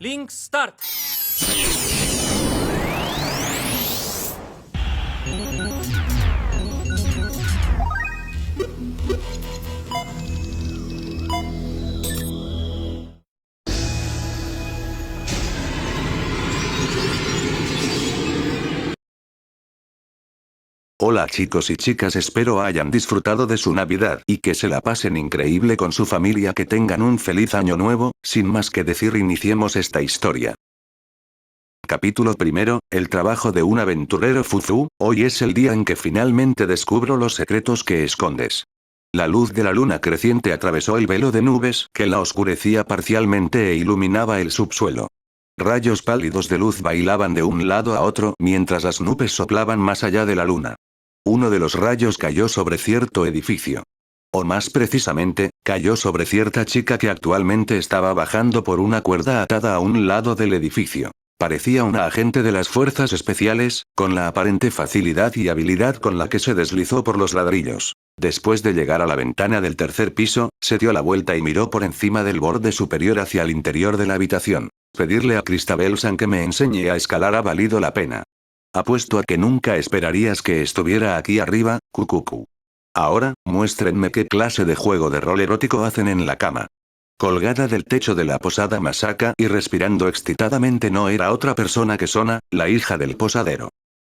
Link Start. Hola chicos y chicas, espero hayan disfrutado de su Navidad y que se la pasen increíble con su familia, que tengan un feliz año nuevo. Sin más que decir, iniciemos esta historia. Capítulo primero, el trabajo de un aventurero Fuzu. Hoy es el día en que finalmente descubro los secretos que escondes. La luz de la luna creciente atravesó el velo de nubes que la oscurecía parcialmente e iluminaba el subsuelo. Rayos pálidos de luz bailaban de un lado a otro mientras las nubes soplaban más allá de la luna. Uno de los rayos cayó sobre cierto edificio. O más precisamente, cayó sobre cierta chica que actualmente estaba bajando por una cuerda atada a un lado del edificio. Parecía una agente de las fuerzas especiales, con la aparente facilidad y habilidad con la que se deslizó por los ladrillos. Después de llegar a la ventana del tercer piso, se dio la vuelta y miró por encima del borde superior hacia el interior de la habitación. Pedirle a Christabel-san que me enseñe a escalar ha valido la pena. Apuesto a que nunca esperarías que estuviera aquí arriba, Kukuku. Ahora, muéstrenme qué clase de juego de rol erótico hacen en la cama. Colgada del techo de la posada Masaka y respirando excitadamente no era otra persona que Sona, la hija del posadero.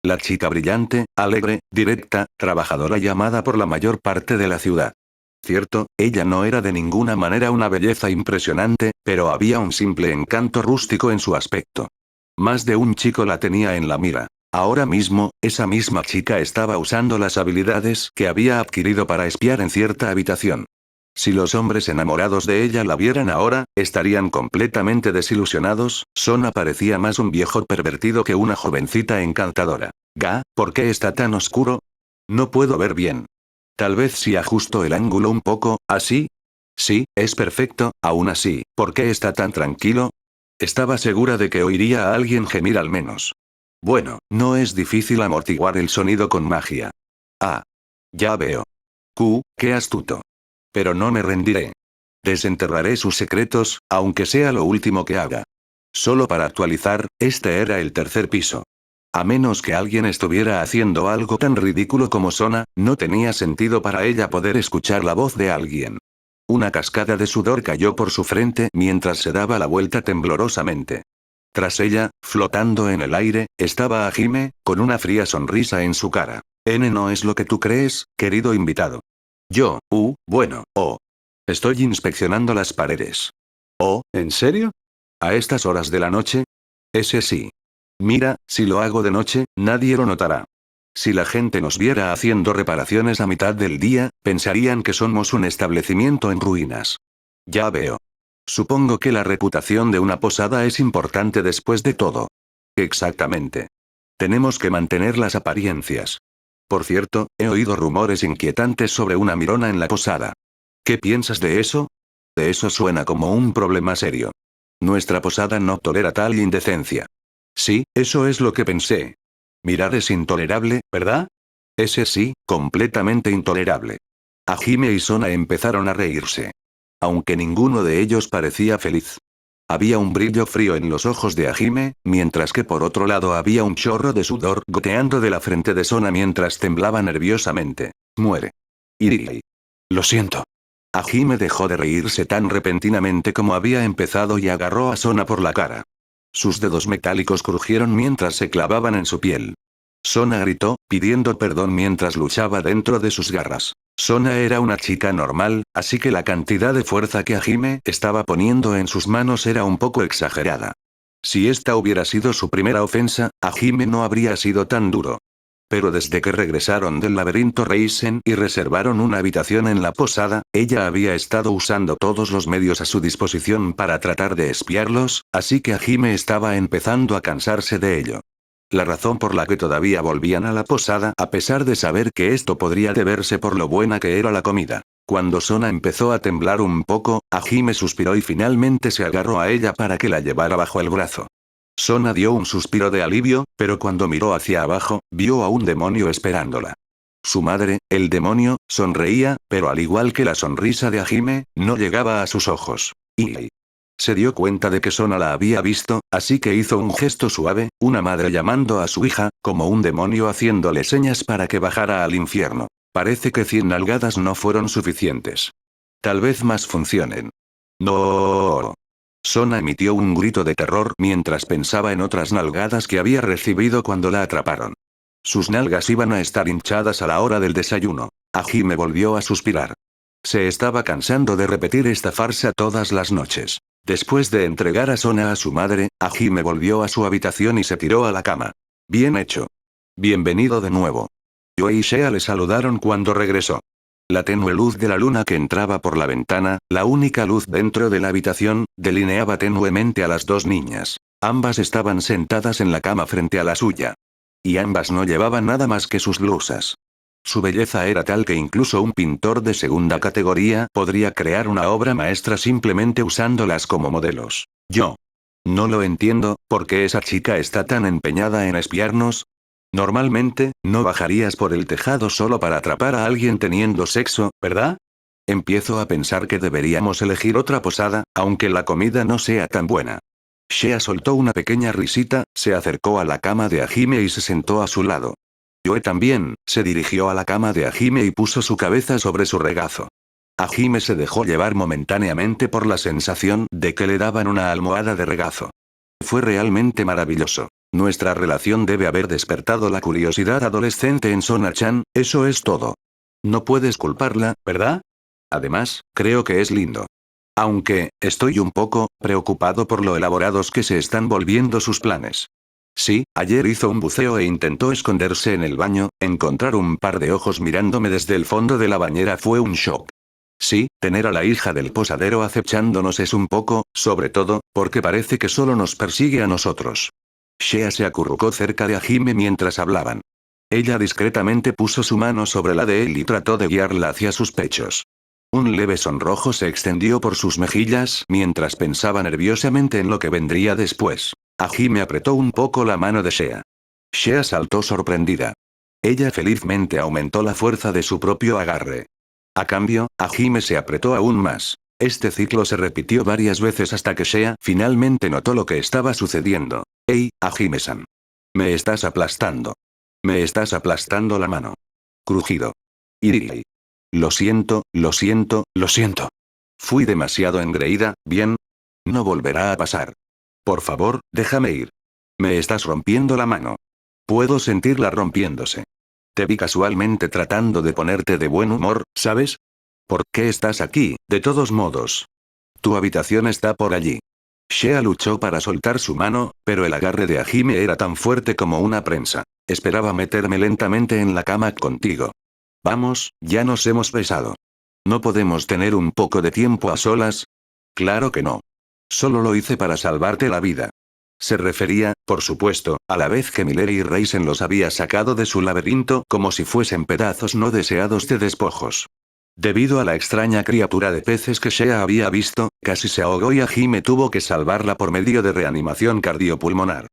La chica brillante, alegre, directa, trabajadora y amada por la mayor parte de la ciudad. Cierto, ella no era de ninguna manera una belleza impresionante, pero había un simple encanto rústico en su aspecto. Más de un chico la tenía en la mira. Ahora mismo, esa misma chica estaba usando las habilidades que había adquirido para espiar en cierta habitación. Si los hombres enamorados de ella la vieran ahora, estarían completamente desilusionados. Sona parecía más un viejo pervertido que una jovencita encantadora. ¿Por qué está tan oscuro? No puedo ver bien. Tal vez si ajusto el ángulo un poco, ¿así? Sí, es perfecto. Aún así, ¿por qué está tan tranquilo? Estaba segura de que oiría a alguien gemir al menos. Bueno, no es difícil amortiguar el sonido con magia. Ah. Ya veo. Qué astuto. Pero no me rendiré. Desenterraré sus secretos, aunque sea lo último que haga. Solo para actualizar, este era el tercer piso. A menos que alguien estuviera haciendo algo tan ridículo como Sona, no tenía sentido para ella poder escuchar la voz de alguien. Una cascada de sudor cayó por su frente mientras se daba la vuelta temblorosamente. Tras ella, flotando en el aire, estaba Hajime, con una fría sonrisa en su cara. ¿No es lo que tú crees, querido invitado? Yo, bueno, estoy inspeccionando las paredes. Oh, ¿en serio? ¿A estas horas de la noche? Ese sí. Mira, si lo hago de noche, nadie lo notará. Si la gente nos viera haciendo reparaciones a mitad del día, pensarían que somos un establecimiento en ruinas. Ya veo. Supongo que la reputación de una posada es importante después de todo. Exactamente. Tenemos que mantener las apariencias. Por cierto, he oído rumores inquietantes sobre una mirona en la posada. ¿Qué piensas de eso? De eso suena como un problema serio. Nuestra posada no tolera tal indecencia. Sí, eso es lo que pensé. Mirar es intolerable, ¿verdad? Ese sí, completamente intolerable. Hajime y Sona empezaron a reírse. Aunque ninguno de ellos parecía feliz. Había un brillo frío en los ojos de Hajime, mientras que por otro lado había un chorro de sudor goteando de la frente de Sona mientras temblaba nerviosamente. Muere. Y... Lo siento. Hajime dejó de reírse tan repentinamente como había empezado y agarró a Sona por la cara. Sus dedos metálicos crujieron mientras se clavaban en su piel. Sona gritó, pidiendo perdón mientras luchaba dentro de sus garras. Sona era una chica normal, así que la cantidad de fuerza que Hajime estaba poniendo en sus manos era un poco exagerada. Si esta hubiera sido su primera ofensa, Hajime no habría sido tan duro. Pero desde que regresaron del laberinto Reisen y reservaron una habitación en la posada, ella había estado usando todos los medios a su disposición para tratar de espiarlos, así que Hajime estaba empezando a cansarse de ello. La razón por la que todavía volvían a la posada, a pesar de saber que esto podría deberse por lo buena que era la comida. Cuando Sona empezó a temblar un poco, Hajime suspiró y finalmente se agarró a ella para que la llevara bajo el brazo. Sona dio un suspiro de alivio, pero cuando miró hacia abajo, vio a un demonio esperándola. Su madre, el demonio, sonreía, pero al igual que la sonrisa de Hajime, no llegaba a sus ojos. Y Se dio cuenta de que Sona la había visto, así que hizo un gesto suave, una madre llamando a su hija, como un demonio haciéndole señas para que bajara al infierno. Parece que 100 nalgadas no fueron suficientes. Tal vez más funcionen. No. Sona emitió un grito de terror mientras pensaba en otras nalgadas que había recibido cuando la atraparon. Sus nalgas iban a estar hinchadas a la hora del desayuno. Hajime volvió a suspirar. Se estaba cansando de repetir esta farsa todas las noches. Después de entregar a Sona a su madre, Hajime volvió a su habitación y se tiró a la cama. Bien hecho. Bienvenido de nuevo. Yo y Shea le saludaron cuando regresó. La tenue luz de la luna que entraba por la ventana, la única luz dentro de la habitación, delineaba tenuemente a las dos niñas. Ambas estaban sentadas en la cama frente a la suya. Y ambas no llevaban nada más que sus blusas. Su belleza era tal que incluso un pintor de segunda categoría podría crear una obra maestra simplemente usándolas como modelos. Yo. No lo entiendo, ¿por qué esa chica está tan empeñada en espiarnos? Normalmente, no bajarías por el tejado solo para atrapar a alguien teniendo sexo, ¿verdad? Empiezo a pensar que deberíamos elegir otra posada, aunque la comida no sea tan buena. Shea soltó una pequeña risita, se acercó a la cama de Hajime y se sentó a su lado. Yoe también, se dirigió a la cama de Hajime y puso su cabeza sobre su regazo. Hajime se dejó llevar momentáneamente por la sensación de que le daban una almohada de regazo. Fue realmente maravilloso. Nuestra relación debe haber despertado la curiosidad adolescente en Sona-chan, eso es todo. No puedes culparla, ¿verdad? Además, creo que es lindo. Aunque, estoy un poco preocupado por lo elaborados que se están volviendo sus planes. Sí, ayer hizo un buceo e intentó esconderse en el baño, encontrar un par de ojos mirándome desde el fondo de la bañera fue un shock. Sí, tener a la hija del posadero acechándonos es un poco, sobre todo, porque parece que solo nos persigue a nosotros. Shea se acurrucó cerca de Hajime mientras hablaban. Ella discretamente puso su mano sobre la de él y trató de guiarla hacia sus pechos. Un leve sonrojo se extendió por sus mejillas mientras pensaba nerviosamente en lo que vendría después. Hajime apretó un poco la mano de Shea. Shea saltó sorprendida. Ella felizmente aumentó la fuerza de su propio agarre. A cambio, Hajime se apretó aún más. Este ciclo se repitió varias veces hasta que Shea finalmente notó lo que estaba sucediendo. «Hey, Hajime-san. Me estás aplastando. Me estás aplastando la mano». Crujido. Iriri. Lo siento, lo siento, lo siento. Fui demasiado engreída, ¿bien? No volverá a pasar. Por favor, déjame ir. Me estás rompiendo la mano. Puedo sentirla rompiéndose. Te vi casualmente tratando de ponerte de buen humor, ¿sabes? ¿Por qué estás aquí, de todos modos? Tu habitación está por allí. Shea luchó para soltar su mano, pero el agarre de Hajime era tan fuerte como una prensa. Esperaba meterme lentamente en la cama contigo. Vamos, ya nos hemos besado. ¿No podemos tener un poco de tiempo a solas? Claro que no. Solo lo hice para salvarte la vida. Se refería, por supuesto, a la vez que Miller y Reisen los había sacado de su laberinto como si fuesen pedazos no deseados de despojos. Debido a la extraña criatura de peces que Shea había visto, casi se ahogó y Hajime tuvo que salvarla por medio de reanimación cardiopulmonar.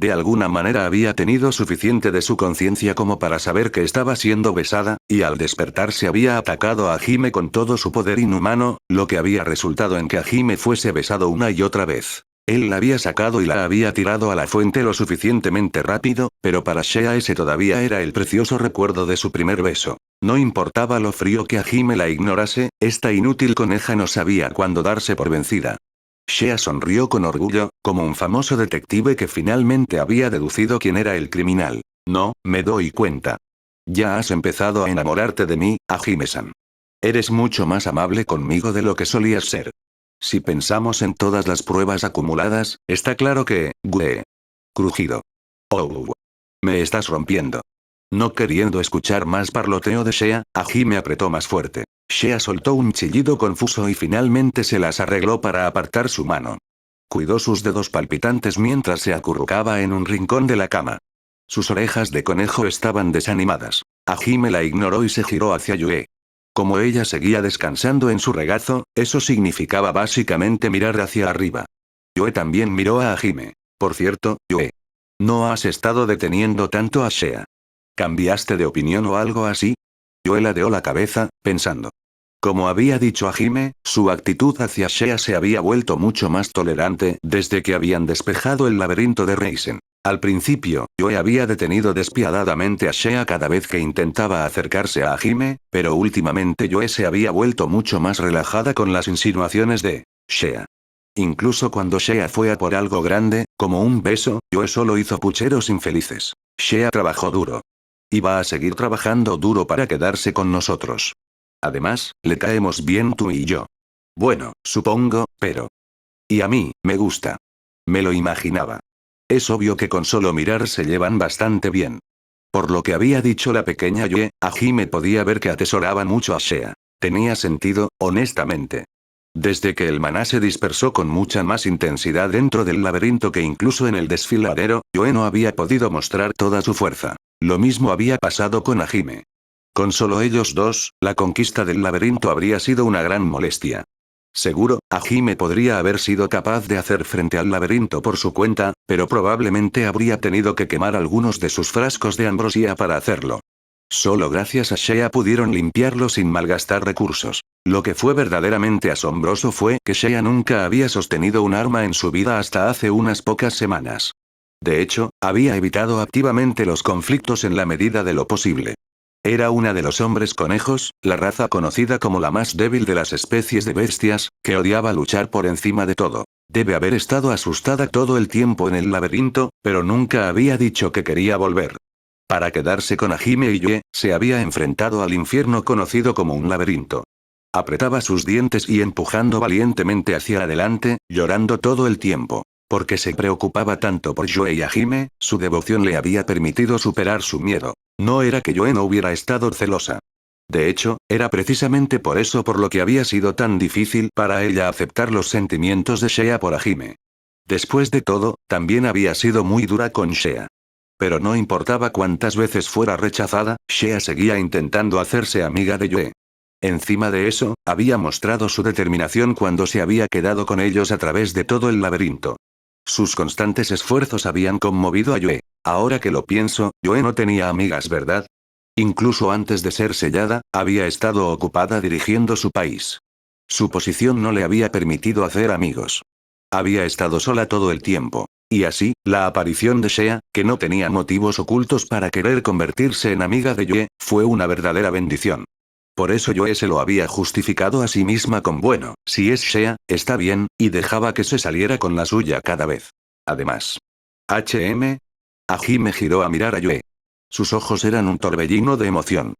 De alguna manera había tenido suficiente de su conciencia como para saber que estaba siendo besada, y al despertarse había atacado a Hajime con todo su poder inhumano, lo que había resultado en que Hajime fuese besado una y otra vez. Él la había sacado y la había tirado a la fuente lo suficientemente rápido, pero para Shea ese todavía era el precioso recuerdo de su primer beso. No importaba lo frío que Hajime la ignorase, esta inútil coneja no sabía cuándo darse por vencida. Shea sonrió con orgullo, como un famoso detective que finalmente había deducido quién era el criminal. No, me doy cuenta. Ya has empezado a enamorarte de mí, Hajime-san. Eres mucho más amable conmigo de lo que solías ser. Si pensamos en todas las pruebas acumuladas, está claro que, Crujido. Oh. Me estás rompiendo. No queriendo escuchar más parloteo de Shea, Hajime apretó más fuerte. Shea soltó un chillido confuso y finalmente se las arregló para apartar su mano. Cuidó sus dedos palpitantes mientras se acurrucaba en un rincón de la cama. Sus orejas de conejo estaban desanimadas. Hajime la ignoró y se giró hacia Yue. Como ella seguía descansando en su regazo, eso significaba básicamente mirar hacia arriba. Yue también miró a Hajime. Por cierto, Yue. ¿No has estado deteniendo tanto a Shea? ¿Cambiaste de opinión o algo así? Yue ladeó la cabeza, pensando. Como había dicho Hajime, su actitud hacia Shea se había vuelto mucho más tolerante desde que habían despejado el laberinto de Reisen. Al principio, Yoe había detenido despiadadamente a Shea cada vez que intentaba acercarse a Hajime, pero últimamente Yoe se había vuelto mucho más relajada con las insinuaciones de Shea. Incluso cuando Shea fue a por algo grande, como un beso, Yoe solo hizo pucheros infelices. Shea trabajó duro. Y va a seguir trabajando duro para quedarse con nosotros. Además, le caemos bien tú y yo. Bueno, supongo, pero... Y a mí, me gusta. Me lo imaginaba. Es obvio que con solo mirar se llevan bastante bien. Por lo que había dicho la pequeña Yue, Hajime podía ver que atesoraba mucho a Shea. Tenía sentido, honestamente. Desde que el maná se dispersó con mucha más intensidad dentro del laberinto que incluso en el desfiladero, Yue no había podido mostrar toda su fuerza. Lo mismo había pasado con Hajime. Con solo ellos dos, la conquista del laberinto habría sido una gran molestia. Seguro, Hajime podría haber sido capaz de hacer frente al laberinto por su cuenta, pero probablemente habría tenido que quemar algunos de sus frascos de ambrosía para hacerlo. Solo gracias a Shea pudieron limpiarlo sin malgastar recursos. Lo que fue verdaderamente asombroso fue que Shea nunca había sostenido un arma en su vida hasta hace unas pocas semanas. De hecho, había evitado activamente los conflictos en la medida de lo posible. Era una de los hombres conejos, la raza conocida como la más débil de las especies de bestias, que odiaba luchar por encima de todo. Debe haber estado asustada todo el tiempo en el laberinto, pero nunca había dicho que quería volver. Para quedarse con Hajime y Yue, se había enfrentado al infierno conocido como un laberinto. Apretaba sus dientes y empujando valientemente hacia adelante, llorando todo el tiempo. Porque se preocupaba tanto por Yue y Hajime, su devoción le había permitido superar su miedo. No era que Yue no hubiera estado celosa. De hecho, era precisamente por eso por lo que había sido tan difícil para ella aceptar los sentimientos de Shea por Hajime. Después de todo, también había sido muy dura con Shea. Pero no importaba cuántas veces fuera rechazada, Shea seguía intentando hacerse amiga de Yue. Encima de eso, había mostrado su determinación cuando se había quedado con ellos a través de todo el laberinto. Sus constantes esfuerzos habían conmovido a Yue. Ahora que lo pienso, Yue no tenía amigas, ¿verdad? Incluso antes de ser sellada, había estado ocupada dirigiendo su país. Su posición no le había permitido hacer amigos. Había estado sola todo el tiempo. Y así, la aparición de Shea, que no tenía motivos ocultos para querer convertirse en amiga de Yue, fue una verdadera bendición. Por eso Yue se lo había justificado a sí misma con bueno, si es Shea, está bien, y dejaba que se saliera con la suya cada vez. Además. Hajime giró a mirar a Yue. Sus ojos eran un torbellino de emoción.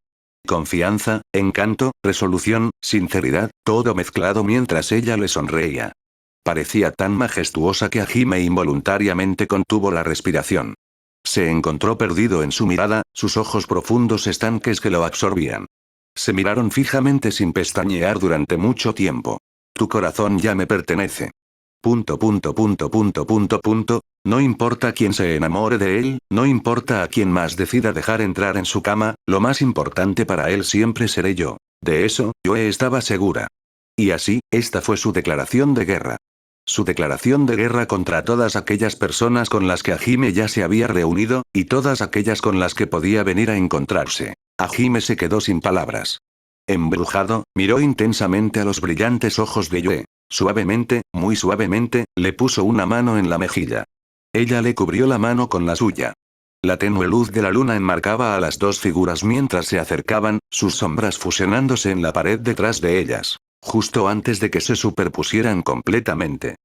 Confianza, encanto, resolución, sinceridad, todo mezclado mientras ella le sonreía. Parecía tan majestuosa que Hajime involuntariamente contuvo la respiración. Se encontró perdido en su mirada, sus ojos profundos estanques que lo absorbían. Se miraron fijamente sin pestañear durante mucho tiempo. Tu corazón ya me pertenece. No importa quién se enamore de él, no importa a quién más decida dejar entrar en su cama, lo más importante para él siempre seré yo. De eso, Yue estaba segura. Y así, esta fue su declaración de guerra. Su declaración de guerra contra todas aquellas personas con las que Hajime ya se había reunido, y todas aquellas con las que podía venir a encontrarse. Hajime se quedó sin palabras. Embrujado, miró intensamente a los brillantes ojos de Yue. Suavemente, muy suavemente, le puso una mano en la mejilla. Ella le cubrió la mano con la suya. La tenue luz de la luna enmarcaba a las dos figuras mientras se acercaban, sus sombras fusionándose en la pared detrás de ellas. Justo antes de que se superpusieran completamente.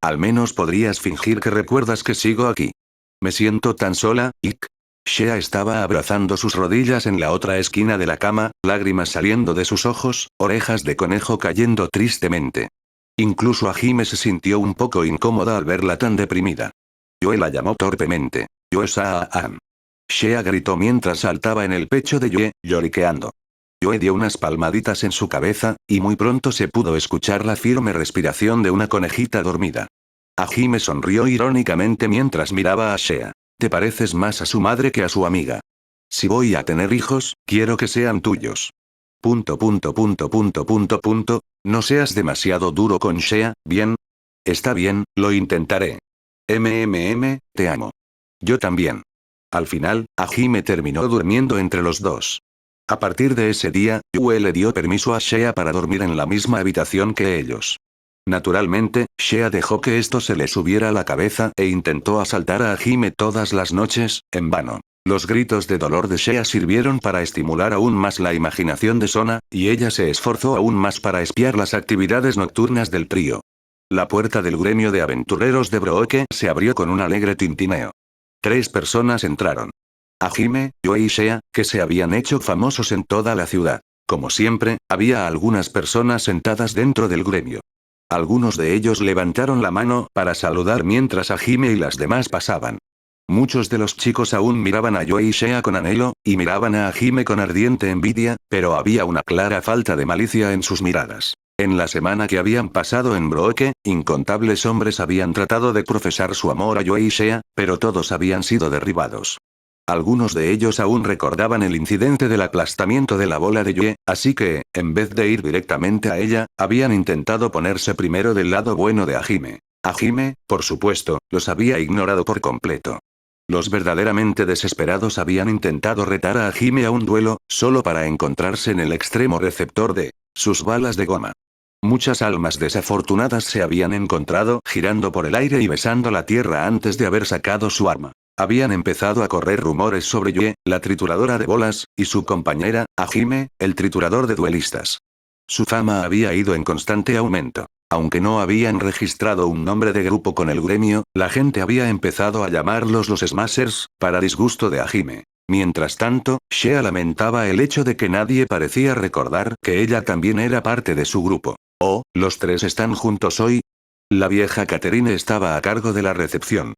Al menos podrías fingir que recuerdas que sigo aquí. Me siento tan sola, Ikk. Shea estaba abrazando sus rodillas en la otra esquina de la cama, lágrimas saliendo de sus ojos, orejas de conejo cayendo tristemente. Incluso Hajime se sintió un poco incómoda al verla tan deprimida. Yue la llamó torpemente. Yue-san. Shea gritó mientras saltaba en el pecho de Yue, lloriqueando. Yue dio unas palmaditas en su cabeza, y muy pronto se pudo escuchar la firme respiración de una conejita dormida. Hajime sonrió irónicamente mientras miraba a Shea. Te pareces más a su madre que a su amiga. Si voy a tener hijos, quiero que sean tuyos. No seas demasiado duro con Shea, ¿bien? Está bien, lo intentaré. Te amo. Yo también. Al final, Hajime terminó durmiendo entre los dos. A partir de ese día, Yue le dio permiso a Shea para dormir en la misma habitación que ellos. Naturalmente, Shea dejó que esto se le subiera a la cabeza e intentó asaltar a Hime todas las noches, en vano. Los gritos de dolor de Shea sirvieron para estimular aún más la imaginación de Sona, y ella se esforzó aún más para espiar las actividades nocturnas del trío. La puerta del gremio de aventureros de Brooke se abrió con un alegre tintineo. 3 personas entraron. Hajime, Yue y Shea, que se habían hecho famosos en toda la ciudad. Como siempre, había algunas personas sentadas dentro del gremio. Algunos de ellos levantaron la mano para saludar mientras Hajime y las demás pasaban. Muchos de los chicos aún miraban a Yue y Shea con anhelo, y miraban a Hajime con ardiente envidia, pero había una clara falta de malicia en sus miradas. En la semana que habían pasado en Brooke, incontables hombres habían tratado de profesar su amor a Yue y Shea, pero todos habían sido derribados. Algunos de ellos aún recordaban el incidente del aplastamiento de la bola de Yue, así que, en vez de ir directamente a ella, habían intentado ponerse primero del lado bueno de Hajime. Hajime, por supuesto, los había ignorado por completo. Los verdaderamente desesperados habían intentado retar a Hajime a un duelo, solo para encontrarse en el extremo receptor de sus balas de goma. Muchas almas desafortunadas se habían encontrado girando por el aire y besando la tierra antes de haber sacado su arma. Habían empezado a correr rumores sobre Yue, la trituradora de bolas, y su compañera, Hajime, el triturador de duelistas. Su fama había ido en constante aumento. Aunque no habían registrado un nombre de grupo con el gremio, la gente había empezado a llamarlos los Smashers, para disgusto de Hajime. Mientras tanto, Shea lamentaba el hecho de que nadie parecía recordar que ella también era parte de su grupo. «Oh, los 3 están juntos hoy». La vieja Catherine estaba a cargo de la recepción.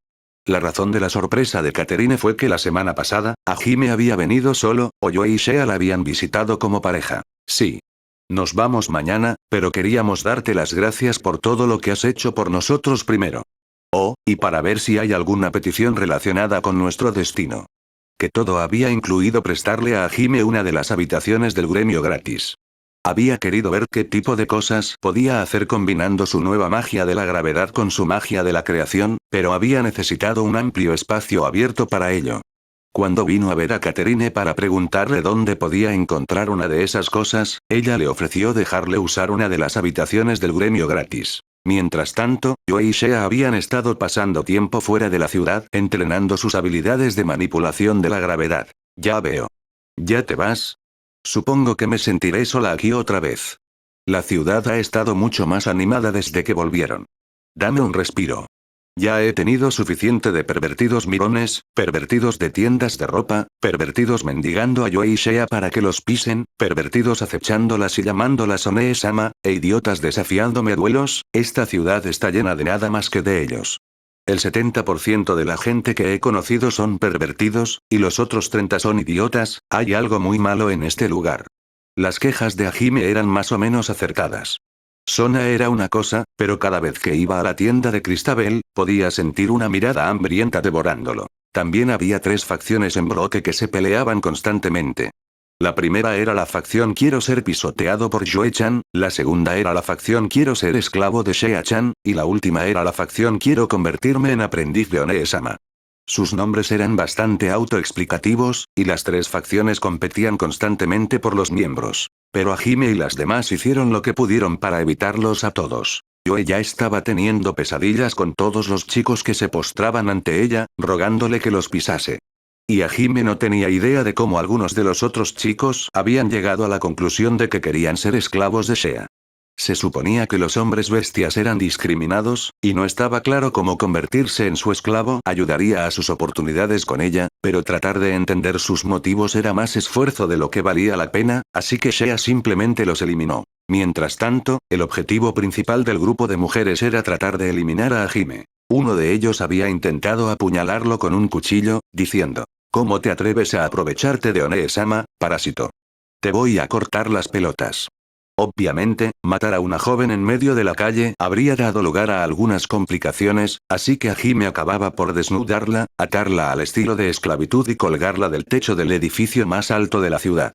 La razón de la sorpresa de Catherine fue que la semana pasada, Hajime había venido solo, o Yue y Shea la habían visitado como pareja. «Sí. Nos vamos mañana, pero queríamos darte las gracias por todo lo que has hecho por nosotros primero. Oh, y para ver si hay alguna petición relacionada con nuestro destino». Que todo había incluido prestarle a Hajime una de las habitaciones del gremio gratis. Había querido ver qué tipo de cosas podía hacer combinando su nueva magia de la gravedad con su magia de la creación, pero había necesitado un amplio espacio abierto para ello. Cuando vino a ver a Catherine para preguntarle dónde podía encontrar una de esas cosas, ella le ofreció dejarle usar una de las habitaciones del gremio gratis. Mientras tanto, Yue y Shea habían estado pasando tiempo fuera de la ciudad entrenando sus habilidades de manipulación de la gravedad. Ya veo. ¿Ya te vas? Supongo que me sentiré sola aquí otra vez. La ciudad ha estado mucho más animada desde que volvieron. Dame un respiro. Ya he tenido suficiente de pervertidos mirones, pervertidos de tiendas de ropa, pervertidos mendigando a Yue y Shea para que los pisen, pervertidos acechándolas y llamándolas One-sama, e idiotas desafiándome a duelos. Esta ciudad está llena de nada más que de ellos. El 70% de la gente que he conocido son pervertidos, y los otros 30 son idiotas. Hay algo muy malo en este lugar. Las quejas de Hajime eran más o menos acertadas. Sona era una cosa, pero cada vez que iba a la tienda de Cristabel, podía sentir una mirada hambrienta devorándolo. También había 3 facciones en Brooke que se peleaban constantemente. La primera era la facción Quiero ser pisoteado por Yue-chan, la segunda era la facción Quiero ser esclavo de Shea-chan, y la última era la facción Quiero convertirme en aprendiz de One-sama. Sus nombres eran bastante autoexplicativos, y las 3 facciones competían constantemente por los miembros. Pero Hajime y las demás hicieron lo que pudieron para evitarlos a todos. Yue ya estaba teniendo pesadillas con todos los chicos que se postraban ante ella, rogándole que los pisase. Y Hajime no tenía idea de cómo algunos de los otros chicos habían llegado a la conclusión de que querían ser esclavos de Shea. Se suponía que los hombres bestias eran discriminados, y no estaba claro cómo convertirse en su esclavo ayudaría a sus oportunidades con ella, pero tratar de entender sus motivos era más esfuerzo de lo que valía la pena, así que Shea simplemente los eliminó. Mientras tanto, el objetivo principal del grupo de mujeres era tratar de eliminar a Hajime. Uno de ellos había intentado apuñalarlo con un cuchillo, diciendo: «¿Cómo te atreves a aprovecharte de One-sama, parásito? Te voy a cortar las pelotas». Obviamente, matar a una joven en medio de la calle habría dado lugar a algunas complicaciones, así que Hajime acababa por desnudarla, atarla al estilo de esclavitud y colgarla del techo del edificio más alto de la ciudad.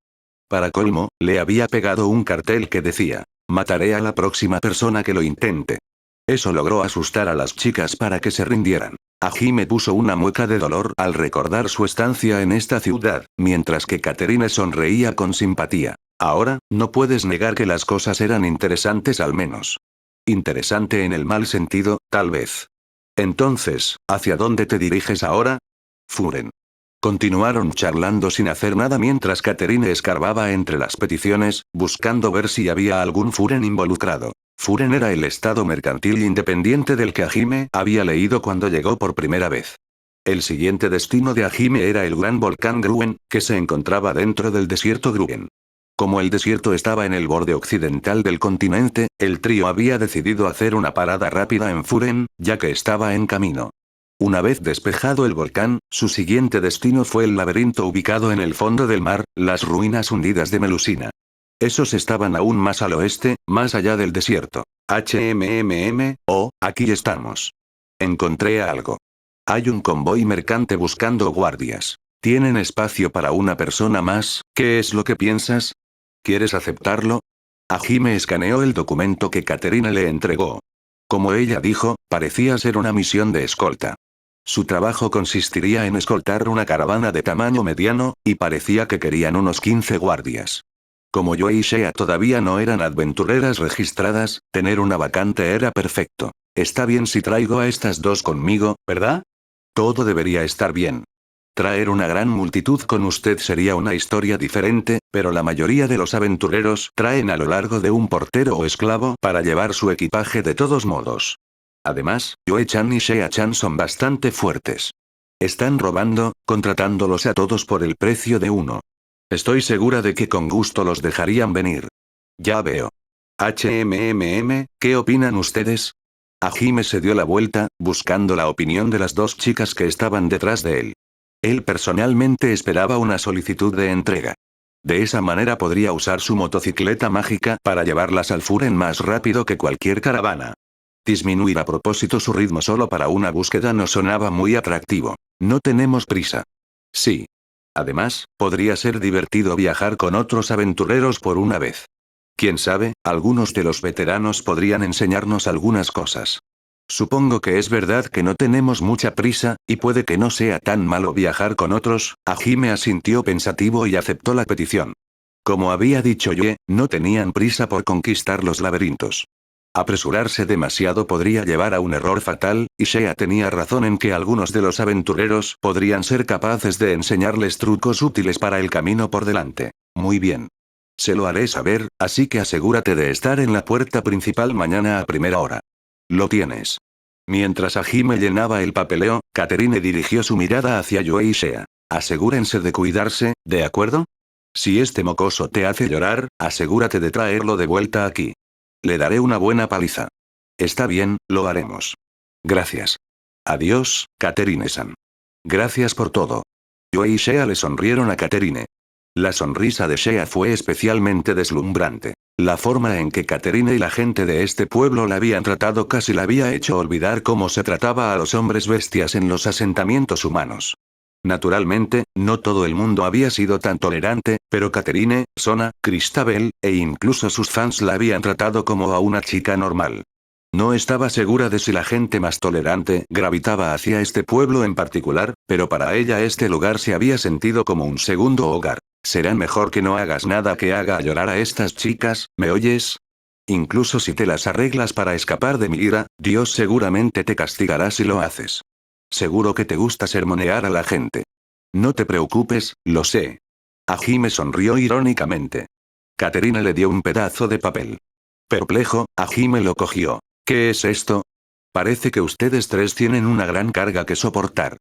Para colmo, le había pegado un cartel que decía: «Mataré a la próxima persona que lo intente». Eso logró asustar a las chicas para que se rindieran. Hajime puso una mueca de dolor al recordar su estancia en esta ciudad, mientras que Catherine sonreía con simpatía. Ahora, no puedes negar que las cosas eran interesantes al menos. Interesante en el mal sentido, tal vez. Entonces, ¿hacia dónde te diriges ahora? Furen. Continuaron charlando sin hacer nada mientras Catherine escarbaba entre las peticiones, buscando ver si había algún Furen involucrado. Furen era el estado mercantil independiente del que Hajime había leído cuando llegó por primera vez. El siguiente destino de Hajime era el gran volcán Gruen, que se encontraba dentro del desierto Gruen. Como el desierto estaba en el borde occidental del continente, el trío había decidido hacer una parada rápida en Furen, ya que estaba en camino. Una vez despejado el volcán, su siguiente destino fue el laberinto ubicado en el fondo del mar, las ruinas hundidas de Melusina. Esos estaban aún más al oeste, más allá del desierto. Oh, aquí estamos. Encontré algo. Hay un convoy mercante buscando guardias. ¿Tienen espacio para una persona más? ¿Qué es lo que piensas? ¿Quieres aceptarlo? Hajime escaneó el documento que Catherine le entregó. Como ella dijo, parecía ser una misión de escolta. Su trabajo consistiría en escoltar una caravana de tamaño mediano, y parecía que querían unos 15 guardias. Como Yue y Shea todavía no eran aventureras registradas, tener una vacante era perfecto. Está bien si traigo a estas dos conmigo, ¿verdad? Todo debería estar bien. Traer una gran multitud con usted sería una historia diferente, pero la mayoría de los aventureros traen a lo largo de un portero o esclavo para llevar su equipaje de todos modos. Además, Yue-chan y Shea-chan son bastante fuertes. Están robando, contratándolos a todos por el precio de uno. Estoy segura de que con gusto los dejarían venir. Ya veo. ¿Qué opinan ustedes? Hajime se dio la vuelta, buscando la opinión de las dos chicas que estaban detrás de él. Él personalmente esperaba una solicitud de entrega. De esa manera podría usar su motocicleta mágica para llevarlas al Furen más rápido que cualquier caravana. Disminuir a propósito su ritmo solo para una búsqueda no sonaba muy atractivo. No tenemos prisa. Sí. Además, podría ser divertido viajar con otros aventureros por una vez. Quién sabe, algunos de los veteranos podrían enseñarnos algunas cosas. Supongo que es verdad que no tenemos mucha prisa, y puede que no sea tan malo viajar con otros. Hajime asintió pensativo y aceptó la petición. Como había dicho Yue, no tenían prisa por conquistar los laberintos. Apresurarse demasiado podría llevar a un error fatal, y Shea tenía razón en que algunos de los aventureros podrían ser capaces de enseñarles trucos útiles para el camino por delante. Muy bien. Se lo haré saber, así que asegúrate de estar en la puerta principal mañana a primera hora. Lo tienes. Mientras Hajime llenaba el papeleo, Catherine dirigió su mirada hacia Yue y Shea. Asegúrense de cuidarse, ¿de acuerdo? Si este mocoso te hace llorar, asegúrate de traerlo de vuelta aquí. Le daré una buena paliza. Está bien, lo haremos. Gracias. Adiós, Catherine-san. Gracias por todo. Yue y Shea le sonrieron a Catherine. La sonrisa de Shea fue especialmente deslumbrante. La forma en que Catherine y la gente de este pueblo la habían tratado casi la había hecho olvidar cómo se trataba a los hombres bestias en los asentamientos humanos. Naturalmente, no todo el mundo había sido tan tolerante, pero Catherine, Sona, Christabel, e incluso sus fans la habían tratado como a una chica normal. No estaba segura de si la gente más tolerante gravitaba hacia este pueblo en particular, pero para ella este lugar se había sentido como un segundo hogar. Será mejor que no hagas nada que haga llorar a estas chicas, ¿me oyes? Incluso si te las arreglas para escapar de mi ira, Dios seguramente te castigará si lo haces. Seguro que te gusta sermonear a la gente. No te preocupes, lo sé. Hajime sonrió irónicamente. Catherine le dio un pedazo de papel. Perplejo, Hajime lo cogió. ¿Qué es esto? Parece que ustedes tres tienen una gran carga que soportar.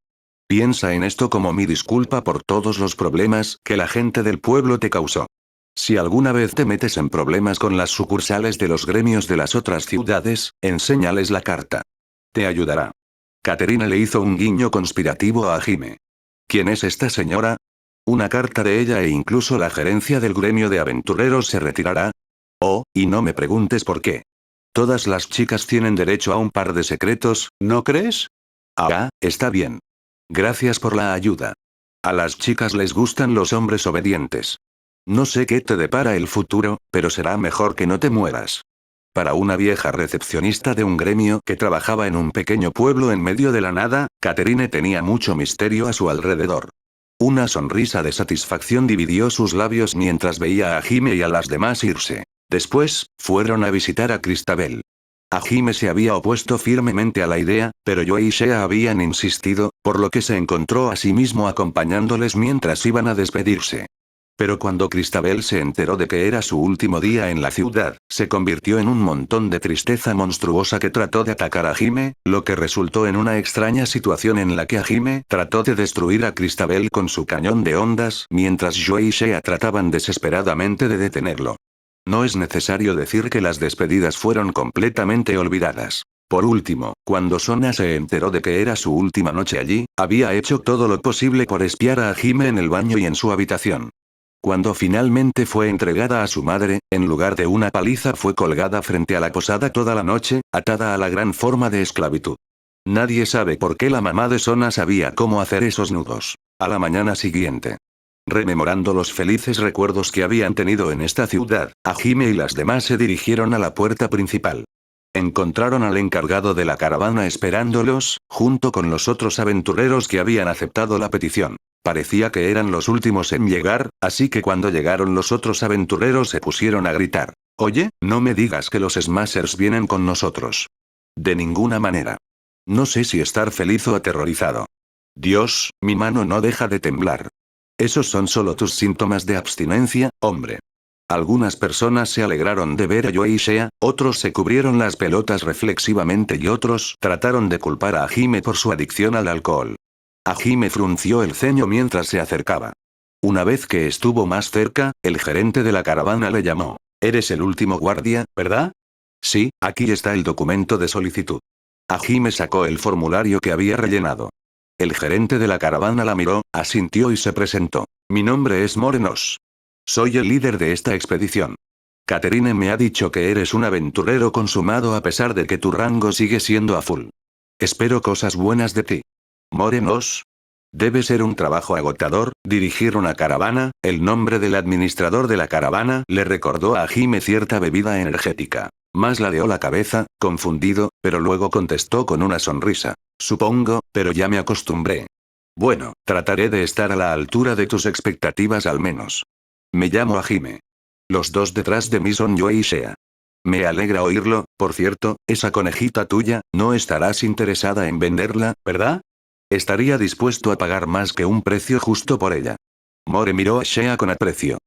Piensa en esto como mi disculpa por todos los problemas que la gente del pueblo te causó. Si alguna vez te metes en problemas con las sucursales de los gremios de las otras ciudades, enséñales la carta. Te ayudará. Catherine le hizo un guiño conspirativo a Hajime. ¿Quién es esta señora? ¿Una carta de ella e incluso la gerencia del gremio de aventureros se retirará? Oh, y no me preguntes por qué. Todas las chicas tienen derecho a un par de secretos, ¿no crees? Ah, está bien. Gracias por la ayuda. A las chicas les gustan los hombres obedientes. No sé qué te depara el futuro, pero será mejor que no te mueras. Para una vieja recepcionista de un gremio que trabajaba en un pequeño pueblo en medio de la nada, Catherine tenía mucho misterio a su alrededor. Una sonrisa de satisfacción dividió sus labios mientras veía a Hime y a las demás irse. Después, fueron a visitar a Cristabel. Hime se había opuesto firmemente a la idea, pero Joe y Shea habían insistido, por lo que se encontró a sí mismo acompañándoles mientras iban a despedirse. Pero cuando Cristabel se enteró de que era su último día en la ciudad, se convirtió en un montón de tristeza monstruosa que trató de atacar a Hime, lo que resultó en una extraña situación en la que Hime trató de destruir a Cristabel con su cañón de ondas, mientras Joe y Shea trataban desesperadamente de detenerlo. No es necesario decir que las despedidas fueron completamente olvidadas. Por último, cuando Sona se enteró de que era su última noche allí, había hecho todo lo posible por espiar a Hime en el baño y en su habitación. Cuando finalmente fue entregada a su madre, en lugar de una paliza fue colgada frente a la posada toda la noche, atada a la gran forma de esclavitud. Nadie sabe por qué la mamá de Sona sabía cómo hacer esos nudos. A la mañana siguiente, rememorando los felices recuerdos que habían tenido en esta ciudad, Hime y las demás se dirigieron a la puerta principal. Encontraron al encargado de la caravana esperándolos, junto con los otros aventureros que habían aceptado la petición. Parecía que eran los últimos en llegar, así que cuando llegaron los otros aventureros se pusieron a gritar. «Oye, no me digas que los Smashers vienen con nosotros». De ninguna manera. No sé si estar feliz o aterrorizado. Dios, mi mano no deja de temblar. Esos son solo tus síntomas de abstinencia, hombre. Algunas personas se alegraron de ver a Joe y Shea, otros se cubrieron las pelotas reflexivamente y otros trataron de culpar a Hime por su adicción al alcohol. Hime frunció el ceño mientras se acercaba. Una vez que estuvo más cerca, el gerente de la caravana le llamó. «Eres el último guardia, ¿verdad?» «Sí, aquí está el documento de solicitud». Hime sacó el formulario que había rellenado. El gerente de la caravana la miró, asintió y se presentó. «Mi nombre es Morenos. Soy el líder de esta expedición. Catherine me ha dicho que eres un aventurero consumado a pesar de que tu rango sigue siendo a full. Espero cosas buenas de ti». «Morenos. Debe ser un trabajo agotador, dirigir una caravana». El nombre del administrador de la caravana le recordó a Hime cierta bebida energética. Más ladeó la cabeza, confundido, pero luego contestó con una sonrisa. «Supongo, pero ya me acostumbré. Bueno, trataré de estar a la altura de tus expectativas al menos. Me llamo Hime. Los dos detrás de mí son Joe y Shea. Me alegra oírlo, por cierto, esa conejita tuya, no estarás interesada en venderla, ¿verdad? Estaría dispuesto a pagar más que un precio justo por ella». More miró a Shea con aprecio.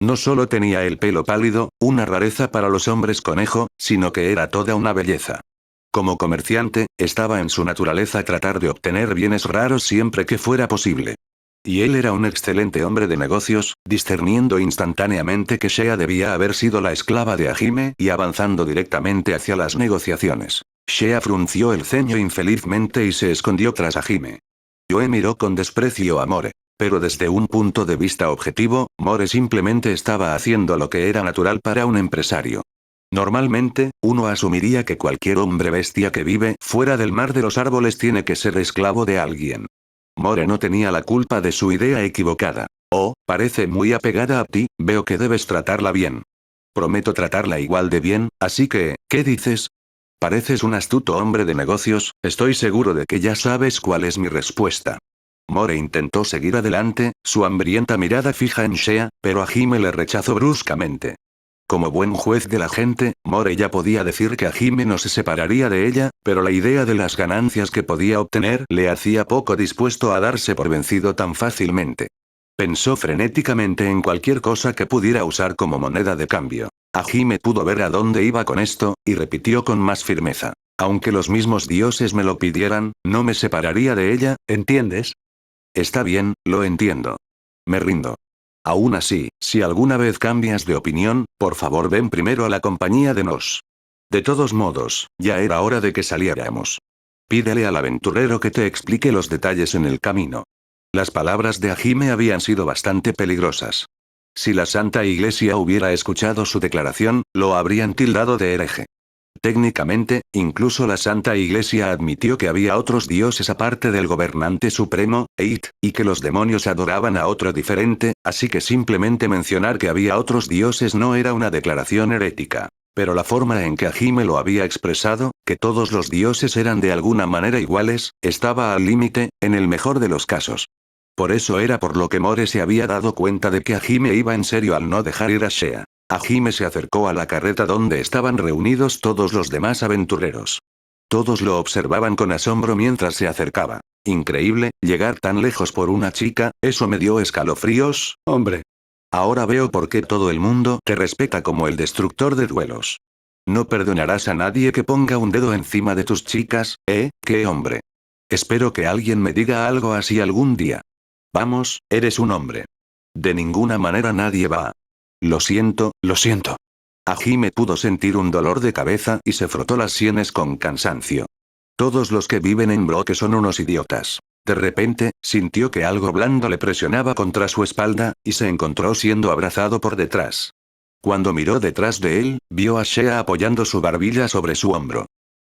No solo tenía el pelo pálido, una rareza para los hombres conejo, sino que era toda una belleza. Como comerciante, estaba en su naturaleza tratar de obtener bienes raros siempre que fuera posible. Y él era un excelente hombre de negocios, discerniendo instantáneamente que Shea debía haber sido la esclava de Hime y avanzando directamente hacia las negociaciones. Shea frunció el ceño infelizmente y se escondió tras Hime. Joe miró con desprecio a More. Pero desde un punto de vista objetivo, More simplemente estaba haciendo lo que era natural para un empresario. Normalmente, uno asumiría que cualquier hombre bestia que vive fuera del mar de los árboles tiene que ser esclavo de alguien. More no tenía la culpa de su idea equivocada. «Oh, parece muy apegada a ti, veo que debes tratarla bien». «Prometo tratarla igual de bien, así que, ¿qué dices?» «Pareces un astuto hombre de negocios, estoy seguro de que ya sabes cuál es mi respuesta». More intentó seguir adelante, su hambrienta mirada fija en Shea, pero Hime le rechazó bruscamente. Como buen juez de la gente, More ya podía decir que Hime no se separaría de ella, pero la idea de las ganancias que podía obtener le hacía poco dispuesto a darse por vencido tan fácilmente. Pensó frenéticamente en cualquier cosa que pudiera usar como moneda de cambio. Hime pudo ver a dónde iba con esto, y repitió con más firmeza. «Aunque los mismos dioses me lo pidieran, no me separaría de ella, ¿entiendes?» «Está bien, lo entiendo. Me rindo. Aún así, si alguna vez cambias de opinión, por favor ven primero a la compañía de Nos. De todos modos, ya era hora de que saliéramos. Pídele al aventurero que te explique los detalles en el camino». Las palabras de Hime habían sido bastante peligrosas. Si la Santa Iglesia hubiera escuchado su declaración, lo habrían tildado de hereje. Técnicamente, incluso la Santa Iglesia admitió que había otros dioses aparte del gobernante supremo, Eit, y que los demonios adoraban a otro diferente, así que simplemente mencionar que había otros dioses no era una declaración herética. Pero la forma en que Hajime lo había expresado, que todos los dioses eran de alguna manera iguales, estaba al límite, en el mejor de los casos. Por eso era por lo que More se había dado cuenta de que Hajime iba en serio al no dejar ir a Shea. Hajime se acercó a la carreta donde estaban reunidos todos los demás aventureros. Todos lo observaban con asombro mientras se acercaba. Increíble, llegar tan lejos por una chica, eso me dio escalofríos, hombre. Ahora veo por qué todo el mundo te respeta como el destructor de duelos. No perdonarás a nadie que ponga un dedo encima de tus chicas, ¿eh? ¡Qué hombre! Espero que alguien me diga algo así algún día. Vamos, eres un hombre. De ninguna manera nadie va. Lo siento, lo siento. Hajime pudo sentir un dolor de cabeza y se frotó las sienes con cansancio. Todos los que viven en bloque son unos idiotas. De repente, sintió que algo blando le presionaba contra su espalda, y se encontró siendo abrazado por detrás. Cuando miró detrás de él, vio a Shea apoyando su barbilla sobre su hombro.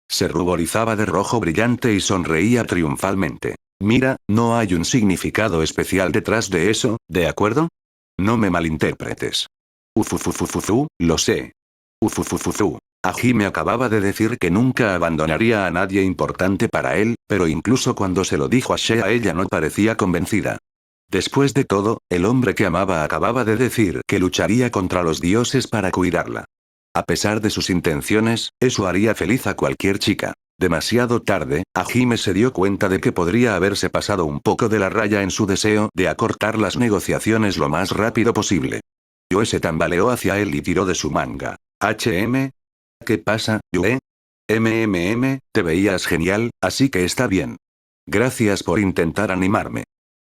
Se ruborizaba de rojo brillante y sonreía triunfalmente. Mira, no hay un significado especial detrás de eso, ¿de acuerdo? No me malinterpretes. Ufufufufufu, lo sé. Ufufufufu. Hajime acababa de decir que nunca abandonaría a nadie importante para él, pero incluso cuando se lo dijo a Shea ella no parecía convencida. Después de todo, el hombre que amaba acababa de decir que lucharía contra los dioses para cuidarla. A pesar de sus intenciones, eso haría feliz a cualquier chica. Demasiado tarde, Hajime se dio cuenta de que podría haberse pasado un poco de la raya en su deseo de acortar las negociaciones lo más rápido posible. Yue se tambaleó hacia él y tiró de su manga. ¿Qué pasa, Yue? Te veías genial, así que está bien. Gracias por intentar animarme.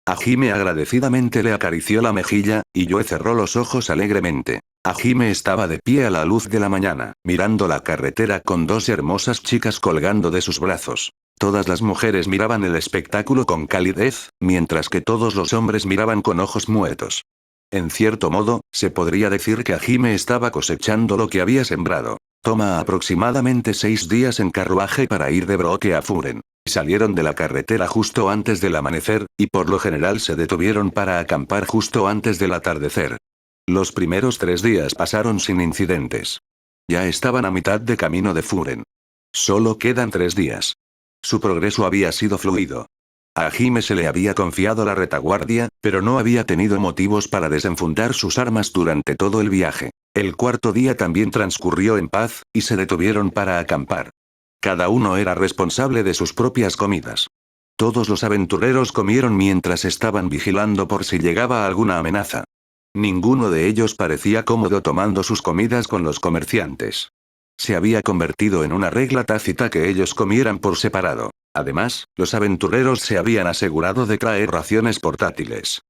Hajime agradecidamente le acarició la mejilla, y Yue cerró los ojos alegremente. Hajime estaba de pie a la luz de la mañana, mirando la carretera con dos hermosas chicas colgando de sus brazos. Todas las mujeres miraban el espectáculo con calidez, mientras que todos los hombres miraban con ojos muertos. En cierto modo, se podría decir que Hajime estaba cosechando lo que había sembrado. Toma aproximadamente 6 días en carruaje para ir de Broque a Furen. Salieron de la carretera justo antes del amanecer, y por lo general se detuvieron para acampar justo antes del atardecer. Los primeros 3 días pasaron sin incidentes. Ya estaban a mitad de camino de Furen. Solo quedan 3 días. Su progreso había sido fluido. A Hajime se le había confiado la retaguardia, pero no había tenido motivos para desenfundar sus armas durante todo el viaje. El cuarto día también transcurrió en paz, y se detuvieron para acampar. Cada uno era responsable de sus propias comidas. Todos los aventureros comieron mientras estaban vigilando por si llegaba alguna amenaza. Ninguno de ellos parecía cómodo tomando sus comidas con los comerciantes. Se había convertido en una regla tácita que ellos comieran por separado. Además, los aventureros se habían asegurado de traer raciones portátiles.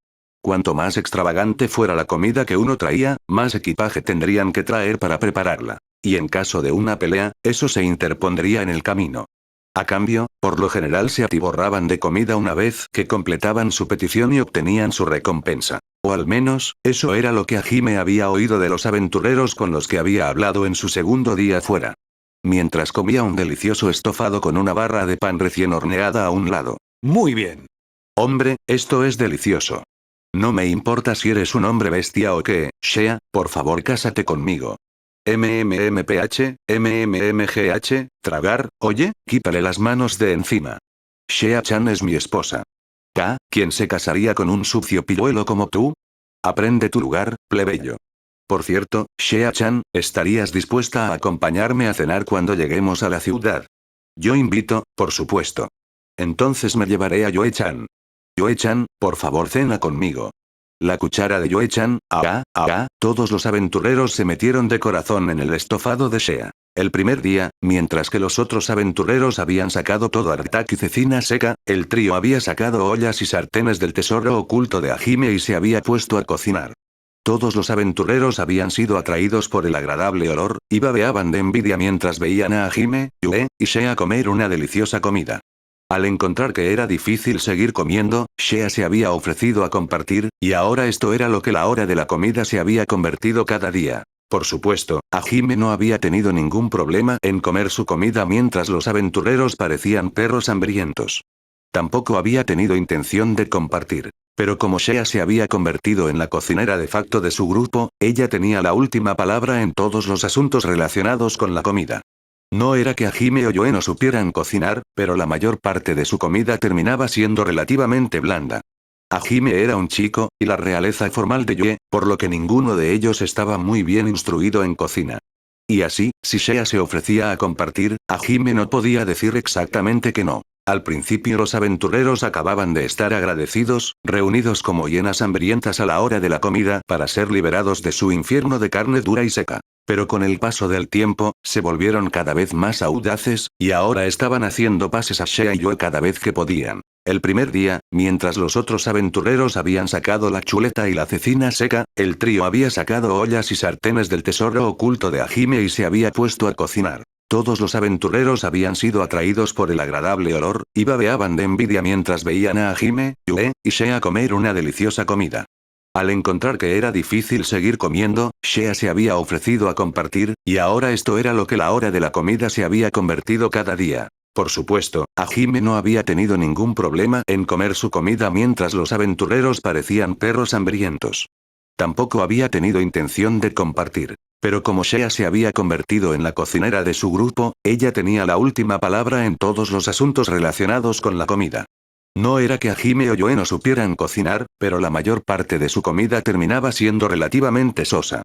Cuanto más extravagante fuera la comida que uno traía, más equipaje tendrían que traer para prepararla. Y en caso de una pelea, eso se interpondría en el camino. A cambio, por lo general se atiborraban de comida una vez que completaban su petición y obtenían su recompensa. O al menos, eso era lo que Hajime había oído de los aventureros con los que había hablado en su segundo día fuera. Mientras comía un delicioso estofado con una barra de pan recién horneada a un lado. Muy bien. Hombre, esto es delicioso. No me importa si eres un hombre bestia o qué, Shea, por favor cásate conmigo. Tragar, oye, quítale las manos de encima. Shea-chan es mi esposa. ¿Quién se casaría con un sucio pilluelo como tú? Aprende tu lugar, plebeyo. Por cierto, Shea-chan, ¿estarías dispuesta a acompañarme a cenar cuando lleguemos a la ciudad? Yo invito, por supuesto. Entonces me llevaré a Yue-chan. Yue-chan, por favor cena conmigo. La cuchara de Yue-chan, todos los aventureros se metieron de corazón en el estofado de Shea. El primer día, mientras que los otros aventureros habían sacado todo Artak y cecina seca, el trío había sacado ollas y sartenes del tesoro oculto de Hajime y se había puesto a cocinar. Todos los aventureros habían sido atraídos por el agradable olor, y babeaban de envidia mientras veían a Hajime, Yue y Shea comer una deliciosa comida. Al encontrar que era difícil seguir comiendo, Shea se había ofrecido a compartir, y ahora esto era lo que la hora de la comida se había convertido cada día. Por supuesto, Hajime no había tenido ningún problema en comer su comida mientras los aventureros parecían perros hambrientos. Tampoco había tenido intención de compartir. Pero como Shea se había convertido en la cocinera de facto de su grupo, ella tenía la última palabra en todos los asuntos relacionados con la comida. No era que Hajime o Yoe no supieran cocinar, pero la mayor parte de su comida terminaba siendo relativamente blanda. Hajime era un chico, y la realeza formal de Yoe, por lo que ninguno de ellos estaba muy bien instruido en cocina. Y así, si Shea se ofrecía a compartir, Hajime no podía decir exactamente que no. Al principio los aventureros acababan de estar agradecidos, reunidos como hienas hambrientas a la hora de la comida para ser liberados de su infierno de carne dura y seca. Pero con el paso del tiempo, se volvieron cada vez más audaces, y ahora estaban haciendo pases a Shea y Yoe cada vez que podían. El primer día, mientras los otros aventureros habían sacado la chuleta y la cecina seca, el trío había sacado ollas y sartenes del tesoro oculto de Hajime y se había puesto a cocinar. Todos los aventureros habían sido atraídos por el agradable olor, y babeaban de envidia mientras veían a Hajime, Yoe y Shea comer una deliciosa comida. Al encontrar que era difícil seguir comiendo, Shea se había ofrecido a compartir, y ahora esto era lo que la hora de la comida se había convertido cada día. Por supuesto, Hajime no había tenido ningún problema en comer su comida mientras los aventureros parecían perros hambrientos. Tampoco había tenido intención de compartir. Pero como Shea se había convertido en la cocinera de su grupo, ella tenía la última palabra en todos los asuntos relacionados con la comida. No era que Hajime o Yoe no supieran cocinar, pero la mayor parte de su comida terminaba siendo relativamente sosa.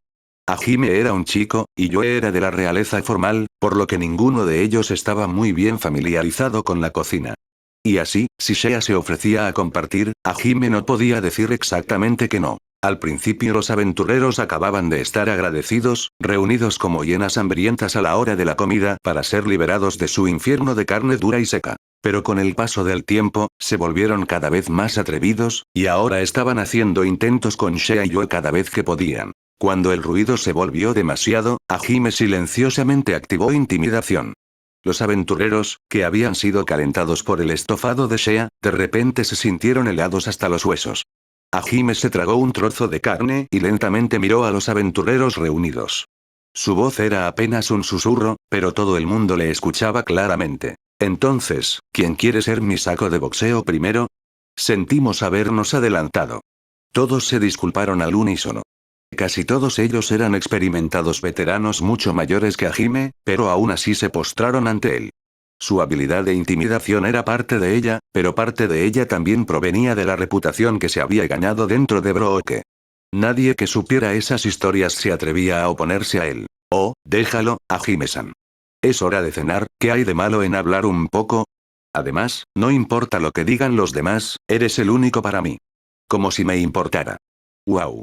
Hajime era un chico, y Yoe era de la realeza formal, por lo que ninguno de ellos estaba muy bien familiarizado con la cocina. Y así, si Shea se ofrecía a compartir, Hajime no podía decir exactamente que no. Al principio los aventureros acababan de estar agradecidos, reunidos como hienas hambrientas a la hora de la comida para ser liberados de su infierno de carne dura y seca. Pero con el paso del tiempo, se volvieron cada vez más atrevidos, y ahora estaban haciendo intentos con Shea y Yoe cada vez que podían. Cuando el ruido se volvió demasiado, Hajime silenciosamente activó intimidación. Los aventureros, que habían sido calentados por el estofado de Shea, de repente se sintieron helados hasta los huesos. Hajime se tragó un trozo de carne y lentamente miró a los aventureros reunidos. Su voz era apenas un susurro, pero todo el mundo le escuchaba claramente. Entonces, ¿quién quiere ser mi saco de boxeo primero? Sentimos habernos adelantado. Todos se disculparon al unísono. Casi todos ellos eran experimentados veteranos mucho mayores que Hajime, pero aún así se postraron ante él. Su habilidad de intimidación era parte de ella, pero parte de ella también provenía de la reputación que se había ganado dentro de Brooke. Nadie que supiera esas historias se atrevía a oponerse a él. Oh, déjalo, Hajime-san. Es hora de cenar, ¿qué hay de malo en hablar un poco? Además, no importa lo que digan los demás, eres el único para mí. Como si me importara. Wow.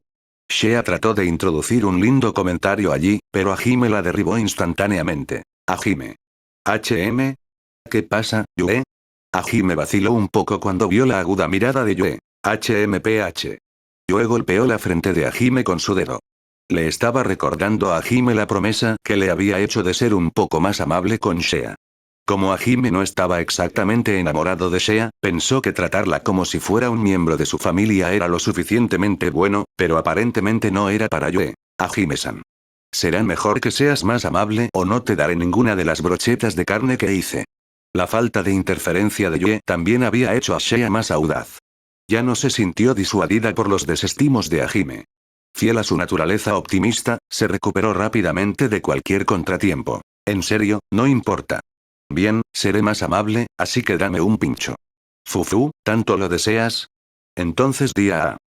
Shea trató de introducir un lindo comentario allí, pero Hajime la derribó instantáneamente. Hajime. HM. ¿Qué pasa, Yoe? Hajime vaciló un poco cuando vio la aguda mirada de Yoe. HMPH. Yoe golpeó la frente de Hajime con su dedo. Le estaba recordando a Hajime la promesa que le había hecho de ser un poco más amable con Shea. Como Hajime no estaba exactamente enamorado de Shea, pensó que tratarla como si fuera un miembro de su familia era lo suficientemente bueno, pero aparentemente no era para Yoe. Hajime-san. Será mejor que seas más amable o no te daré ninguna de las brochetas de carne que hice. La falta de interferencia de Yoe también había hecho a Shea más audaz. Ya no se sintió disuadida por los desestimos de Hajime. Fiel a su naturaleza optimista, se recuperó rápidamente de cualquier contratiempo. En serio, no importa. Bien, seré más amable, así que dame un pincho. Fufu, ¿tanto lo deseas? Entonces di a...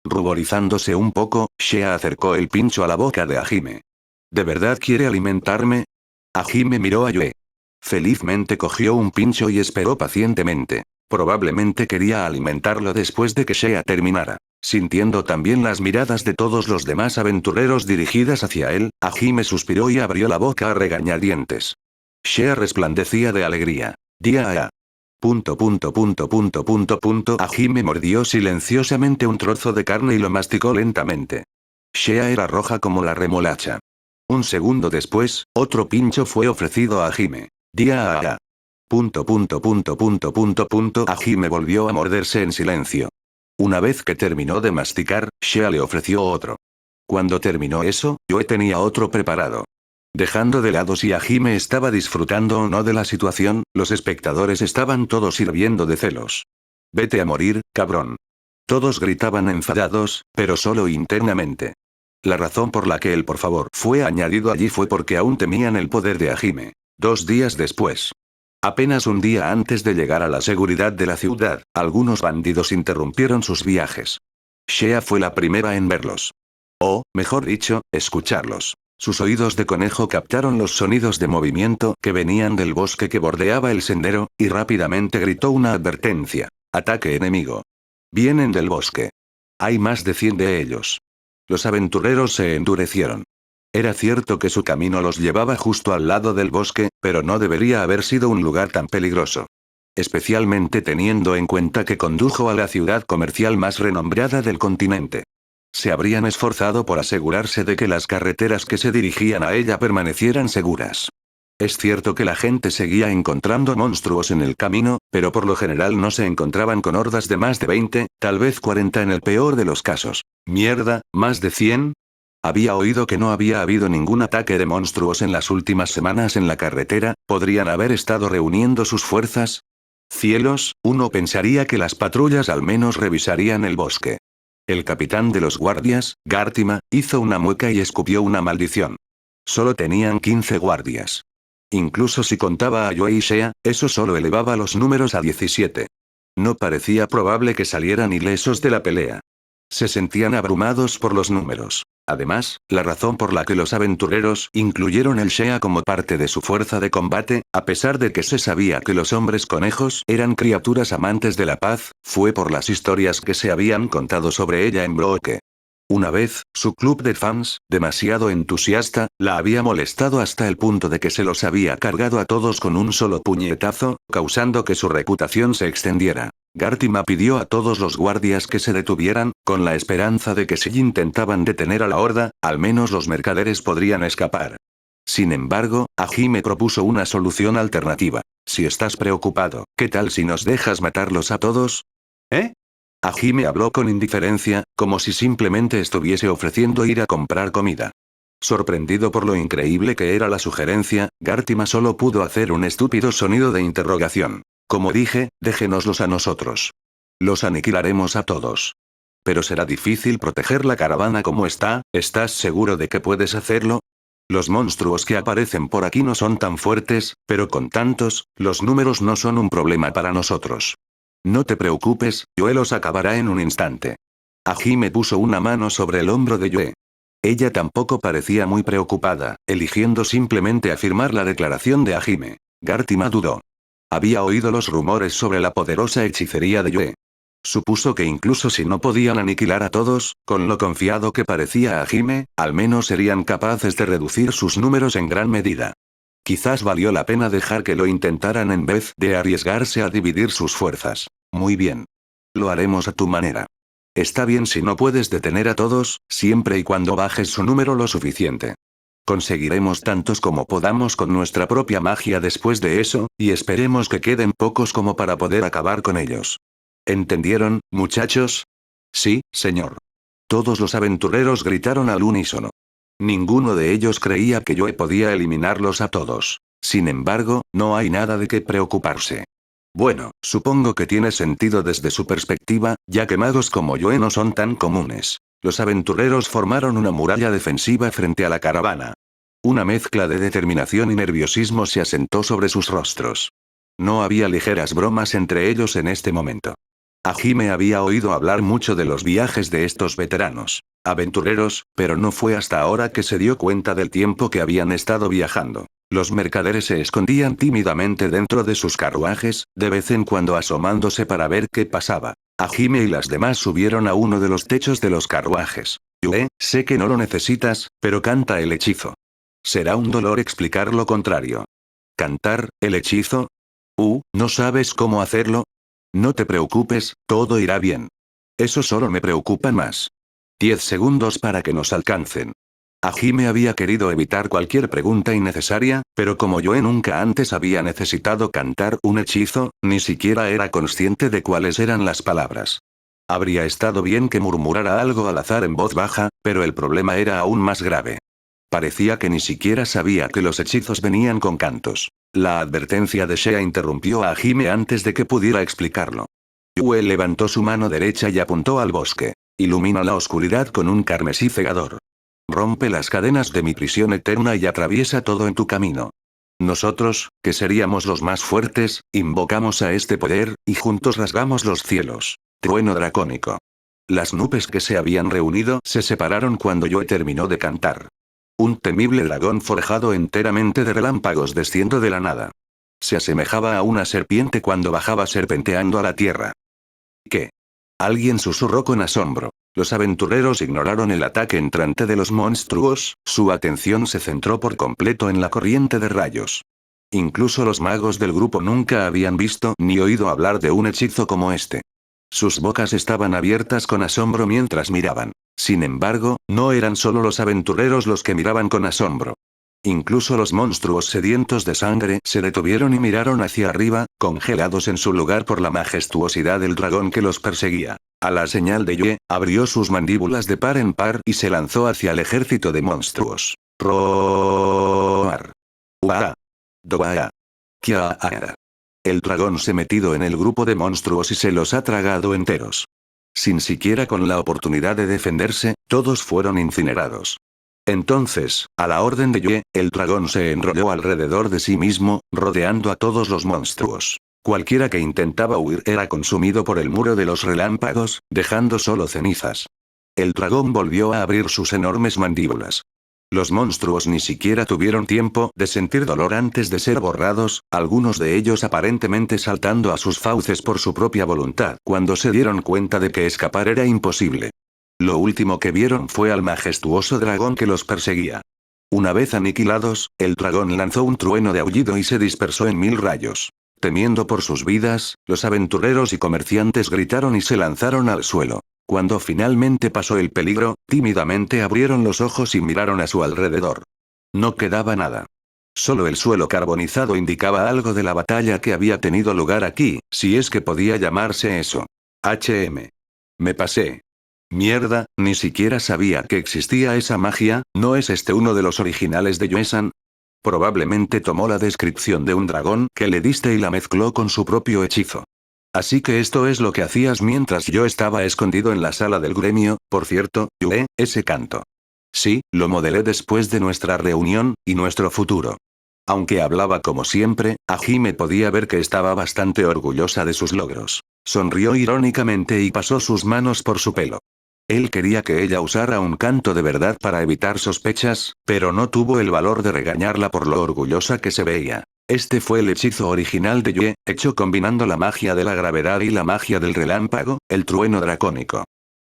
Ruborizándose un poco, Shea acercó el pincho a la boca de Hajime. ¿De verdad quiere alimentarme? Hajime miró a Yoe. Felizmente cogió un pincho y esperó pacientemente. Probablemente quería alimentarlo después de que Shea terminara. Sintiendo también las miradas de todos los demás aventureros dirigidas hacia él, Hajime suspiró y abrió la boca a regañadientes. Shea resplandecía de alegría. Dia a... Hajime mordió silenciosamente un trozo de carne y lo masticó lentamente. Shea era roja como la remolacha. Un segundo después, otro pincho fue ofrecido a Hajime. Dia a... Hajime volvió a morderse en silencio. Una vez que terminó de masticar, Shea le ofreció otro. Cuando terminó eso, Yoe tenía otro preparado. Dejando de lado si Hajime estaba disfrutando o no de la situación, los espectadores estaban todos hirviendo de celos. Vete a morir, cabrón. Todos gritaban enfadados, pero solo internamente. La razón por la que el por favor fue añadido allí fue porque aún temían el poder de Hajime. 2 días después. Apenas un día antes de llegar a la seguridad de la ciudad, algunos bandidos interrumpieron sus viajes. Shea fue la primera en verlos. O, mejor dicho, escucharlos. Sus oídos de conejo captaron los sonidos de movimiento que venían del bosque que bordeaba el sendero, y rápidamente gritó una advertencia. Ataque enemigo. Vienen del bosque. Hay más de 100 de ellos. Los aventureros se endurecieron. Era cierto que su camino los llevaba justo al lado del bosque, pero no debería haber sido un lugar tan peligroso. Especialmente teniendo en cuenta que condujo a la ciudad comercial más renombrada del continente. Se habrían esforzado por asegurarse de que las carreteras que se dirigían a ella permanecieran seguras. Es cierto que la gente seguía encontrando monstruos en el camino, pero por lo general no se encontraban con hordas de más de 20, tal vez 40 en el peor de los casos. Mierda, ¿más de 100? Había oído que no había habido ningún ataque de monstruos en las últimas semanas en la carretera. ¿Podrían haber estado reuniendo sus fuerzas? Cielos, uno pensaría que las patrullas al menos revisarían el bosque. El capitán de los guardias, Gartima, hizo una mueca y escupió una maldición. Solo tenían 15 guardias. Incluso si contaba a Yue y Shea, eso solo elevaba los números a 17. No parecía probable que salieran ilesos de la pelea. Se sentían abrumados por los números. Además, la razón por la que los aventureros incluyeron el Shea como parte de su fuerza de combate, a pesar de que se sabía que los hombres conejos eran criaturas amantes de la paz, fue por las historias que se habían contado sobre ella en Brooke. Una vez, su club de fans, demasiado entusiasta, la había molestado hasta el punto de que se los había cargado a todos con un solo puñetazo, causando que su reputación se extendiera. Gartima pidió a todos los guardias que se detuvieran, con la esperanza de que si intentaban detener a la horda, al menos los mercaderes podrían escapar. Sin embargo, Hajime propuso una solución alternativa. Si estás preocupado, ¿qué tal si nos dejas matarlos a todos? ¿Eh? Hajime habló con indiferencia, como si simplemente estuviese ofreciendo ir a comprar comida. Sorprendido por lo increíble que era la sugerencia, Gartima solo pudo hacer un estúpido sonido de interrogación. Como dije, déjenoslos a nosotros. Los aniquilaremos a todos. Pero será difícil proteger la caravana como está. ¿Estás seguro de que puedes hacerlo? Los monstruos que aparecen por aquí no son tan fuertes, pero con tantos, los números no son un problema para nosotros. No te preocupes, Yue los acabará en un instante. Hajime puso una mano sobre el hombro de Yue. Ella tampoco parecía muy preocupada, eligiendo simplemente afirmar la declaración de Hajime. Gartima dudó. Había oído los rumores sobre la poderosa hechicería de Yue. Supuso que incluso si no podían aniquilar a todos, con lo confiado que parecía Hajime, al menos serían capaces de reducir sus números en gran medida. Quizás valió la pena dejar que lo intentaran en vez de arriesgarse a dividir sus fuerzas. Muy bien. Lo haremos a tu manera. Está bien si no puedes detener a todos, siempre y cuando bajes su número lo suficiente. Conseguiremos tantos como podamos con nuestra propia magia después de eso, y esperemos que queden pocos como para poder acabar con ellos. ¿Entendieron, muchachos? Sí, señor. Todos los aventureros gritaron al unísono. Ninguno de ellos creía que Yue podía eliminarlos a todos. Sin embargo, no hay nada de qué preocuparse. Bueno, supongo que tiene sentido desde su perspectiva, ya que magos como Yue no son tan comunes. Los aventureros formaron una muralla defensiva frente a la caravana. Una mezcla de determinación y nerviosismo se asentó sobre sus rostros. No había ligeras bromas entre ellos en este momento. Hajime había oído hablar mucho de los viajes de estos veteranos aventureros, pero no fue hasta ahora que se dio cuenta del tiempo que habían estado viajando. Los mercaderes se escondían tímidamente dentro de sus carruajes, de vez en cuando asomándose para ver qué pasaba. Hajime y las demás subieron a uno de los techos de los carruajes. Yue, sé que no lo necesitas, pero canta el hechizo. Será un dolor explicar lo contrario. ¿Cantar, el hechizo? ¿No sabes cómo hacerlo? No te preocupes, todo irá bien. Eso solo me preocupa más. 10 segundos para que nos alcancen. Hajime había querido evitar cualquier pregunta innecesaria, pero como Yue nunca antes había necesitado cantar un hechizo, ni siquiera era consciente de cuáles eran las palabras. Habría estado bien que murmurara algo al azar en voz baja, pero el problema era aún más grave. Parecía que ni siquiera sabía que los hechizos venían con cantos. La advertencia de Shea interrumpió a Hajime antes de que pudiera explicarlo. Yue levantó su mano derecha y apuntó al bosque. Ilumina la oscuridad con un carmesí cegador. Rompe las cadenas de mi prisión eterna y atraviesa todo en tu camino. Nosotros, que seríamos los más fuertes, invocamos a este poder, y juntos rasgamos los cielos. Trueno dracónico. Las nubes que se habían reunido se separaron cuando Yue terminó de cantar. Un temible dragón forjado enteramente de relámpagos desciende de la nada. Se asemejaba a una serpiente cuando bajaba serpenteando a la tierra. ¿Qué? Alguien susurró con asombro. Los aventureros ignoraron el ataque entrante de los monstruos, su atención se centró por completo en la corriente de rayos. Incluso los magos del grupo nunca habían visto ni oído hablar de un hechizo como este. Sus bocas estaban abiertas con asombro mientras miraban. Sin embargo, no eran solo los aventureros los que miraban con asombro. Incluso los monstruos sedientos de sangre se detuvieron y miraron hacia arriba, congelados en su lugar por la majestuosidad del dragón que los perseguía. A la señal de Yue, abrió sus mandíbulas de par en par y se lanzó hacia el ejército de monstruos. Roar. Ua. Doa. Kiaara. El dragón se metido en el grupo de monstruos y se los ha tragado enteros. Sin siquiera con la oportunidad de defenderse, todos fueron incinerados. Entonces, a la orden de Yue, el dragón se enrolló alrededor de sí mismo, rodeando a todos los monstruos. Cualquiera que intentaba huir era consumido por el muro de los relámpagos, dejando solo cenizas. El dragón volvió a abrir sus enormes mandíbulas. Los monstruos ni siquiera tuvieron tiempo de sentir dolor antes de ser borrados, algunos de ellos aparentemente saltando a sus fauces por su propia voluntad, cuando se dieron cuenta de que escapar era imposible. Lo último que vieron fue al majestuoso dragón que los perseguía. Una vez aniquilados, el dragón lanzó un trueno de aullido y se dispersó en 1000 rayos. Temiendo por sus vidas, los aventureros y comerciantes gritaron y se lanzaron al suelo. Cuando finalmente pasó el peligro, tímidamente abrieron los ojos y miraron a su alrededor. No quedaba nada. Solo el suelo carbonizado indicaba algo de la batalla que había tenido lugar aquí, si es que podía llamarse eso. Me pasé. Mierda, ni siquiera sabía que existía esa magia, ¿no es este uno de los originales de Yue-san? Probablemente tomó la descripción de un dragón que le diste y la mezcló con su propio hechizo. Así que esto es lo que hacías mientras yo estaba escondido en la sala del gremio, por cierto, Yue, ese canto. Sí, lo modelé después de nuestra reunión, y nuestro futuro. Aunque hablaba como siempre, Hajime podía ver que estaba bastante orgullosa de sus logros. Sonrió irónicamente y pasó sus manos por su pelo. Él quería que ella usara un canto de verdad para evitar sospechas, pero no tuvo el valor de regañarla por lo orgullosa que se veía. Este fue el hechizo original de Yue, hecho combinando la magia de la gravedad y la magia del relámpago, el trueno dracónico.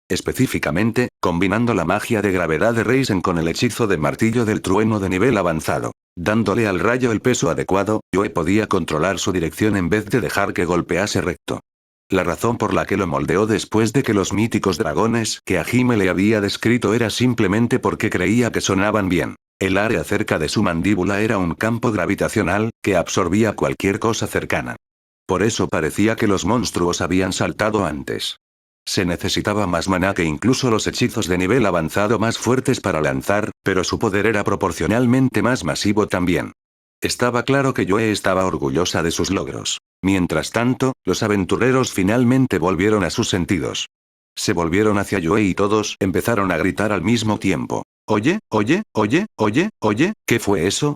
Específicamente, combinando la magia de gravedad de Reisen con el hechizo de martillo del trueno de nivel avanzado. Dándole al rayo el peso adecuado, Yue podía controlar su dirección en vez de dejar que golpease recto. La razón por la que lo moldeó después de que los míticos dragones que Hajime le había descrito era simplemente porque creía que sonaban bien. El área cerca de su mandíbula era un campo gravitacional, que absorbía cualquier cosa cercana. Por eso parecía que los monstruos habían saltado antes. Se necesitaba más maná que incluso los hechizos de nivel avanzado más fuertes para lanzar, pero su poder era proporcionalmente más masivo también. Estaba claro que Yue estaba orgullosa de sus logros. Mientras tanto, los aventureros finalmente volvieron a sus sentidos. Se volvieron hacia Yue y todos empezaron a gritar al mismo tiempo. Oye, oye, oye, oye, oye, ¿qué fue eso?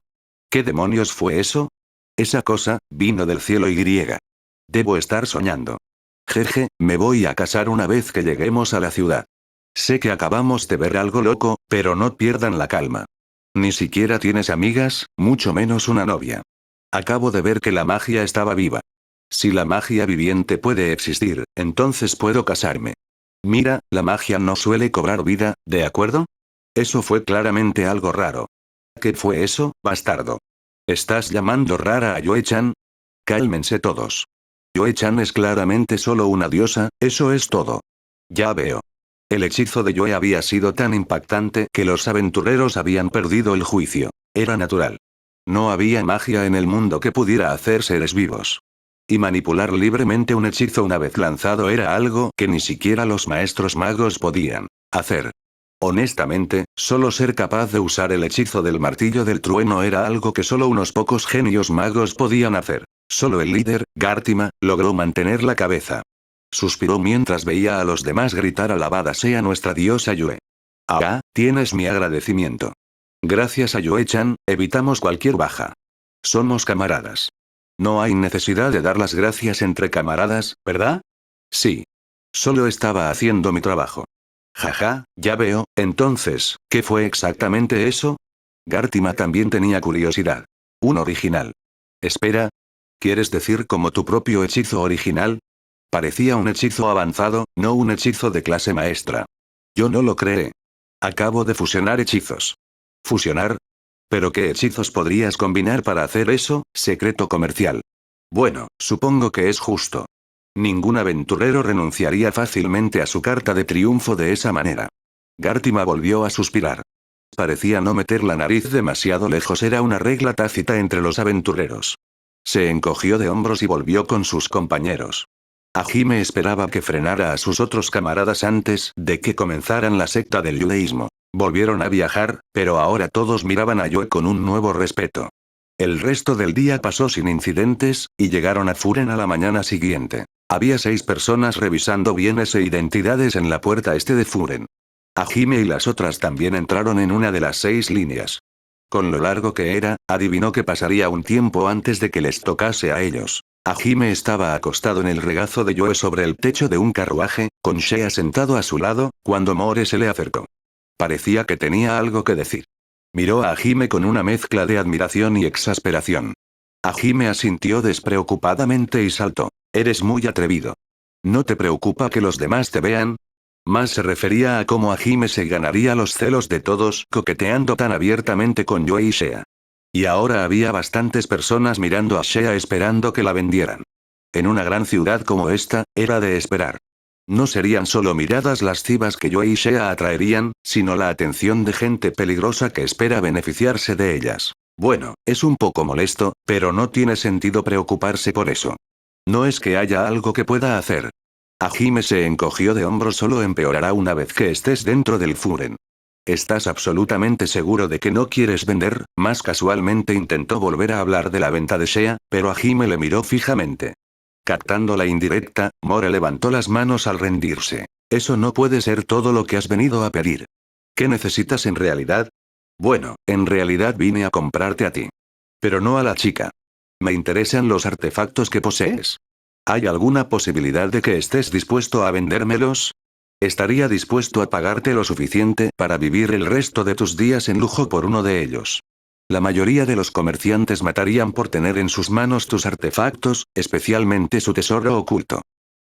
¿Qué demonios fue eso? Esa cosa, vino del cielo y griega. Debo estar soñando. Jeje, me voy a casar una vez que lleguemos a la ciudad. Sé que acabamos de ver algo loco, pero no pierdan la calma. Ni siquiera tienes amigas, mucho menos una novia. Acabo de ver que la magia estaba viva. Si la magia viviente puede existir, entonces puedo casarme. Mira, la magia no suele cobrar vida, ¿de acuerdo? Eso fue claramente algo raro. ¿Qué fue eso, bastardo? ¿Estás llamando rara a Yue-chan? Cálmense todos. Yue-chan es claramente solo una diosa, eso es todo. Ya veo. El hechizo de Yue había sido tan impactante que los aventureros habían perdido el juicio. Era natural. No había magia en el mundo que pudiera hacer seres vivos. Y manipular libremente un hechizo una vez lanzado era algo que ni siquiera los maestros magos podían hacer. Honestamente, solo ser capaz de usar el hechizo del martillo del trueno era algo que solo unos pocos genios magos podían hacer. Solo el líder, Gartima, logró mantener la cabeza. Suspiró mientras veía a los demás gritar alabada sea nuestra diosa Yue. Ah, tienes mi agradecimiento. Gracias a Yue-chan, evitamos cualquier baja. Somos camaradas. No hay necesidad de dar las gracias entre camaradas, ¿verdad? Sí. Solo estaba haciendo mi trabajo. Jaja, ya veo, entonces, ¿qué fue exactamente eso? Gartima también tenía curiosidad. Un original. Espera. ¿Quieres decir como tu propio hechizo original? Parecía un hechizo avanzado, no un hechizo de clase maestra. Yo no lo creé. Acabo de fusionar hechizos. ¿Fusionar? ¿Pero qué hechizos podrías combinar para hacer eso? Secreto comercial. Bueno, supongo que es justo. Ningún aventurero renunciaría fácilmente a su carta de triunfo de esa manera. Gartima volvió a suspirar. Parecía no meter la nariz demasiado lejos, era una regla tácita entre los aventureros. Se encogió de hombros y volvió con sus compañeros. Hajime esperaba que frenara a sus otros camaradas antes de que comenzaran la secta del yudeísmo. Volvieron a viajar, pero ahora todos miraban a Yue con un nuevo respeto. El resto del día pasó sin incidentes, y llegaron a Furen a la mañana siguiente. Había 6 personas revisando bienes e identidades en la puerta este de Furen. Hajime y las otras también entraron en una de las 6 líneas. Con lo largo que era, adivinó que pasaría un tiempo antes de que les tocase a ellos. Hajime estaba acostado en el regazo de Yue sobre el techo de un carruaje, con Shea sentado a su lado, cuando More se le acercó. Parecía que tenía algo que decir. Miró a Hajime con una mezcla de admiración y exasperación. Hajime asintió despreocupadamente y saltó. Eres muy atrevido. ¿No te preocupa que los demás te vean? Más se refería a cómo Hajime se ganaría los celos de todos coqueteando tan abiertamente con Yue y Shea. Y ahora había bastantes personas mirando a Shea esperando que la vendieran. En una gran ciudad como esta, era de esperar. No serían solo miradas lascivas que Yue y Shea atraerían, sino la atención de gente peligrosa que espera beneficiarse de ellas. Bueno, es un poco molesto, pero no tiene sentido preocuparse por eso. No es que haya algo que pueda hacer. Hajime se encogió de hombros, solo empeorará una vez que estés dentro del Furen. ¿Estás absolutamente seguro de que no quieres vender? Más casualmente intentó volver a hablar de la venta de Shea, pero Hajime le miró fijamente. Captando la indirecta, More levantó las manos al rendirse. Eso no puede ser todo lo que has venido a pedir. ¿Qué necesitas en realidad? Bueno, en realidad vine a comprarte a ti. Pero no a la chica. Me interesan los artefactos que posees. ¿Hay alguna posibilidad de que estés dispuesto a vendérmelos? Estaría dispuesto a pagarte lo suficiente para vivir el resto de tus días en lujo por uno de ellos. La mayoría de los comerciantes matarían por tener en sus manos tus artefactos, especialmente su tesoro oculto.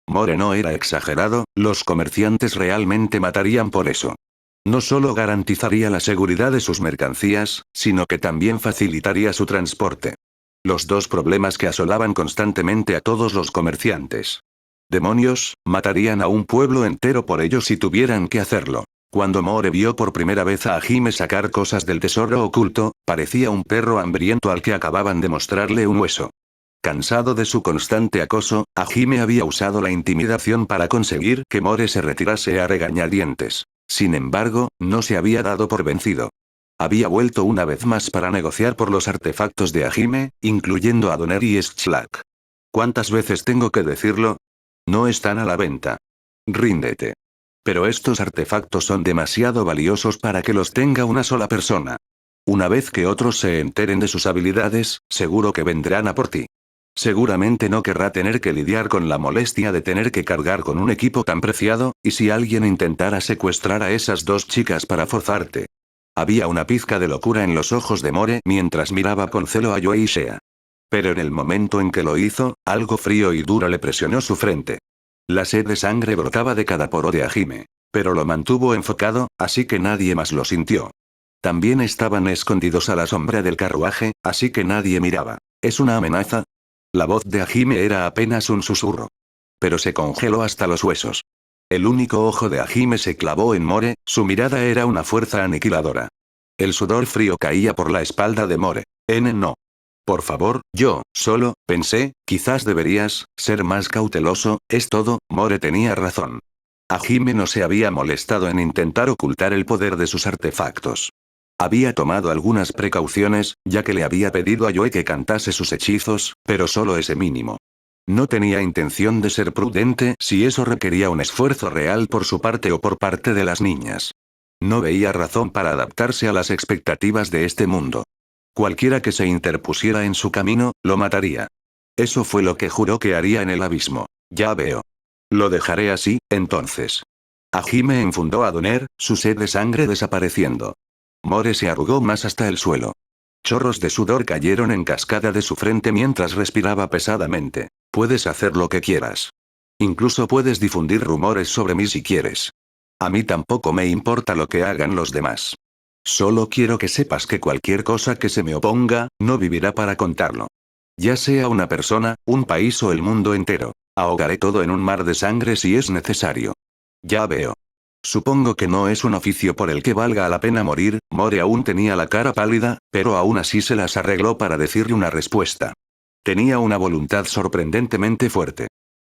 More no era exagerado, los comerciantes realmente matarían por eso. No solo garantizaría la seguridad de sus mercancías, sino que también facilitaría su transporte. Los dos problemas que asolaban constantemente a todos los comerciantes. Demonios, matarían a un pueblo entero por ellos si tuvieran que hacerlo. Cuando More vio por primera vez a Hajime sacar cosas del tesoro oculto, parecía un perro hambriento al que acababan de mostrarle un hueso. Cansado de su constante acoso, Hajime había usado la intimidación para conseguir que More se retirase a regañadientes. Sin embargo, no se había dado por vencido. Había vuelto una vez más para negociar por los artefactos de Hajime, incluyendo a Doner y Schlack. ¿Cuántas veces tengo que decirlo? No están a la venta. Ríndete. Pero estos artefactos son demasiado valiosos para que los tenga una sola persona. Una vez que otros se enteren de sus habilidades, seguro que vendrán a por ti. Seguramente no querrá tener que lidiar con la molestia de tener que cargar con un equipo tan preciado, y si alguien intentara secuestrar a esas 2 chicas para forzarte. Había una pizca de locura en los ojos de More mientras miraba con celo a Yue y Shea. Pero en el momento en que lo hizo, algo frío y duro le presionó su frente. La sed de sangre brotaba de cada poro de Hajime. Pero lo mantuvo enfocado, así que nadie más lo sintió. También estaban escondidos a la sombra del carruaje, así que nadie miraba. ¿Es una amenaza? La voz de Hajime era apenas un susurro. Pero se congeló hasta los huesos. El único ojo de Hajime se clavó en More, su mirada era una fuerza aniquiladora. El sudor frío caía por la espalda de More. No. Por favor, pensé, quizás deberías ser más cauteloso, es todo. More tenía razón. Hajime no se había molestado en intentar ocultar el poder de sus artefactos. Había tomado algunas precauciones, ya que le había pedido a Yue que cantase sus hechizos, pero solo ese mínimo. No tenía intención de ser prudente si eso requería un esfuerzo real por su parte o por parte de las niñas. No veía razón para adaptarse a las expectativas de este mundo. Cualquiera que se interpusiera en su camino, lo mataría. Eso fue lo que juró que haría en el abismo. Ya veo. Lo dejaré así, entonces. Hajime enfundó a Donner, su sed de sangre desapareciendo. More se arrugó más hasta el suelo. Chorros de sudor cayeron en cascada de su frente mientras respiraba pesadamente. Puedes hacer lo que quieras. Incluso puedes difundir rumores sobre mí si quieres. A mí tampoco me importa lo que hagan los demás. Solo quiero que sepas que cualquier cosa que se me oponga, no vivirá para contarlo. Ya sea una persona, un país o el mundo entero. Ahogaré todo en un mar de sangre si es necesario. Ya veo. Supongo que no es un oficio por el que valga la pena morir. More aún tenía la cara pálida, pero aún así se las arregló para decirle una respuesta. Tenía una voluntad sorprendentemente fuerte.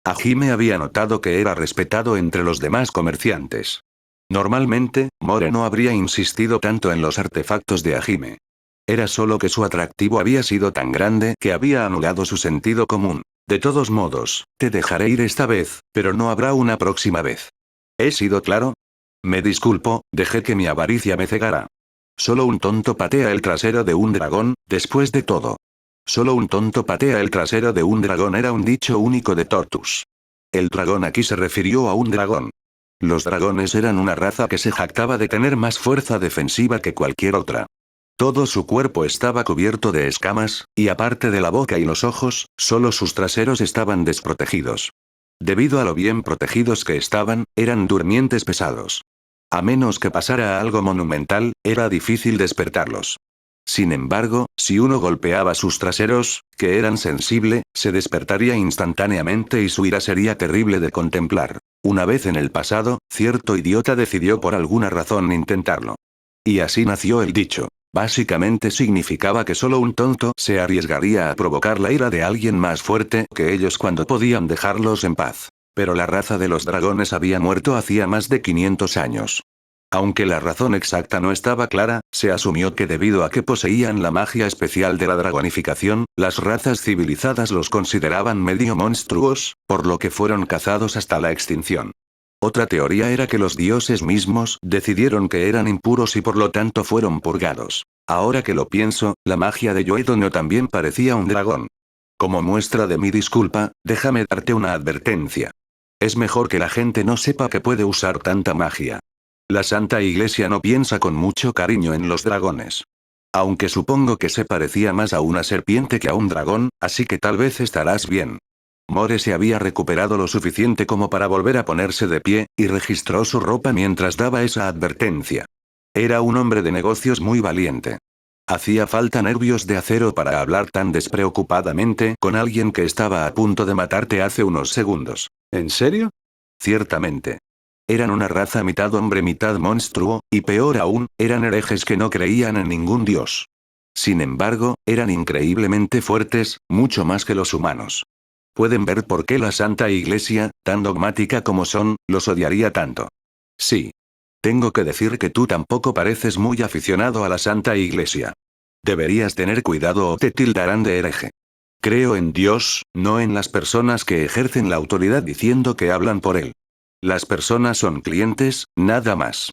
Hajime había notado que era respetado entre los demás comerciantes. Normalmente, More no habría insistido tanto en los artefactos de Hajime. Era solo que su atractivo había sido tan grande que había anulado su sentido común. De todos modos, te dejaré ir esta vez, pero no habrá una próxima vez. ¿He sido claro? Me disculpo, dejé que mi avaricia me cegara. Solo un tonto patea el trasero de un dragón, después de todo. Solo un tonto patea el trasero de un dragón era un dicho único de Tortus. El dragón aquí se refirió a un dragón. Los dragones eran una raza que se jactaba de tener más fuerza defensiva que cualquier otra. Todo su cuerpo estaba cubierto de escamas, y aparte de la boca y los ojos, solo sus traseros estaban desprotegidos. Debido a lo bien protegidos que estaban, eran durmientes pesados. A menos que pasara algo monumental, era difícil despertarlos. Sin embargo, si uno golpeaba sus traseros, que eran sensible, se despertaría instantáneamente y su ira sería terrible de contemplar. Una vez en el pasado, cierto idiota decidió por alguna razón intentarlo. Y así nació el dicho. Básicamente significaba que solo un tonto se arriesgaría a provocar la ira de alguien más fuerte que ellos cuando podían dejarlos en paz. Pero la raza de los dragones había muerto hacía más de 500 años. Aunque la razón exacta no estaba clara, se asumió que debido a que poseían la magia especial de la dragonificación, las razas civilizadas los consideraban medio monstruos, por lo que fueron cazados hasta la extinción. Otra teoría era que los dioses mismos decidieron que eran impuros y por lo tanto fueron purgados. Ahora que lo pienso, la magia de Yoedono también parecía un dragón. Como muestra de mi disculpa, déjame darte una advertencia. Es mejor que la gente no sepa que puede usar tanta magia. La Santa Iglesia no piensa con mucho cariño en los dragones. Aunque supongo que se parecía más a una serpiente que a un dragón, así que tal vez estarás bien. More se había recuperado lo suficiente como para volver a ponerse de pie, y registró su ropa mientras daba esa advertencia. Era un hombre de negocios muy valiente. Hacía falta nervios de acero para hablar tan despreocupadamente con alguien que estaba a punto de matarte hace unos segundos. ¿En serio? Ciertamente. Eran una raza mitad hombre mitad monstruo, y peor aún, eran herejes que no creían en ningún dios. Sin embargo, eran increíblemente fuertes, mucho más que los humanos. Pueden ver por qué la Santa Iglesia, tan dogmática como son, los odiaría tanto. Sí. Tengo que decir que tú tampoco pareces muy aficionado a la Santa Iglesia. Deberías tener cuidado o te tildarán de hereje. Creo en Dios, no en las personas que ejercen la autoridad diciendo que hablan por él. Las personas son clientes, nada más.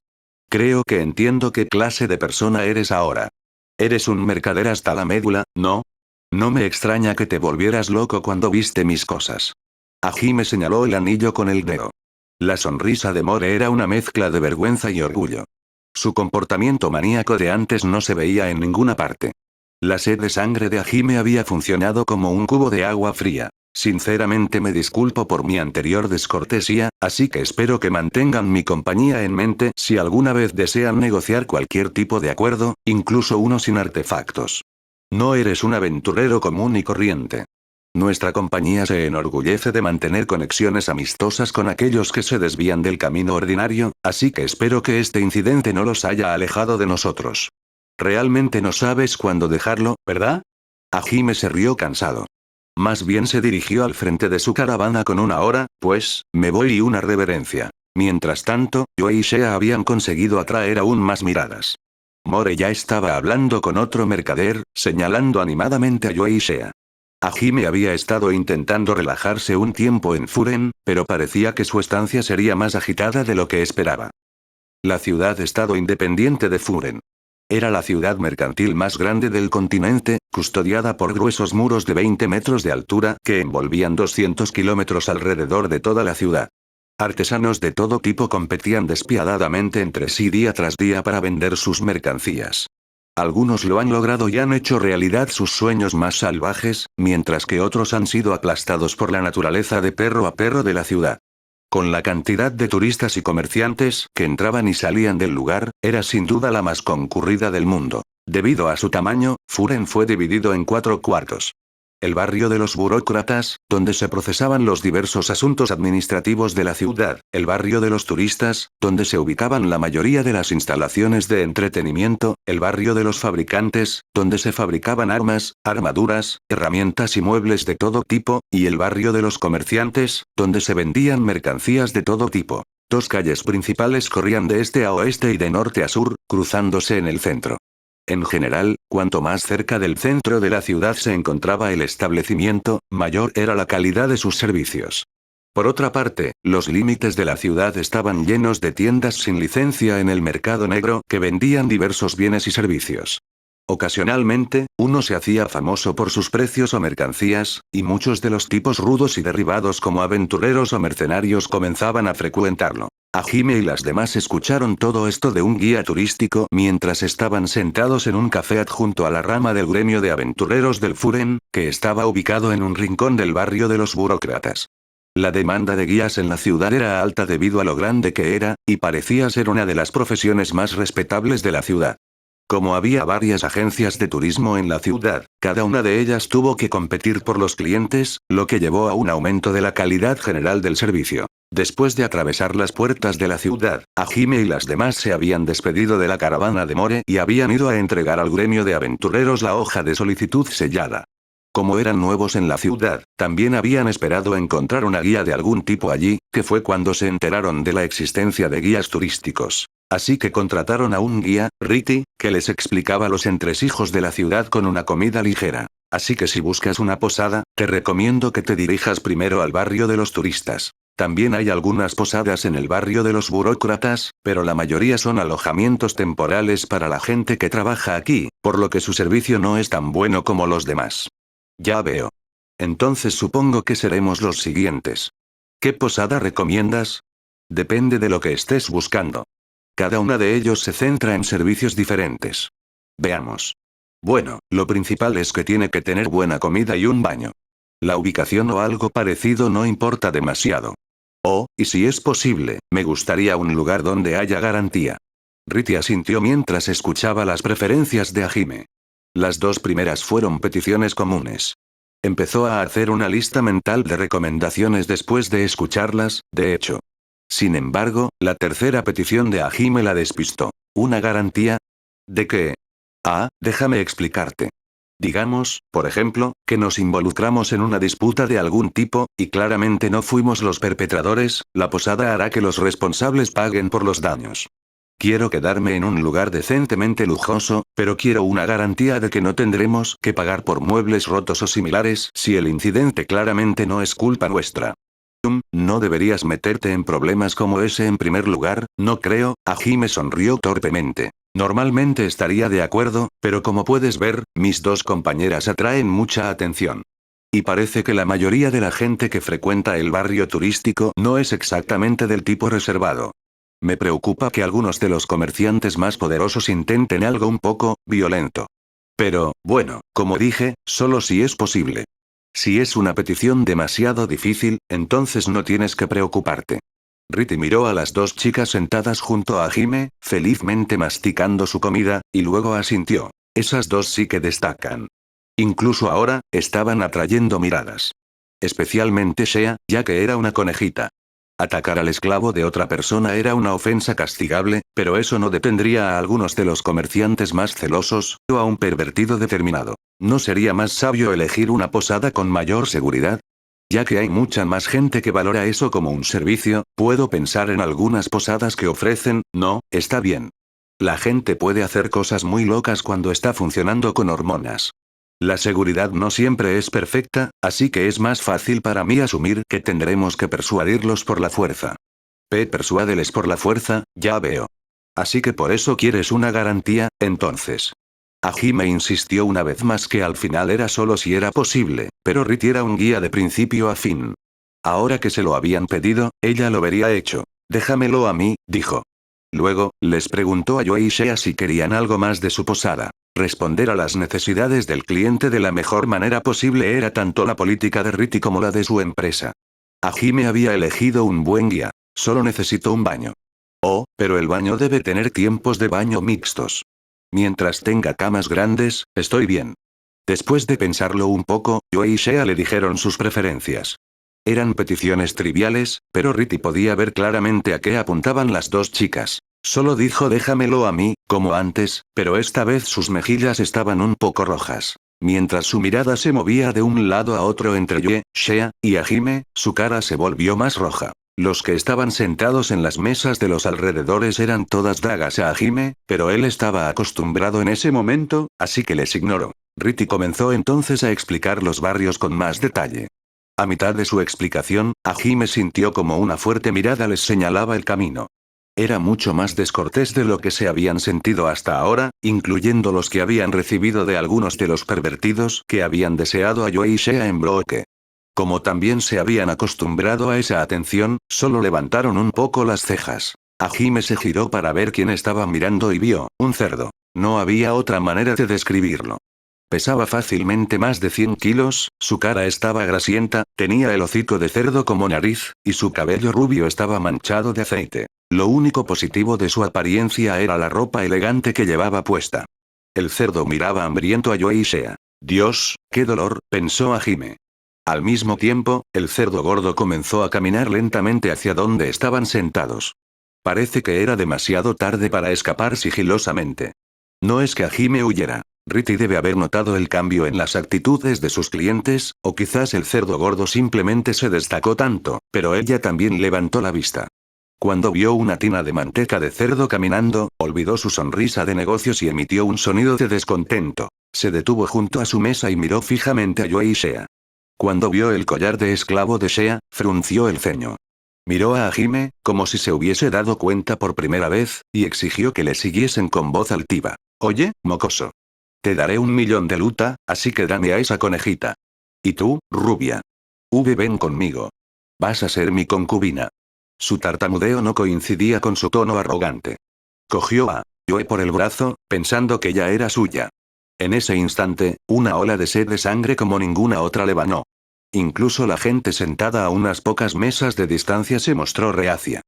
Creo que entiendo qué clase de persona eres ahora. Eres un mercader hasta la médula, ¿no? No me extraña que te volvieras loco cuando viste mis cosas. Hajime señaló el anillo con el dedo. La sonrisa de More era una mezcla de vergüenza y orgullo. Su comportamiento maníaco de antes no se veía en ninguna parte. La sed de sangre de Hajime había funcionado como un cubo de agua fría. Sinceramente me disculpo por mi anterior descortesía, así que espero que mantengan mi compañía en mente si alguna vez desean negociar cualquier tipo de acuerdo, incluso uno sin artefactos. No eres un aventurero común y corriente. Nuestra compañía se enorgullece de mantener conexiones amistosas con aquellos que se desvían del camino ordinario, así que espero que este incidente no los haya alejado de nosotros. Realmente no sabes cuándo dejarlo, ¿verdad? Hajime se rió cansado. Más bien se dirigió al frente de su caravana con una hora, pues, me voy y una reverencia. Mientras tanto, Yue y Shea habían conseguido atraer aún más miradas. More ya estaba hablando con otro mercader, señalando animadamente a Yue y Shea. Hajime había estado intentando relajarse un tiempo en Furen, pero parecía que su estancia sería más agitada de lo que esperaba. La ciudad-estado independiente de Furen. Era la ciudad mercantil más grande del continente, custodiada por gruesos muros de 20 metros de altura que envolvían 200 kilómetros alrededor de toda la ciudad. Artesanos de todo tipo competían despiadadamente entre sí día tras día para vender sus mercancías. Algunos lo han logrado y han hecho realidad sus sueños más salvajes, mientras que otros han sido aplastados por la naturaleza de perro a perro de la ciudad. Con la cantidad de turistas y comerciantes que entraban y salían del lugar, era sin duda la más concurrida del mundo. Debido a su tamaño, Furen fue dividido en 4 cuartos. El barrio de los burócratas, donde se procesaban los diversos asuntos administrativos de la ciudad, el barrio de los turistas, donde se ubicaban la mayoría de las instalaciones de entretenimiento, el barrio de los fabricantes, donde se fabricaban armas, armaduras, herramientas y muebles de todo tipo, y el barrio de los comerciantes, donde se vendían mercancías de todo tipo. 2 calles principales corrían de este a oeste y de norte a sur, cruzándose en el centro. En general, cuanto más cerca del centro de la ciudad se encontraba el establecimiento, mayor era la calidad de sus servicios. Por otra parte, los límites de la ciudad estaban llenos de tiendas sin licencia en el mercado negro que vendían diversos bienes y servicios. Ocasionalmente, uno se hacía famoso por sus precios o mercancías, y muchos de los tipos rudos y derribados como aventureros o mercenarios comenzaban a frecuentarlo. Hajime y las demás escucharon todo esto de un guía turístico mientras estaban sentados en un café adjunto a la rama del gremio de aventureros del Furen, que estaba ubicado en un rincón del barrio de los burócratas. La demanda de guías en la ciudad era alta debido a lo grande que era, y parecía ser una de las profesiones más respetables de la ciudad. Como había varias agencias de turismo en la ciudad, cada una de ellas tuvo que competir por los clientes, lo que llevó a un aumento de la calidad general del servicio. Después de atravesar las puertas de la ciudad, Hajime y las demás se habían despedido de la caravana de More y habían ido a entregar al gremio de aventureros la hoja de solicitud sellada. Como eran nuevos en la ciudad, también habían esperado encontrar una guía de algún tipo allí, que fue cuando se enteraron de la existencia de guías turísticos. Así que contrataron a un guía, Riti, que les explicaba los entresijos de la ciudad con una comida ligera. Así que si buscas una posada, te recomiendo que te dirijas primero al barrio de los turistas. También hay algunas posadas en el barrio de los burócratas, pero la mayoría son alojamientos temporales para la gente que trabaja aquí, por lo que su servicio no es tan bueno como los demás. Ya veo. Entonces supongo que seremos los siguientes. ¿Qué posada recomiendas? Depende de lo que estés buscando. Cada una de ellos se centra en servicios diferentes. Veamos. Bueno, lo principal es que tiene que tener buena comida y un baño. La ubicación o algo parecido no importa demasiado. Oh, y si es posible, me gustaría un lugar donde haya garantía. Riti asintió mientras escuchaba las preferencias de Hajime. Las 2 primeras fueron peticiones comunes. Empezó a hacer una lista mental de recomendaciones después de escucharlas, de hecho. Sin embargo, la tercera petición de Hajime la despistó. ¿Una garantía? ¿De qué? Ah, déjame explicarte. Digamos, por ejemplo, que nos involucramos en una disputa de algún tipo, y claramente no fuimos los perpetradores, la posada hará que los responsables paguen por los daños. Quiero quedarme en un lugar decentemente lujoso, pero quiero una garantía de que no tendremos que pagar por muebles rotos o similares si el incidente claramente no es culpa nuestra. No deberías meterte en problemas como ese en primer lugar, no creo. Hajime sonrió torpemente. Normalmente estaría de acuerdo, pero como puedes ver, mis 2 compañeras atraen mucha atención. Y parece que la mayoría de la gente que frecuenta el barrio turístico no es exactamente del tipo reservado. Me preocupa que algunos de los comerciantes más poderosos intenten algo un poco violento. Pero, bueno, como dije, solo si es posible. Si es una petición demasiado difícil, entonces no tienes que preocuparte. Riti miró a las 2 chicas sentadas junto a Hajime, felizmente masticando su comida, y luego asintió. Esas 2 sí que destacan. Incluso ahora, estaban atrayendo miradas. Especialmente Shea, ya que era una conejita. Atacar al esclavo de otra persona era una ofensa castigable, pero eso no detendría a algunos de los comerciantes más celosos, o a un pervertido determinado. ¿No sería más sabio elegir una posada con mayor seguridad? Ya que hay mucha más gente que valora eso como un servicio, puedo pensar en algunas posadas que ofrecen, no, está bien. La gente puede hacer cosas muy locas cuando está funcionando con hormonas. La seguridad no siempre es perfecta, así que es más fácil para mí asumir que tendremos que persuadirlos por la fuerza. Persuádeles por la fuerza, ya veo. Así que por eso quieres una garantía, entonces. Hajime insistió una vez más que al final era solo si era posible, pero Riti era un guía de principio a fin. Ahora que se lo habían pedido, ella lo vería hecho. Déjamelo a mí, dijo. Luego, les preguntó a Yue y Shea si querían algo más de su posada. Responder a las necesidades del cliente de la mejor manera posible era tanto la política de Riti como la de su empresa. Hajime había elegido un buen guía. Solo necesito un baño. Oh, pero el baño debe tener tiempos de baño mixtos. Mientras tenga camas grandes, estoy bien. Después de pensarlo un poco, Yue y Shea le dijeron sus preferencias. Eran peticiones triviales, pero Riti podía ver claramente a qué apuntaban las dos chicas. Solo dijo déjamelo a mí, como antes, pero esta vez sus mejillas estaban un poco rojas. Mientras su mirada se movía de un lado a otro entre Yue, Shea, y Hajime, su cara se volvió más roja. Los que estaban sentados en las mesas de los alrededores eran todas dagas a Hajime, pero él estaba acostumbrado en ese momento, así que les ignoró. Riti comenzó entonces a explicar los barrios con más detalle. A mitad de su explicación, Hajime sintió como una fuerte mirada les señalaba el camino. Era mucho más descortés de lo que se habían sentido hasta ahora, incluyendo los que habían recibido de algunos de los pervertidos que habían deseado a Yue y Shea en bloque. Como también se habían acostumbrado a esa atención, solo levantaron un poco las cejas. Hajime se giró para ver quién estaba mirando y vio, un cerdo. No había otra manera de describirlo. Pesaba fácilmente más de 100 kilos, su cara estaba grasienta, tenía el hocico de cerdo como nariz, y su cabello rubio estaba manchado de aceite. Lo único positivo de su apariencia era la ropa elegante que llevaba puesta. El cerdo miraba hambriento a Yue y Shea. Dios, qué dolor, pensó Hajime. Al mismo tiempo, el cerdo gordo comenzó a caminar lentamente hacia donde estaban sentados. Parece que era demasiado tarde para escapar sigilosamente. No es que Hajime huyera. Riti debe haber notado el cambio en las actitudes de sus clientes, o quizás el cerdo gordo simplemente se destacó tanto, pero ella también levantó la vista. Cuando vio una tina de manteca de cerdo caminando, olvidó su sonrisa de negocios y emitió un sonido de descontento. Se detuvo junto a su mesa y miró fijamente a Yue y Shea. Cuando vio el collar de esclavo de Shea, frunció el ceño. Miró a Hajime, como si se hubiese dado cuenta por primera vez, y exigió que le siguiesen con voz altiva. Oye, mocoso. Te daré 1.000.000 de luta, así que dame a esa conejita. Y tú, rubia. Ven conmigo. Vas a ser mi concubina. Su tartamudeo no coincidía con su tono arrogante. Cogió a Yue por el brazo, pensando que ya era suya. En ese instante, una ola de sed de sangre como ninguna otra le banó. Incluso la gente sentada a unas pocas mesas de distancia se mostró reacia.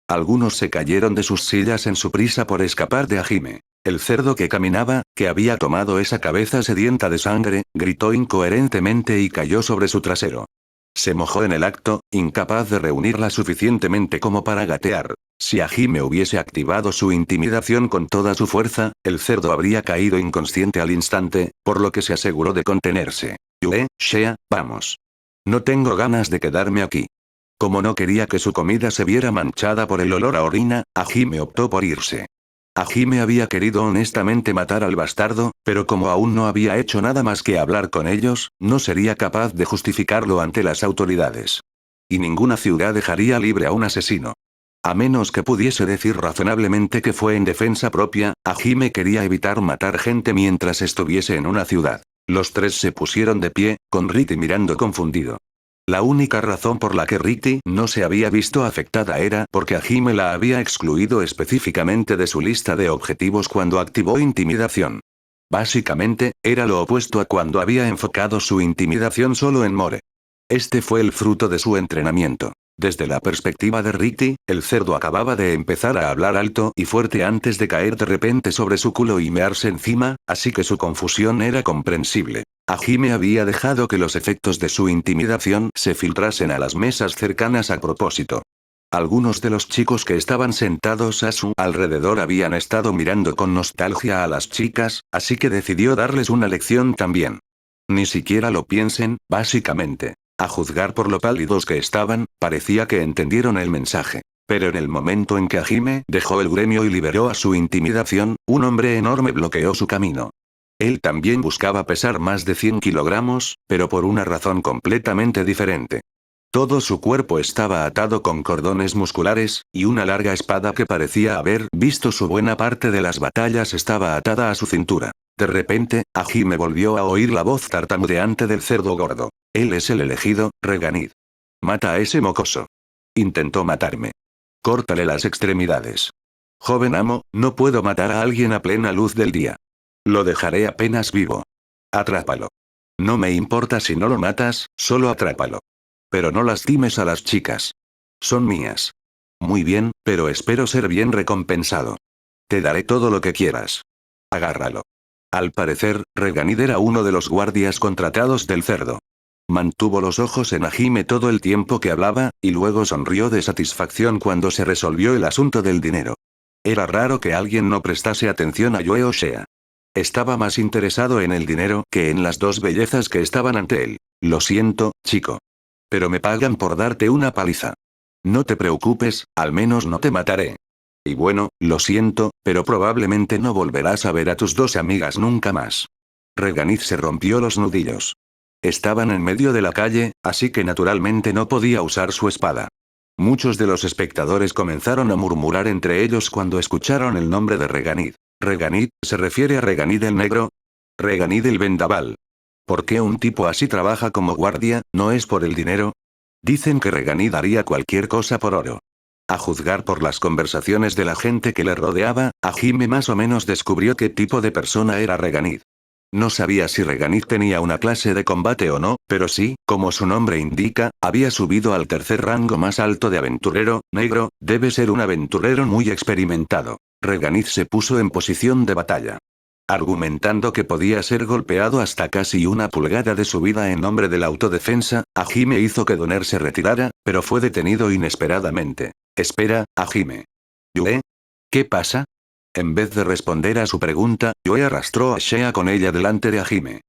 Algunos se cayeron de sus sillas en su prisa por escapar de Hajime. El cerdo que caminaba, que había tomado esa cabeza sedienta de sangre, gritó incoherentemente y cayó sobre su trasero. Se mojó en el acto, incapaz de reunirla suficientemente como para gatear. Si Hajime hubiese activado su intimidación con toda su fuerza, el cerdo habría caído inconsciente al instante, por lo que se aseguró de contenerse. Yue, Shea, vamos. No tengo ganas de quedarme aquí. Como no quería que su comida se viera manchada por el olor a orina, Hajime optó por irse. Hajime había querido honestamente matar al bastardo, pero como aún no había hecho nada más que hablar con ellos, no sería capaz de justificarlo ante las autoridades. Y ninguna ciudad dejaría libre a un asesino. A menos que pudiese decir razonablemente que fue en defensa propia, Hajime quería evitar matar gente mientras estuviese en una ciudad. Los tres se pusieron de pie, con Riti mirando confundido. La única razón por la que Riti no se había visto afectada era porque Hajime la había excluido específicamente de su lista de objetivos cuando activó intimidación. Básicamente, era lo opuesto a cuando había enfocado su intimidación solo en More. Este fue el fruto de su entrenamiento. Desde la perspectiva de Riti, el cerdo acababa de empezar a hablar alto y fuerte antes de caer de repente sobre su culo y mearse encima, así que su confusión era comprensible. Hajime había dejado que los efectos de su intimidación se filtrasen a las mesas cercanas a propósito. Algunos de los chicos que estaban sentados a su alrededor habían estado mirando con nostalgia a las chicas, así que decidió darles una lección también. Ni siquiera lo piensen, básicamente. A juzgar por lo pálidos que estaban, parecía que entendieron el mensaje. Pero en el momento en que Hajime dejó el gremio y liberó a su intimidación, un hombre enorme bloqueó su camino. Él también buscaba pesar más de 100 kilogramos, pero por una razón completamente diferente. Todo su cuerpo estaba atado con cordones musculares, y una larga espada que parecía haber visto su buena parte de las batallas estaba atada a su cintura. De repente, Hajime volvió a oír la voz tartamudeante del cerdo gordo. Él es el elegido, Reganid. Mata a ese mocoso. Intentó matarme. Córtale las extremidades. Joven amo, no puedo matar a alguien a plena luz del día. Lo dejaré apenas vivo. Atrápalo. No me importa si no lo matas, solo atrápalo. Pero no lastimes a las chicas. Son mías. Muy bien, pero espero ser bien recompensado. Te daré todo lo que quieras. Agárralo. Al parecer, Reganid era uno de los guardias contratados del cerdo. Mantuvo los ojos en Hajime todo el tiempo que hablaba, y luego sonrió de satisfacción cuando se resolvió el asunto del dinero. Era raro que alguien no prestase atención a Yue Oshea. Estaba más interesado en el dinero que en las dos bellezas que estaban ante él. Lo siento, chico. Pero me pagan por darte una paliza. No te preocupes, al menos no te mataré. Y bueno, lo siento, pero probablemente no volverás a ver a tus dos amigas nunca más. Reganid se rompió los nudillos. Estaban en medio de la calle, así que naturalmente no podía usar su espada. Muchos de los espectadores comenzaron a murmurar entre ellos cuando escucharon el nombre de Reganid. ¿Reganid, se refiere a Reganid el negro? Reganid el vendaval. ¿Por qué un tipo así trabaja como guardia? ¿No es por el dinero? Dicen que Reganid haría cualquier cosa por oro. A juzgar por las conversaciones de la gente que le rodeaba, Hajime más o menos descubrió qué tipo de persona era Reganid. No sabía si Reganid tenía una clase de combate o no, pero sí, como su nombre indica, había subido al tercer rango más alto de aventurero, negro, debe ser un aventurero muy experimentado. Reganid se puso en posición de batalla. Argumentando que podía ser golpeado hasta casi una pulgada de su vida en nombre de la autodefensa, Hajime hizo que Donner se retirara, pero fue detenido inesperadamente. Espera, Hajime. ¿Yue? ¿Qué pasa? En vez de responder a su pregunta, Yue arrastró a Shea con ella delante de Hajime.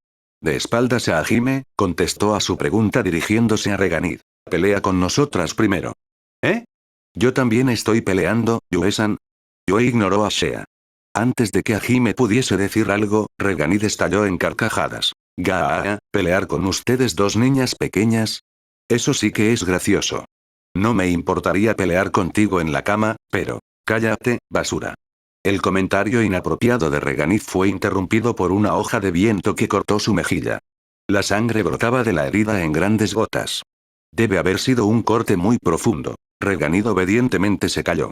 De espaldas a Hajime, contestó a su pregunta dirigiéndose a Reganid. Pelea con nosotras primero. ¿Eh? Yo también estoy peleando, Yue-san. Yue ignoró a Shea. Antes de que Hajime pudiese decir algo, Reganid estalló en carcajadas. Gaa, ¿pelear con ustedes dos niñas pequeñas? Eso sí que es gracioso. No me importaría pelear contigo en la cama, pero... Cállate, basura. El comentario inapropiado de Reganid fue interrumpido por una hoja de viento que cortó su mejilla. La sangre brotaba de la herida en grandes gotas. Debe haber sido un corte muy profundo. Reganid obedientemente se calló.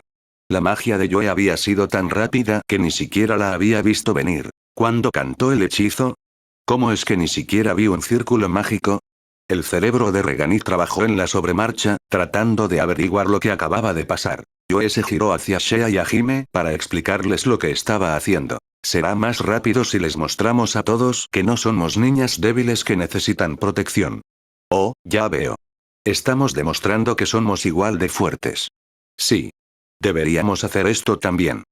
La magia de Yue había sido tan rápida que ni siquiera la había visto venir. ¿Cuándo cantó el hechizo? ¿Cómo es que ni siquiera vi un círculo mágico? El cerebro de Reganid trabajó en la sobremarcha, tratando de averiguar lo que acababa de pasar. Yue se giró hacia Shea y Hajime para explicarles lo que estaba haciendo. Será más rápido si les mostramos a todos que no somos niñas débiles que necesitan protección. Oh, ya veo. Estamos demostrando que somos igual de fuertes. Sí. Deberíamos hacer esto también.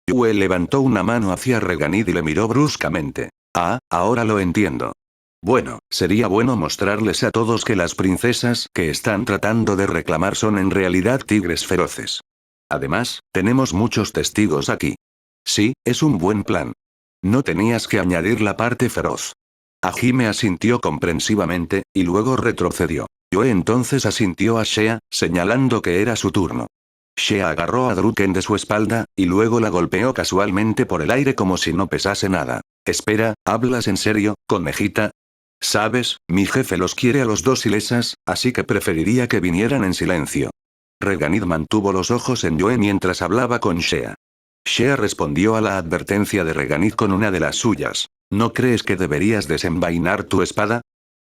Yue levantó una mano hacia Reganid y le miró bruscamente. Ah, ahora lo entiendo. Bueno, sería bueno mostrarles a todos que las princesas que están tratando de reclamar son en realidad tigres feroces. Además, tenemos muchos testigos aquí. Sí, es un buen plan. No tenías que añadir la parte feroz. Hajime asintió comprensivamente, y luego retrocedió. Yue entonces asintió a Shea, señalando que era su turno. Shea agarró a Druken de su espalda, y luego la golpeó casualmente por el aire como si no pesase nada. Espera, ¿hablas en serio, conejita? Sabes, mi jefe los quiere a los dos ilesas, así que preferiría que vinieran en silencio. Reganid mantuvo los ojos en Yue mientras hablaba con Shea. Shea respondió a la advertencia de Reganid con una de las suyas. ¿No crees que deberías desenvainar tu espada?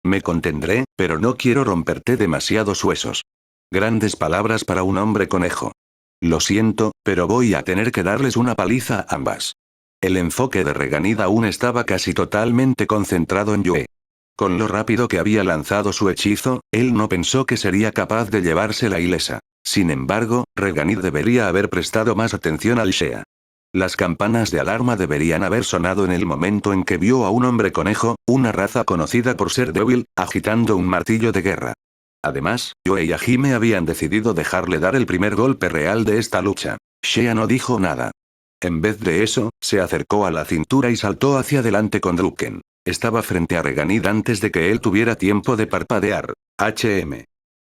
Me contendré, pero no quiero romperte demasiados huesos. Grandes palabras para un hombre conejo. Lo siento, pero voy a tener que darles una paliza a ambas. El enfoque de Reganid aún estaba casi totalmente concentrado en Yue. Con lo rápido que había lanzado su hechizo, él no pensó que sería capaz de llevársela ilesa. Sin embargo, Reganid debería haber prestado más atención al Shea. Las campanas de alarma deberían haber sonado en el momento en que vio a un hombre conejo, una raza conocida por ser débil, agitando un martillo de guerra. Además, Yue y Hajime habían decidido dejarle dar el primer golpe real de esta lucha. Shea no dijo nada. En vez de eso, se acercó a la cintura y saltó hacia adelante con Druken. Estaba frente a Reganid antes de que él tuviera tiempo de parpadear.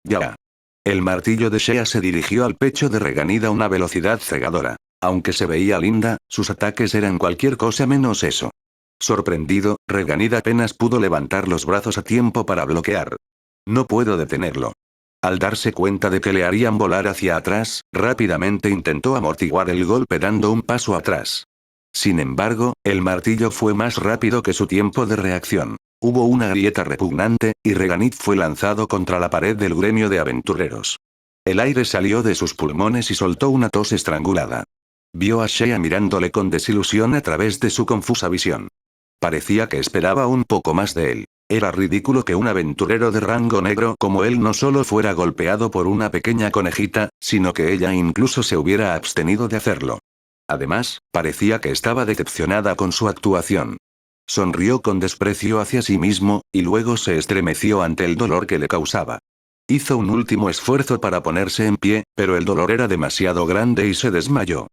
Ya. El martillo de Shea se dirigió al pecho de Reganid a una velocidad cegadora. Aunque se veía linda, sus ataques eran cualquier cosa menos eso. Sorprendido, Reganid apenas pudo levantar los brazos a tiempo para bloquear. No puedo detenerlo. Al darse cuenta de que le harían volar hacia atrás, rápidamente intentó amortiguar el golpe dando un paso atrás. Sin embargo, el martillo fue más rápido que su tiempo de reacción. Hubo una grieta repugnante, y Reganid fue lanzado contra la pared del gremio de aventureros. El aire salió de sus pulmones y soltó una tos estrangulada. Vio a Shea mirándole con desilusión a través de su confusa visión. Parecía que esperaba un poco más de él. Era ridículo que un aventurero de rango negro como él no solo fuera golpeado por una pequeña conejita, sino que ella incluso se hubiera abstenido de hacerlo. Además, parecía que estaba decepcionada con su actuación. Sonrió con desprecio hacia sí mismo, y luego se estremeció ante el dolor que le causaba. Hizo un último esfuerzo para ponerse en pie, pero el dolor era demasiado grande y se desmayó.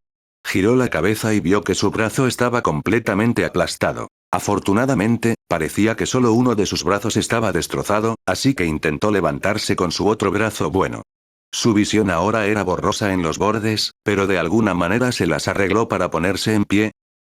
Giró la cabeza y vio que su brazo estaba completamente aplastado. Afortunadamente, parecía que solo uno de sus brazos estaba destrozado, así que intentó levantarse con su otro brazo bueno. Su visión ahora era borrosa en los bordes, pero de alguna manera se las arregló para ponerse en pie.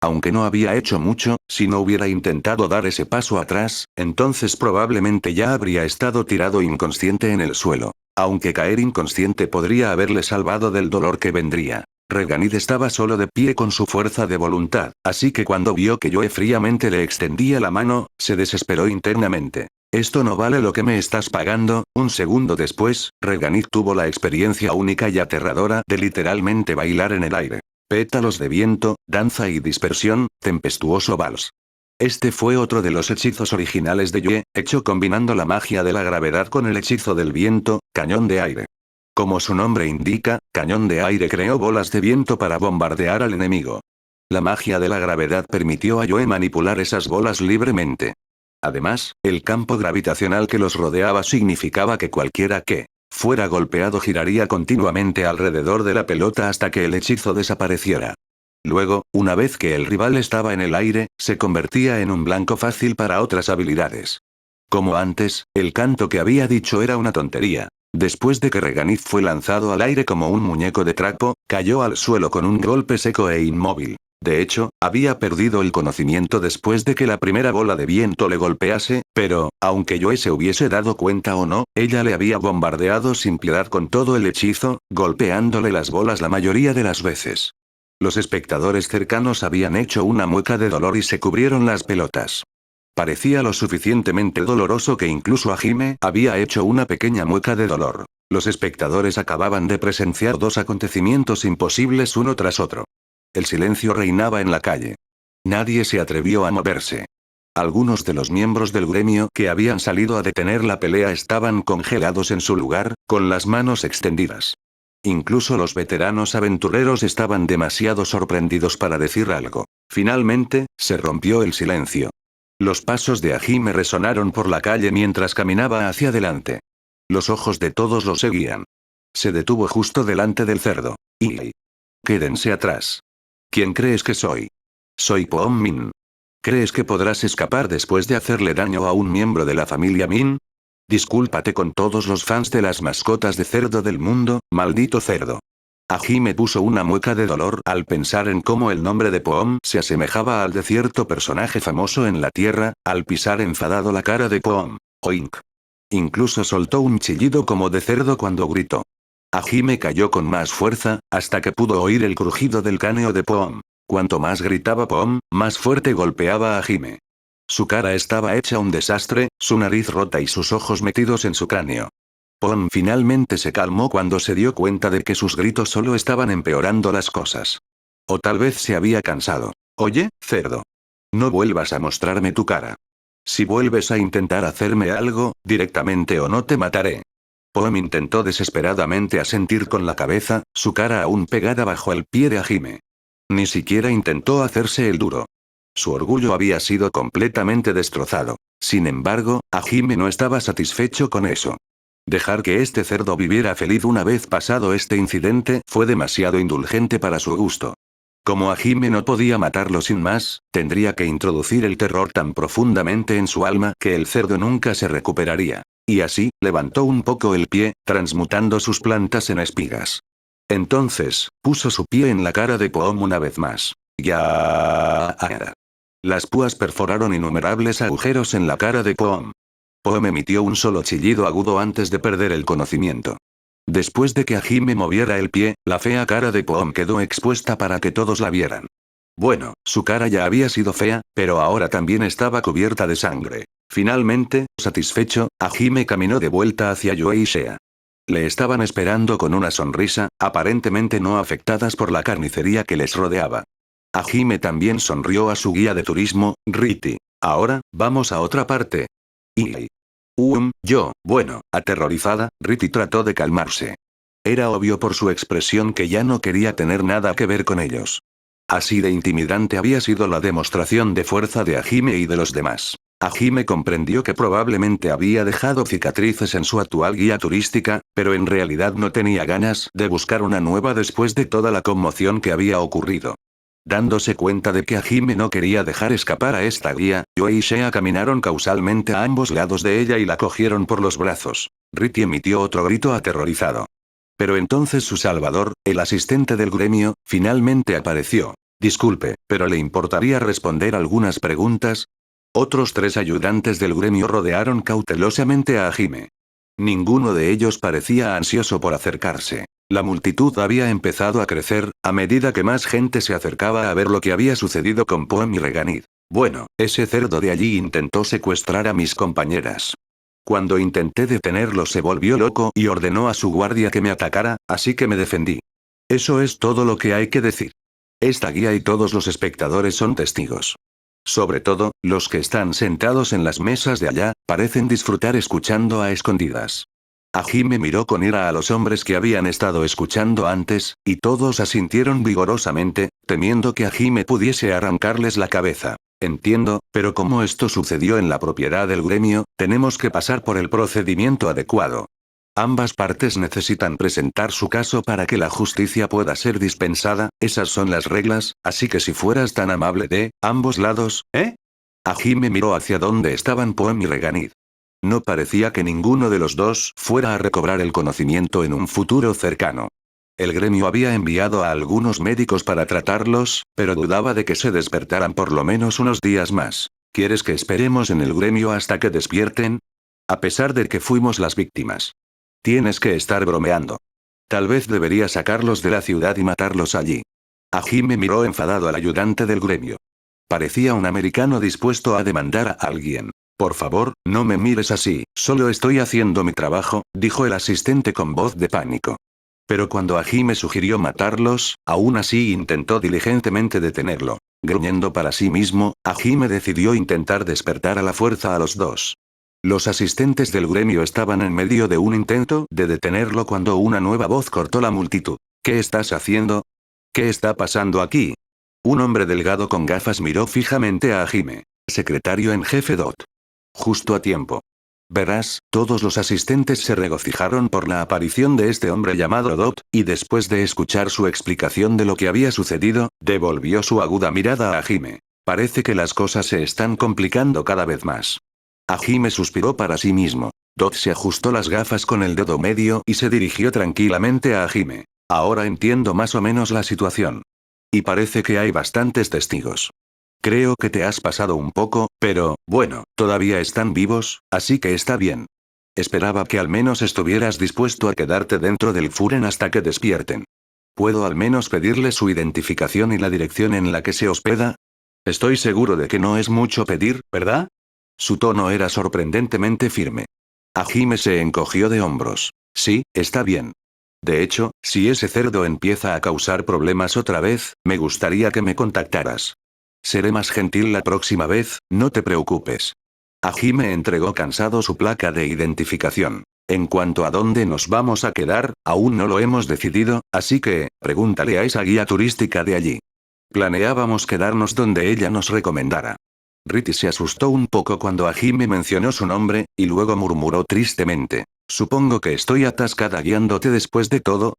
Aunque no había hecho mucho, si no hubiera intentado dar ese paso atrás, entonces probablemente ya habría estado tirado inconsciente en el suelo. Aunque caer inconsciente podría haberle salvado del dolor que vendría. Reganid estaba solo de pie con su fuerza de voluntad, así que cuando vio que Joe fríamente le extendía la mano, se desesperó internamente. «Esto no vale lo que me estás pagando». Un segundo después, Reganid tuvo la experiencia única y aterradora de literalmente bailar en el aire. Pétalos de viento, danza y dispersión, tempestuoso vals. Este fue otro de los hechizos originales de Joe, hecho combinando la magia de la gravedad con el hechizo del viento, cañón de aire. Como su nombre indica, cañón de aire creó bolas de viento para bombardear al enemigo. La magia de la gravedad permitió a Joe manipular esas bolas libremente. Además, el campo gravitacional que los rodeaba significaba que cualquiera que fuera golpeado giraría continuamente alrededor de la pelota hasta que el hechizo desapareciera. Luego, una vez que el rival estaba en el aire, se convertía en un blanco fácil para otras habilidades. Como antes, el canto que había dicho era una tontería. Después de que Reganid fue lanzado al aire como un muñeco de trapo, cayó al suelo con un golpe seco e inmóvil. De hecho, había perdido el conocimiento después de que la primera bola de viento le golpease, pero, aunque Joe se hubiese dado cuenta o no, ella le había bombardeado sin piedad con todo el hechizo, golpeándole las bolas la mayoría de las veces. Los espectadores cercanos habían hecho una mueca de dolor y se cubrieron las pelotas. Parecía lo suficientemente doloroso que incluso Hajime había hecho una pequeña mueca de dolor. Los espectadores acababan de presenciar dos acontecimientos imposibles uno tras otro. El silencio reinaba en la calle. Nadie se atrevió a moverse. Algunos de los miembros del gremio que habían salido a detener la pelea estaban congelados en su lugar, con las manos extendidas. Incluso los veteranos aventureros estaban demasiado sorprendidos para decir algo. Finalmente, se rompió el silencio. Los pasos de Hajime resonaron por la calle mientras caminaba hacia adelante. Los ojos de todos lo seguían. Se detuvo justo delante del cerdo. ¡Y! Quédense atrás. ¿Quién crees que soy? Soy Poom Min. ¿Crees que podrás escapar después de hacerle daño a un miembro de la familia Min? Discúlpate con todos los fans de las mascotas de cerdo del mundo, maldito cerdo. Hajime puso una mueca de dolor al pensar en cómo el nombre de Poom se asemejaba al de cierto personaje famoso en la Tierra, al pisar enfadado la cara de Poom. Oink. Incluso soltó un chillido como de cerdo cuando gritó. Hajime cayó con más fuerza, hasta que pudo oír el crujido del cráneo de Poom. Cuanto más gritaba Poom, más fuerte golpeaba a Hajime. Su cara estaba hecha un desastre, su nariz rota y sus ojos metidos en su cráneo. Poom finalmente se calmó cuando se dio cuenta de que sus gritos solo estaban empeorando las cosas. O tal vez se había cansado. Oye, cerdo. No vuelvas a mostrarme tu cara. Si vuelves a intentar hacerme algo, directamente o no te mataré. Poom intentó desesperadamente asentir con la cabeza, su cara aún pegada bajo el pie de Hajime. Ni siquiera intentó hacerse el duro. Su orgullo había sido completamente destrozado. Sin embargo, Hajime no estaba satisfecho con eso. Dejar que este cerdo viviera feliz una vez pasado este incidente fue demasiado indulgente para su gusto. Como Hajime no podía matarlo sin más, tendría que introducir el terror tan profundamente en su alma que el cerdo nunca se recuperaría. Y así, levantó un poco el pie, transmutando sus plantas en espigas. Entonces, puso su pie en la cara de Poom una vez más. Ya. Las púas perforaron innumerables agujeros en la cara de Poom. Poom emitió un solo chillido agudo antes de perder el conocimiento. Después de que Hajime moviera el pie, la fea cara de Poom quedó expuesta para que todos la vieran. Bueno, su cara ya había sido fea, pero ahora también estaba cubierta de sangre. Finalmente, satisfecho, Hajime caminó de vuelta hacia Yue y Shea. Le estaban esperando con una sonrisa, aparentemente no afectadas por la carnicería que les rodeaba. Hajime también sonrió a su guía de turismo, Riti. Ahora, vamos a otra parte. Y bueno, aterrorizada, Riti trató de calmarse. Era obvio por su expresión que ya no quería tener nada que ver con ellos. Así de intimidante había sido la demostración de fuerza de Hajime y de los demás. Hajime comprendió que probablemente había dejado cicatrices en su actual guía turística, pero en realidad no tenía ganas de buscar una nueva después de toda la conmoción que había ocurrido. Dándose cuenta de que Hajime no quería dejar escapar a esta guía, Yue y Shea caminaron causalmente a ambos lados de ella y la cogieron por los brazos. Riti emitió otro grito aterrorizado. Pero entonces su salvador, el asistente del gremio, finalmente apareció. Disculpe, ¿pero le importaría responder algunas preguntas? Otros 3 ayudantes del gremio rodearon cautelosamente a Hajime. Ninguno de ellos parecía ansioso por acercarse. La multitud había empezado a crecer, a medida que más gente se acercaba a ver lo que había sucedido con Poem y Reganid. Bueno, ese cerdo de allí intentó secuestrar a mis compañeras. Cuando intenté detenerlo se volvió loco y ordenó a su guardia que me atacara, así que me defendí. Eso es todo lo que hay que decir. Esta guía y todos los espectadores son testigos. Sobre todo, los que están sentados en las mesas de allá, parecen disfrutar escuchando a escondidas. Hajime miró con ira a los hombres que habían estado escuchando antes, y todos asintieron vigorosamente, temiendo que Hajime pudiese arrancarles la cabeza. Entiendo, pero como esto sucedió en la propiedad del gremio, tenemos que pasar por el procedimiento adecuado. Ambas partes necesitan presentar su caso para que la justicia pueda ser dispensada, esas son las reglas, así que si fueras tan amable de, ambos lados, ¿eh? Hajime miró hacia donde estaban Poem y Reganid. No parecía que ninguno de los dos fuera a recobrar el conocimiento en un futuro cercano. El gremio había enviado a algunos médicos para tratarlos, pero dudaba de que se despertaran por lo menos unos días más. ¿Quieres que esperemos en el gremio hasta que despierten? A pesar de que fuimos las víctimas. Tienes que estar bromeando. Tal vez debería sacarlos de la ciudad y matarlos allí. Hajime miró enfadado al ayudante del gremio. Parecía un americano dispuesto a demandar a alguien. Por favor, no me mires así, solo estoy haciendo mi trabajo, dijo el asistente con voz de pánico. Pero cuando Hajime sugirió matarlos, aún así intentó diligentemente detenerlo. Gruñendo para sí mismo, Hajime decidió intentar despertar a la fuerza a los dos. Los asistentes del gremio estaban en medio de un intento de detenerlo cuando una nueva voz cortó la multitud. ¿Qué estás haciendo? ¿Qué está pasando aquí? Un hombre delgado con gafas miró fijamente a Hajime. Secretario en jefe Dot. Justo a tiempo. Verás, todos los asistentes se regocijaron por la aparición de este hombre llamado Dot, y después de escuchar su explicación de lo que había sucedido, devolvió su aguda mirada a Hajime. Parece que las cosas se están complicando cada vez más. Hajime suspiró para sí mismo. Dot se ajustó las gafas con el dedo medio y se dirigió tranquilamente a Hajime. Ahora entiendo más o menos la situación. Y parece que hay bastantes testigos. Creo que te has pasado un poco, pero, bueno, todavía están vivos, así que está bien. Esperaba que al menos estuvieras dispuesto a quedarte dentro del Furen hasta que despierten. ¿Puedo al menos pedirle su identificación y la dirección en la que se hospeda? Estoy seguro de que no es mucho pedir, ¿verdad? Su tono era sorprendentemente firme. Hajime se encogió de hombros. Sí, está bien. De hecho, si ese cerdo empieza a causar problemas otra vez, me gustaría que me contactaras. Seré más gentil la próxima vez, no te preocupes. Hajime entregó cansado su placa de identificación. En cuanto a dónde nos vamos a quedar, aún no lo hemos decidido, así que, pregúntale a esa guía turística de allí. Planeábamos quedarnos donde ella nos recomendara. Riti se asustó un poco cuando Hajime mencionó su nombre, y luego murmuró tristemente. Supongo que estoy atascada guiándote después de todo,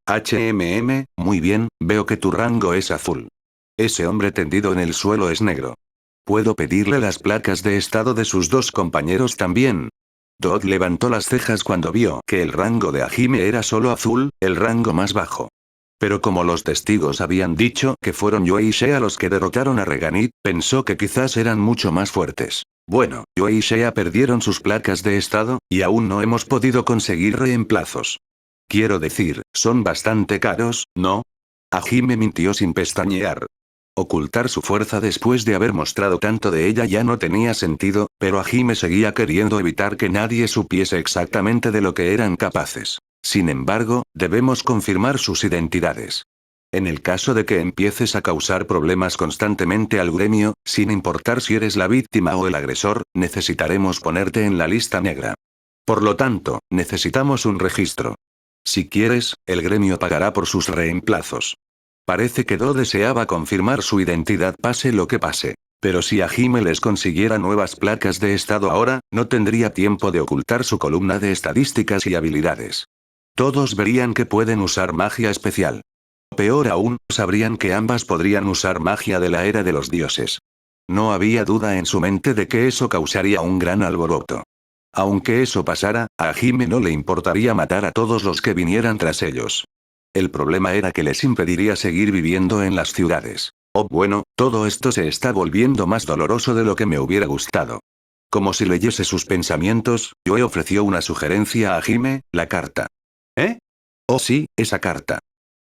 muy bien, veo que tu rango es azul. Ese hombre tendido en el suelo es negro. ¿Puedo pedirle las placas de estado de sus dos compañeros también? Dodd levantó las cejas cuando vio que el rango de Hajime era solo azul, el rango más bajo. Pero como los testigos habían dicho que fueron Yue y Shea los que derrotaron a Reganit, pensó que quizás eran mucho más fuertes. Bueno, Yue y Shea perdieron sus placas de estado, y aún no hemos podido conseguir reemplazos. Quiero decir, son bastante caros, ¿no? Hajime mintió sin pestañear. Ocultar su fuerza después de haber mostrado tanto de ella ya no tenía sentido, pero Hajime seguía queriendo evitar que nadie supiese exactamente de lo que eran capaces. Sin embargo, debemos confirmar sus identidades. En el caso de que empieces a causar problemas constantemente al gremio, sin importar si eres la víctima o el agresor, necesitaremos ponerte en la lista negra. Por lo tanto, necesitamos un registro. Si quieres, el gremio pagará por sus reemplazos. Parece que Do deseaba confirmar su identidad pase lo que pase. Pero si Hajime les consiguiera nuevas placas de estado ahora, no tendría tiempo de ocultar su columna de estadísticas y habilidades. Todos verían que pueden usar magia especial. Peor aún, sabrían que ambas podrían usar magia de la era de los dioses. No había duda en su mente de que eso causaría un gran alboroto. Aunque eso pasara, a Hajime no le importaría matar a todos los que vinieran tras ellos. El problema era que les impediría seguir viviendo en las ciudades. Oh bueno, todo esto se está volviendo más doloroso de lo que me hubiera gustado. Como si leyese sus pensamientos, Yue ofreció una sugerencia a Hajime, la carta. ¿Eh? Oh sí, esa carta.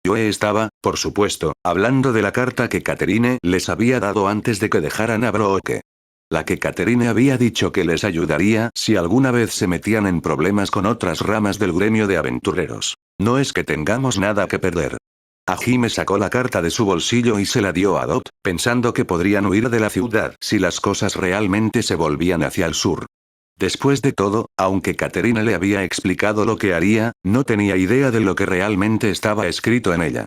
Yue estaba, por supuesto, hablando de la carta que Catherine les había dado antes de que dejaran a Brooke. La que Catherine había dicho que les ayudaría si alguna vez se metían en problemas con otras ramas del gremio de aventureros. No es que tengamos nada que perder. Hajime sacó la carta de su bolsillo y se la dio a Dot, pensando que podrían huir de la ciudad si las cosas realmente se volvían hacia el sur. Después de todo, aunque Catherine le había explicado lo que haría, no tenía idea de lo que realmente estaba escrito en ella.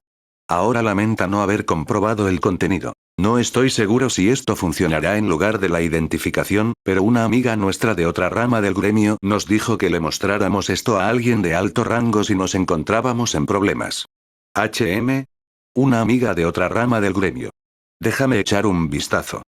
Ahora lamenta no haber comprobado el contenido. No estoy seguro si esto funcionará en lugar de la identificación, pero una amiga nuestra de otra rama del gremio nos dijo que le mostráramos esto a alguien de alto rango si nos encontrábamos en problemas. Una amiga de otra rama del gremio. Déjame echar un vistazo.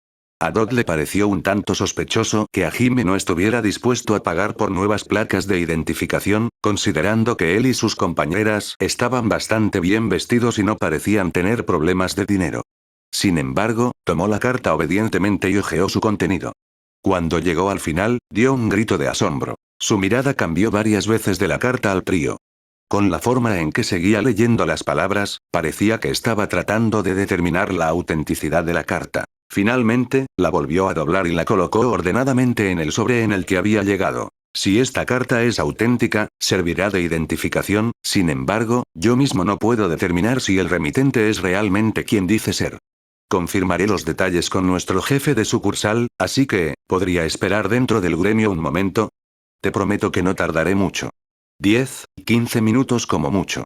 A Dot le pareció un tanto sospechoso que Hajime no estuviera dispuesto a pagar por nuevas placas de identificación, considerando que él y sus compañeras estaban bastante bien vestidos y no parecían tener problemas de dinero. Sin embargo, tomó la carta obedientemente y hojeó su contenido. Cuando llegó al final, dio un grito de asombro. Su mirada cambió varias veces de la carta al trío. Con la forma en que seguía leyendo las palabras, parecía que estaba tratando de determinar la autenticidad de la carta. Finalmente, la volvió a doblar y la colocó ordenadamente en el sobre en el que había llegado. Si esta carta es auténtica, servirá de identificación, sin embargo, yo mismo no puedo determinar si el remitente es realmente quien dice ser. Confirmaré los detalles con nuestro jefe de sucursal, así que, ¿podría esperar dentro del gremio un momento? Te prometo que no tardaré mucho. 10, 15 minutos como mucho.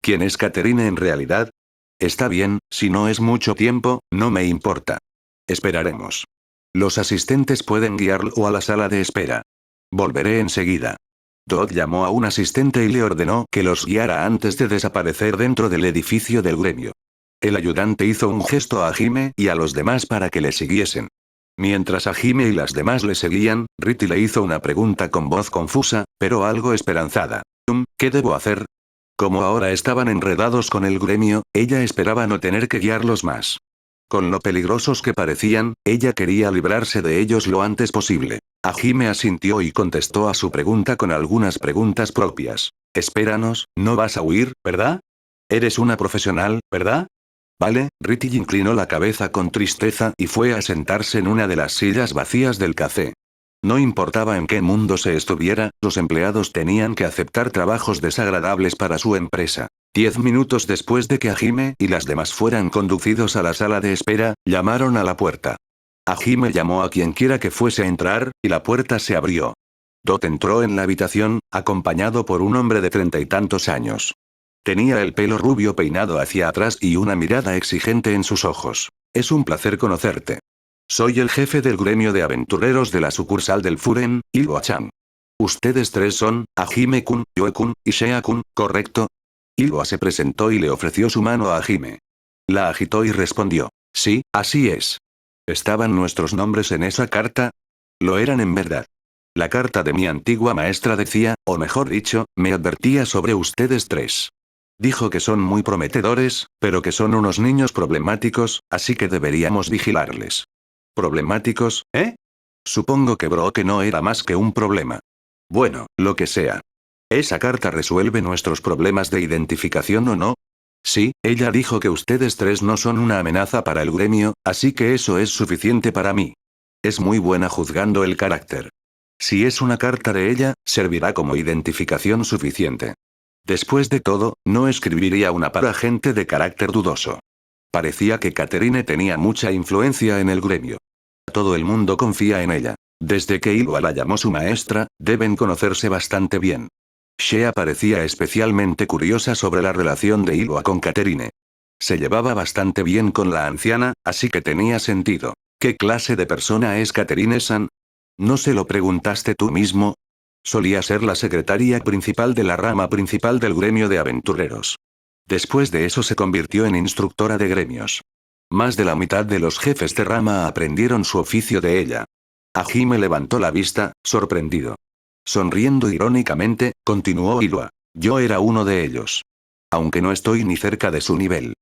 ¿Quién es Catherine en realidad? Está bien, si no es mucho tiempo, no me importa. Esperaremos. Los asistentes pueden guiarlo a la sala de espera. Volveré enseguida. Dodd llamó a un asistente y le ordenó que los guiara antes de desaparecer dentro del edificio del gremio. El ayudante hizo un gesto a Hajime y a los demás para que le siguiesen. Mientras Hajime y las demás le seguían, Riti le hizo una pregunta con voz confusa, pero algo esperanzada. ¿Qué debo hacer? Como ahora estaban enredados con el gremio, ella esperaba no tener que guiarlos más. Con lo peligrosos que parecían, ella quería librarse de ellos lo antes posible. Hajime asintió y contestó a su pregunta con algunas preguntas propias. Espéranos, no vas a huir, ¿verdad? Eres una profesional, ¿verdad? Vale, Riti inclinó la cabeza con tristeza y fue a sentarse en una de las sillas vacías del café. No importaba en qué mundo se estuviera, los empleados tenían que aceptar trabajos desagradables para su empresa. 10 minutos después de que Hajime y las demás fueran conducidos a la sala de espera, llamaron a la puerta. Hajime llamó a quien quiera que fuese a entrar, y la puerta se abrió. Dot entró en la habitación, acompañado por un hombre de 30 y tantos años. Tenía el pelo rubio peinado hacia atrás y una mirada exigente en sus ojos. Es un placer conocerte. Soy el jefe del gremio de aventureros de la sucursal del Furen, Ilboa-chan. Ustedes tres son, Hajime-kun, Yue-kun, y Shea-kun, ¿correcto? Ilboa se presentó y le ofreció su mano a Hajime. La agitó y respondió. Sí, así es. ¿Estaban nuestros nombres en esa carta? Lo eran en verdad. La carta de mi antigua maestra decía, o mejor dicho, me advertía sobre ustedes tres. Dijo que son muy prometedores, pero que son unos niños problemáticos, así que deberíamos vigilarles. ¿Problemáticos, eh? Supongo que Brooke no era más que un problema. Bueno, lo que sea. ¿Esa carta resuelve nuestros problemas de identificación o no? Sí, ella dijo que ustedes tres no son una amenaza para el gremio, así que eso es suficiente para mí. Es muy buena juzgando el carácter. Si es una carta de ella, servirá como identificación suficiente. Después de todo, no escribiría una para gente de carácter dudoso. Parecía que Catherine tenía mucha influencia en el gremio. Todo el mundo confía en ella. Desde que Ilwa la llamó su maestra, deben conocerse bastante bien. Shea parecía especialmente curiosa sobre la relación de Ilwa con Catherine. Se llevaba bastante bien con la anciana, así que tenía sentido. ¿Qué clase de persona es Catherine-san? ¿No se lo preguntaste tú mismo? Solía ser la secretaria principal de la rama principal del gremio de aventureros. Después de eso se convirtió en instructora de gremios. Más de la mitad de los jefes de rama aprendieron su oficio de ella. Hajime levantó la vista, sorprendido. Sonriendo irónicamente, continuó Ilwa. Yo era uno de ellos. Aunque no estoy ni cerca de su nivel.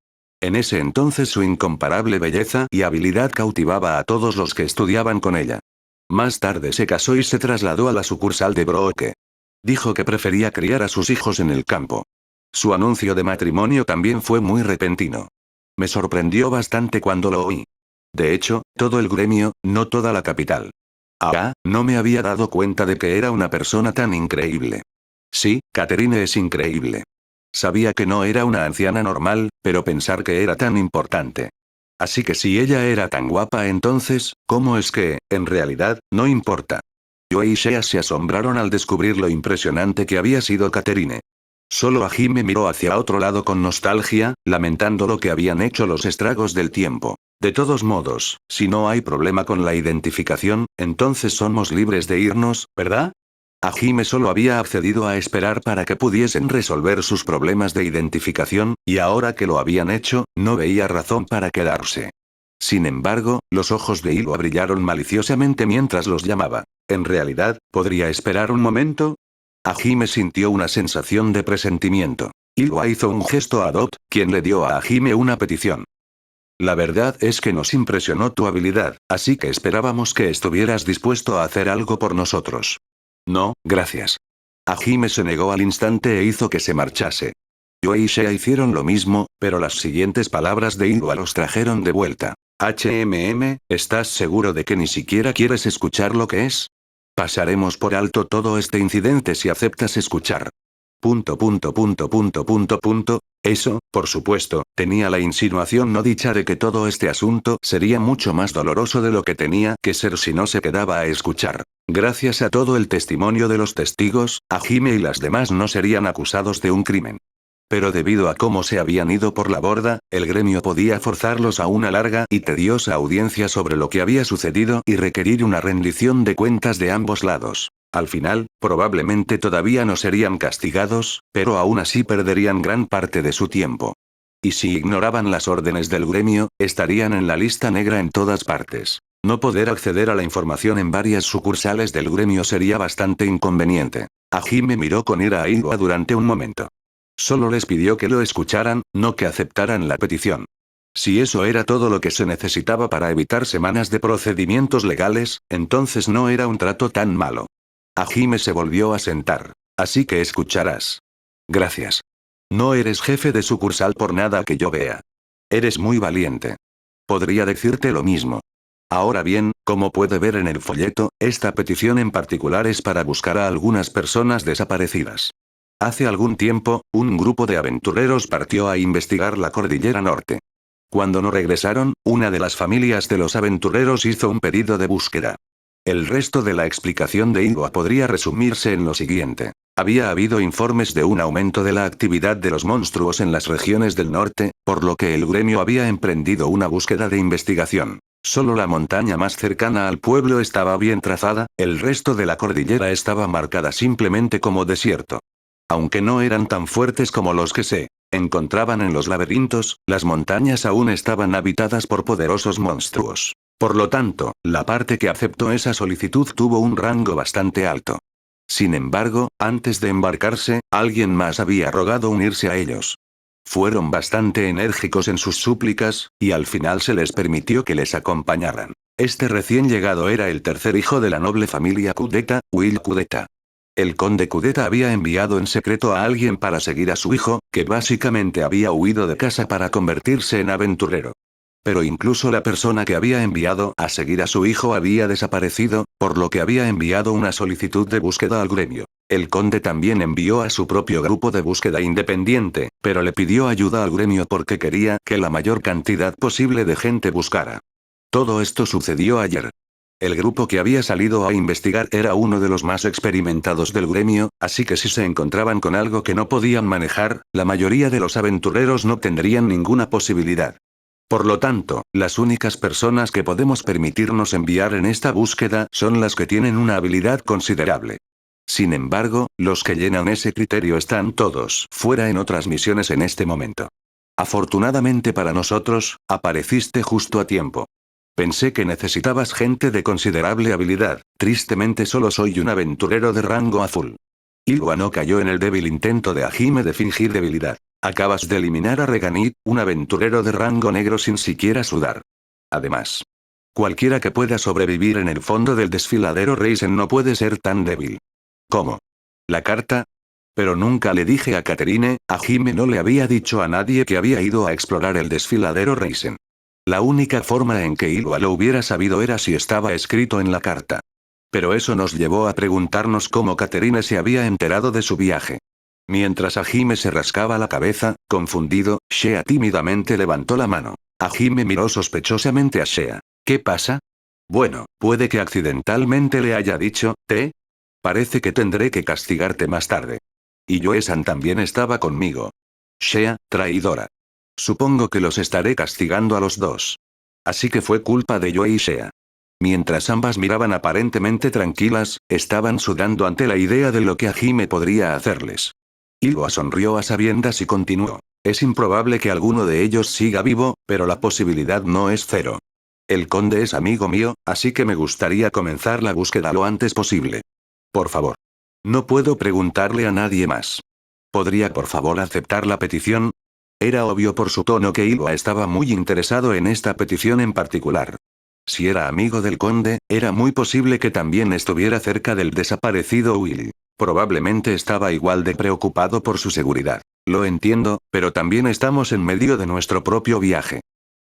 En ese entonces su incomparable belleza y habilidad cautivaba a todos los que estudiaban con ella. Más tarde se casó y se trasladó a la sucursal de Brooke. Dijo que prefería criar a sus hijos en el campo. Su anuncio de matrimonio también fue muy repentino. Me sorprendió bastante cuando lo oí. De hecho, todo el gremio, no toda la capital. No me había dado cuenta de que era una persona tan increíble. Sí, Catherine es increíble. Sabía que no era una anciana normal, pero pensar que era tan importante. Así que si ella era tan guapa entonces, ¿cómo es que, en realidad, no importa? Yo y Shea se asombraron al descubrir lo impresionante que había sido Catherine. Solo Hajime miró hacia otro lado con nostalgia, lamentando lo que habían hecho los estragos del tiempo. De todos modos, si no hay problema con la identificación, entonces somos libres de irnos, ¿verdad? Hajime solo había accedido a esperar para que pudiesen resolver sus problemas de identificación, y ahora que lo habían hecho, no veía razón para quedarse. Sin embargo, los ojos de Ilwa brillaron maliciosamente mientras los llamaba. En realidad, ¿podría esperar un momento? Hajime sintió una sensación de presentimiento. Ilwa hizo un gesto a Dot, quien le dio a Hajime una petición. La verdad es que nos impresionó tu habilidad, así que esperábamos que estuvieras dispuesto a hacer algo por nosotros. No, gracias. Hajime se negó al instante e hizo que se marchase. Yo y Shea hicieron lo mismo, pero las siguientes palabras de Ilwa los trajeron de vuelta. ¿Estás seguro de que ni siquiera quieres escuchar lo que es? Pasaremos por alto todo este incidente si aceptas escuchar. Eso, por supuesto, tenía la insinuación no dicha de que todo este asunto sería mucho más doloroso de lo que tenía que ser si no se quedaba a escuchar. Gracias a todo el testimonio de los testigos, Hajime y las demás no serían acusados de un crimen. Pero debido a cómo se habían ido por la borda, el gremio podía forzarlos a una larga y tediosa audiencia sobre lo que había sucedido y requerir una rendición de cuentas de ambos lados. Al final, probablemente todavía no serían castigados, pero aún así perderían gran parte de su tiempo. Y si ignoraban las órdenes del gremio, estarían en la lista negra en todas partes. No poder acceder a la información en varias sucursales del gremio sería bastante inconveniente. Hajime miró con ira a Ilwa durante un momento. Solo les pidió que lo escucharan, no que aceptaran la petición. Si eso era todo lo que se necesitaba para evitar semanas de procedimientos legales, entonces no era un trato tan malo. Hajime se volvió a sentar. Así que escucharás. Gracias. No eres jefe de sucursal por nada que yo vea. Eres muy valiente. Podría decirte lo mismo. Ahora bien, como puede ver en el folleto, esta petición en particular es para buscar a algunas personas desaparecidas. Hace algún tiempo, un grupo de aventureros partió a investigar la cordillera norte. Cuando no regresaron, una de las familias de los aventureros hizo un pedido de búsqueda. El resto de la explicación de Ilwa podría resumirse en lo siguiente. Había habido informes de un aumento de la actividad de los monstruos en las regiones del norte, por lo que el gremio había emprendido una búsqueda de investigación. Solo la montaña más cercana al pueblo estaba bien trazada, el resto de la cordillera estaba marcada simplemente como desierto. Aunque no eran tan fuertes como los que se encontraban en los laberintos, las montañas aún estaban habitadas por poderosos monstruos. Por lo tanto, la parte que aceptó esa solicitud tuvo un rango bastante alto. Sin embargo, antes de embarcarse, alguien más había rogado unirse a ellos. Fueron bastante enérgicos en sus súplicas, y al final se les permitió que les acompañaran. Este recién llegado era el tercer hijo de la noble familia Kudeta, Will Kudeta. El conde Kudeta había enviado en secreto a alguien para seguir a su hijo, que básicamente había huido de casa para convertirse en aventurero. Pero incluso la persona que había enviado a seguir a su hijo había desaparecido, por lo que había enviado una solicitud de búsqueda al gremio. El conde también envió a su propio grupo de búsqueda independiente, pero le pidió ayuda al gremio porque quería que la mayor cantidad posible de gente buscara. Todo esto sucedió ayer. El grupo que había salido a investigar era uno de los más experimentados del gremio, así que si se encontraban con algo que no podían manejar, la mayoría de los aventureros no tendrían ninguna posibilidad. Por lo tanto, las únicas personas que podemos permitirnos enviar en esta búsqueda son las que tienen una habilidad considerable. Sin embargo, los que llenan ese criterio están todos fuera en otras misiones en este momento. Afortunadamente para nosotros, apareciste justo a tiempo. Pensé que necesitabas gente de considerable habilidad, tristemente solo soy un aventurero de rango azul. Ilwa no cayó en el débil intento de Hajime de fingir debilidad. Acabas de eliminar a Reganit, un aventurero de rango negro sin siquiera sudar. Además, cualquiera que pueda sobrevivir en el fondo del desfiladero Reisen no puede ser tan débil. ¿Cómo? ¿La carta? Pero nunca le dije a Catherine, Hajime no le había dicho a nadie que había ido a explorar el desfiladero Reisen. La única forma en que Ilwa lo hubiera sabido era si estaba escrito en la carta. Pero eso nos llevó a preguntarnos cómo Catherine se había enterado de su viaje. Mientras Hajime se rascaba la cabeza, confundido, Shea tímidamente levantó la mano. Hajime miró sospechosamente a Shea. ¿Qué pasa? Bueno, puede que accidentalmente le haya dicho, ¿te? Parece que tendré que castigarte más tarde. Y Yoe-san también estaba conmigo. Shea, traidora. Supongo que los estaré castigando a los dos. Así que fue culpa de Yoe y Shea. Mientras ambas miraban aparentemente tranquilas, estaban sudando ante la idea de lo que Hajime podría hacerles. Ilwa sonrió a sabiendas y continuó. Es improbable que alguno de ellos siga vivo, pero la posibilidad no es cero. El conde es amigo mío, así que me gustaría comenzar la búsqueda lo antes posible. Por favor. No puedo preguntarle a nadie más. ¿Podría por favor aceptar la petición? Era obvio por su tono que Ilwa estaba muy interesado en esta petición en particular. Si era amigo del conde, era muy posible que también estuviera cerca del desaparecido Will. Probablemente estaba igual de preocupado por su seguridad. Lo entiendo, pero también estamos en medio de nuestro propio viaje.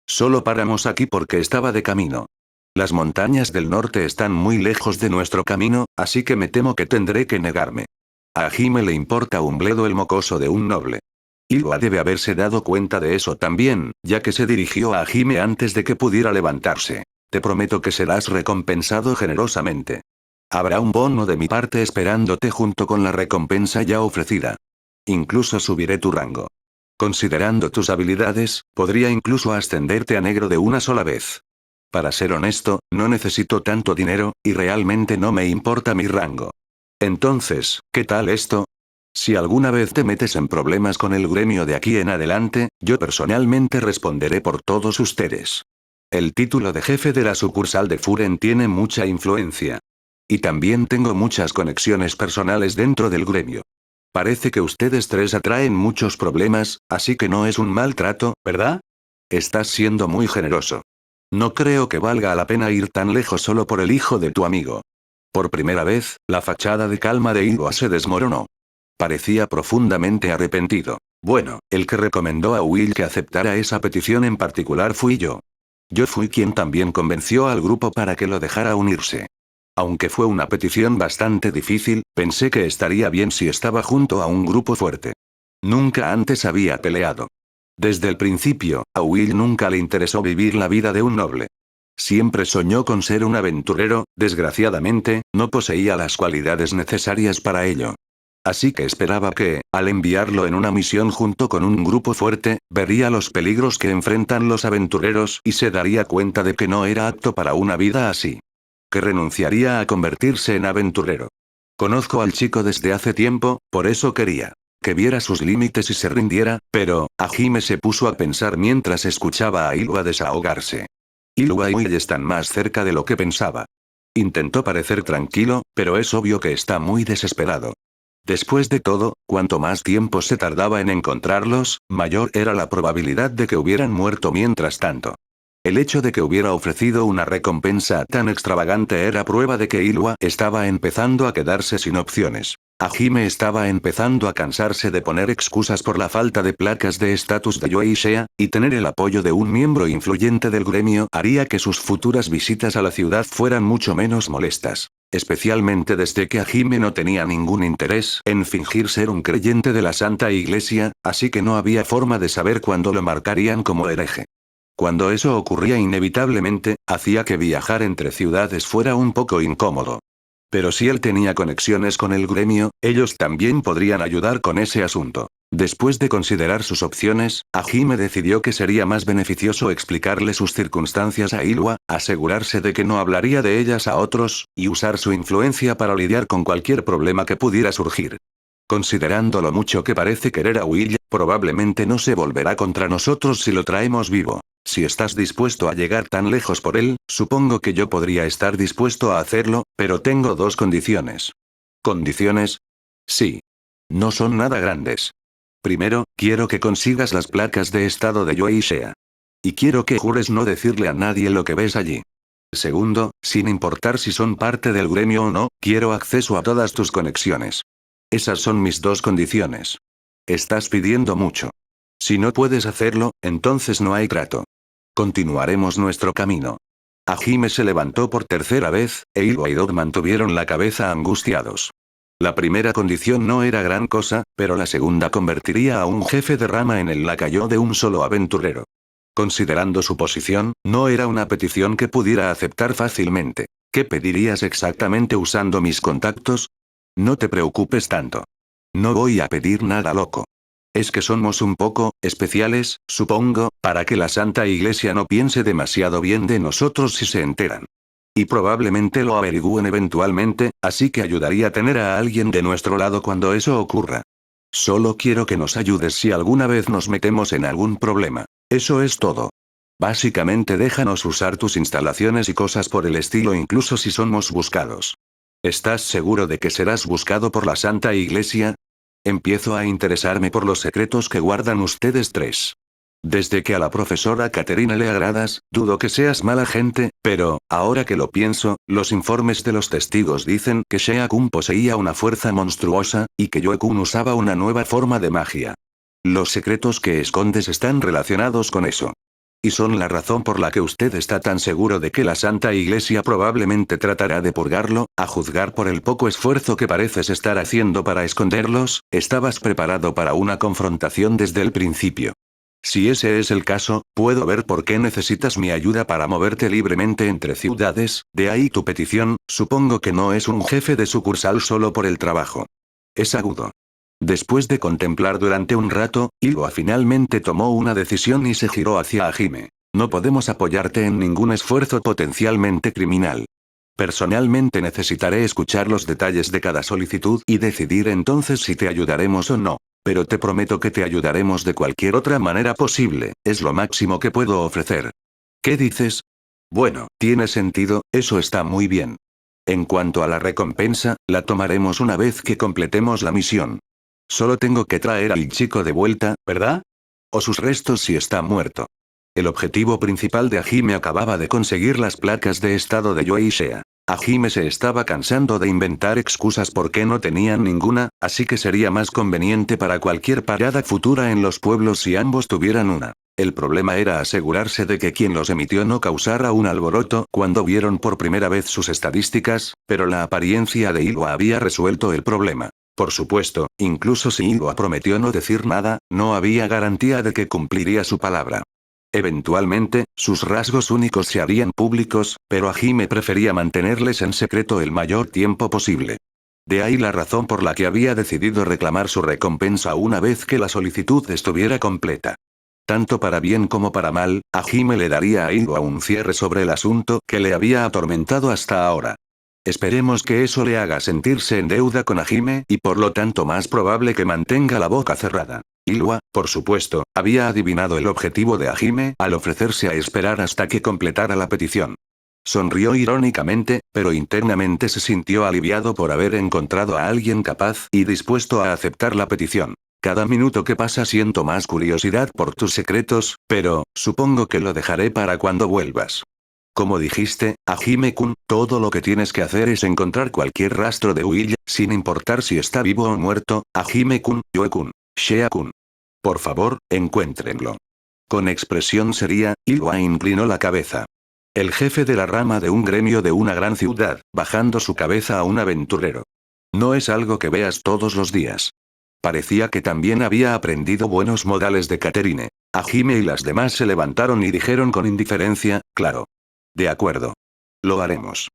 Solo paramos aquí porque estaba de camino. Las montañas del norte están muy lejos de nuestro camino, así que me temo que tendré que negarme. A Hajime le importa un bledo el mocoso de un noble. Ilwa debe haberse dado cuenta de eso también, ya que se dirigió a Hajime antes de que pudiera levantarse. Te prometo que serás recompensado generosamente. Habrá un bono de mi parte esperándote junto con la recompensa ya ofrecida. Incluso subiré tu rango. Considerando tus habilidades, podría incluso ascenderte a negro de una sola vez. Para ser honesto, no necesito tanto dinero, y realmente no me importa mi rango. Entonces, ¿qué tal esto? Si alguna vez te metes en problemas con el gremio de aquí en adelante, yo personalmente responderé por todos ustedes. El título de jefe de la sucursal de Furen tiene mucha influencia. Y también tengo muchas conexiones personales dentro del gremio. Parece que ustedes tres atraen muchos problemas, así que no es un mal trato, ¿verdad? Estás siendo muy generoso. No creo que valga la pena ir tan lejos solo por el hijo de tu amigo. Por primera vez, la fachada de calma de Ilwa se desmoronó. Parecía profundamente arrepentido. Bueno, el que recomendó a Will que aceptara esa petición en particular fui yo. Yo fui quien también convenció al grupo para que lo dejara unirse. Aunque fue una petición bastante difícil, pensé que estaría bien si estaba junto a un grupo fuerte. Nunca antes había peleado. Desde el principio, a Will nunca le interesó vivir la vida de un noble. Siempre soñó con ser un aventurero, desgraciadamente, no poseía las cualidades necesarias para ello. Así que esperaba que, al enviarlo en una misión junto con un grupo fuerte, vería los peligros que enfrentan los aventureros y se daría cuenta de que no era apto para una vida así. Que renunciaría a convertirse en aventurero. Conozco al chico desde hace tiempo, por eso quería que viera sus límites y se rindiera, pero, Hajime se puso a pensar mientras escuchaba a Illua desahogarse. Illua y Will están más cerca de lo que pensaba. Intentó parecer tranquilo, pero es obvio que está muy desesperado. Después de todo, cuanto más tiempo se tardaba en encontrarlos, mayor era la probabilidad de que hubieran muerto mientras tanto. El hecho de que hubiera ofrecido una recompensa tan extravagante era prueba de que Illua estaba empezando a quedarse sin opciones. Hajime estaba empezando a cansarse de poner excusas por la falta de placas de estatus de Yoishea, y tener el apoyo de un miembro influyente del gremio haría que sus futuras visitas a la ciudad fueran mucho menos molestas. Especialmente desde que Hajime no tenía ningún interés en fingir ser un creyente de la Santa Iglesia, así que no había forma de saber cuándo lo marcarían como hereje. Cuando eso ocurría inevitablemente, hacía que viajar entre ciudades fuera un poco incómodo. Pero si él tenía conexiones con el gremio, ellos también podrían ayudar con ese asunto. Después de considerar sus opciones, Hajime decidió que sería más beneficioso explicarle sus circunstancias a Illua, asegurarse de que no hablaría de ellas a otros, y usar su influencia para lidiar con cualquier problema que pudiera surgir. Considerando lo mucho que parece querer a Will, probablemente no se volverá contra nosotros si lo traemos vivo. Si estás dispuesto a llegar tan lejos por él, supongo que yo podría estar dispuesto a hacerlo, pero tengo dos condiciones. ¿Condiciones? Sí. No son nada grandes. Primero, quiero que consigas las placas de estado de Yoishea. Y quiero que jures no decirle a nadie lo que ves allí. Segundo, sin importar si son parte del gremio o no, quiero acceso a todas tus conexiones. Esas son mis dos condiciones. Estás pidiendo mucho. Si no puedes hacerlo, entonces no hay trato. Continuaremos nuestro camino. Hajime se levantó por tercera vez, e Illua y Dog mantuvieron la cabeza angustiados. La primera condición no era gran cosa, pero la segunda convertiría a un jefe de rama en el lacayo de un solo aventurero. Considerando su posición, no era una petición que pudiera aceptar fácilmente. ¿Qué pedirías exactamente usando mis contactos? No te preocupes tanto. No voy a pedir nada loco. Es que somos un poco especiales, supongo, para que la Santa Iglesia no piense demasiado bien de nosotros si se enteran. Y probablemente lo averigüen eventualmente, así que ayudaría a tener a alguien de nuestro lado cuando eso ocurra. Solo quiero que nos ayudes si alguna vez nos metemos en algún problema. Eso es todo. Básicamente déjanos usar tus instalaciones y cosas por el estilo incluso si somos buscados. ¿Estás seguro de que serás buscado por la Santa Iglesia? Empiezo a interesarme por los secretos que guardan ustedes tres. Desde que a la profesora Caterina le agradas, dudo que seas mala gente, pero, ahora que lo pienso, los informes de los testigos dicen que Shea-kun poseía una fuerza monstruosa, y que Yoe-kun usaba una nueva forma de magia. Los secretos que escondes están relacionados con eso. Y son la razón por la que usted está tan seguro de que la Santa Iglesia probablemente tratará de purgarlo, a juzgar por el poco esfuerzo que pareces estar haciendo para esconderlos, estabas preparado para una confrontación desde el principio. Si ese es el caso, puedo ver por qué necesitas mi ayuda para moverte libremente entre ciudades, de ahí tu petición, supongo que no es un jefe de sucursal solo por el trabajo. Es agudo. Después de contemplar durante un rato, Illua finalmente tomó una decisión y se giró hacia Hajime. No podemos apoyarte en ningún esfuerzo potencialmente criminal. Personalmente necesitaré escuchar los detalles de cada solicitud y decidir entonces si te ayudaremos o no. Pero te prometo que te ayudaremos de cualquier otra manera posible, es lo máximo que puedo ofrecer. ¿Qué dices? Bueno, tiene sentido, eso está muy bien. En cuanto a la recompensa, la tomaremos una vez que completemos la misión. Solo tengo que traer al chico de vuelta, ¿verdad? O sus restos si está muerto. El objetivo principal de Hajime acababa de conseguir las placas de estado de Yoishea. Hajime se estaba cansando de inventar excusas porque no tenían ninguna, así que sería más conveniente para cualquier parada futura en los pueblos si ambos tuvieran una. El problema era asegurarse de que quien los emitió no causara un alboroto cuando vieron por primera vez sus estadísticas, pero la apariencia de Illua había resuelto el problema. Por supuesto, incluso si Illua prometió no decir nada, no había garantía de que cumpliría su palabra. Eventualmente, sus rasgos únicos se harían públicos, pero Hajime prefería mantenerles en secreto el mayor tiempo posible. De ahí la razón por la que había decidido reclamar su recompensa una vez que la solicitud estuviera completa. Tanto para bien como para mal, Hajime le daría a Illua un cierre sobre el asunto que le había atormentado hasta ahora. Esperemos que eso le haga sentirse en deuda con Hajime y por lo tanto más probable que mantenga la boca cerrada. Killua, por supuesto, había adivinado el objetivo de Hajime al ofrecerse a esperar hasta que completara la petición. Sonrió irónicamente, pero internamente se sintió aliviado por haber encontrado a alguien capaz y dispuesto a aceptar la petición. Cada minuto que pasa siento más curiosidad por tus secretos, pero, supongo que lo dejaré para cuando vuelvas. Como dijiste, Hajime-kun, todo lo que tienes que hacer es encontrar cualquier rastro de Will, sin importar si está vivo o muerto, Hajime-kun, Yoe-kun, Shea-kun. Por favor, encuéntrenlo. Con expresión seria, Killua inclinó la cabeza. El jefe de la rama de un gremio de una gran ciudad, bajando su cabeza a un aventurero. No es algo que veas todos los días. Parecía que también había aprendido buenos modales de Catherine. Hajime y las demás se levantaron y dijeron con indiferencia, claro. De acuerdo. Lo haremos.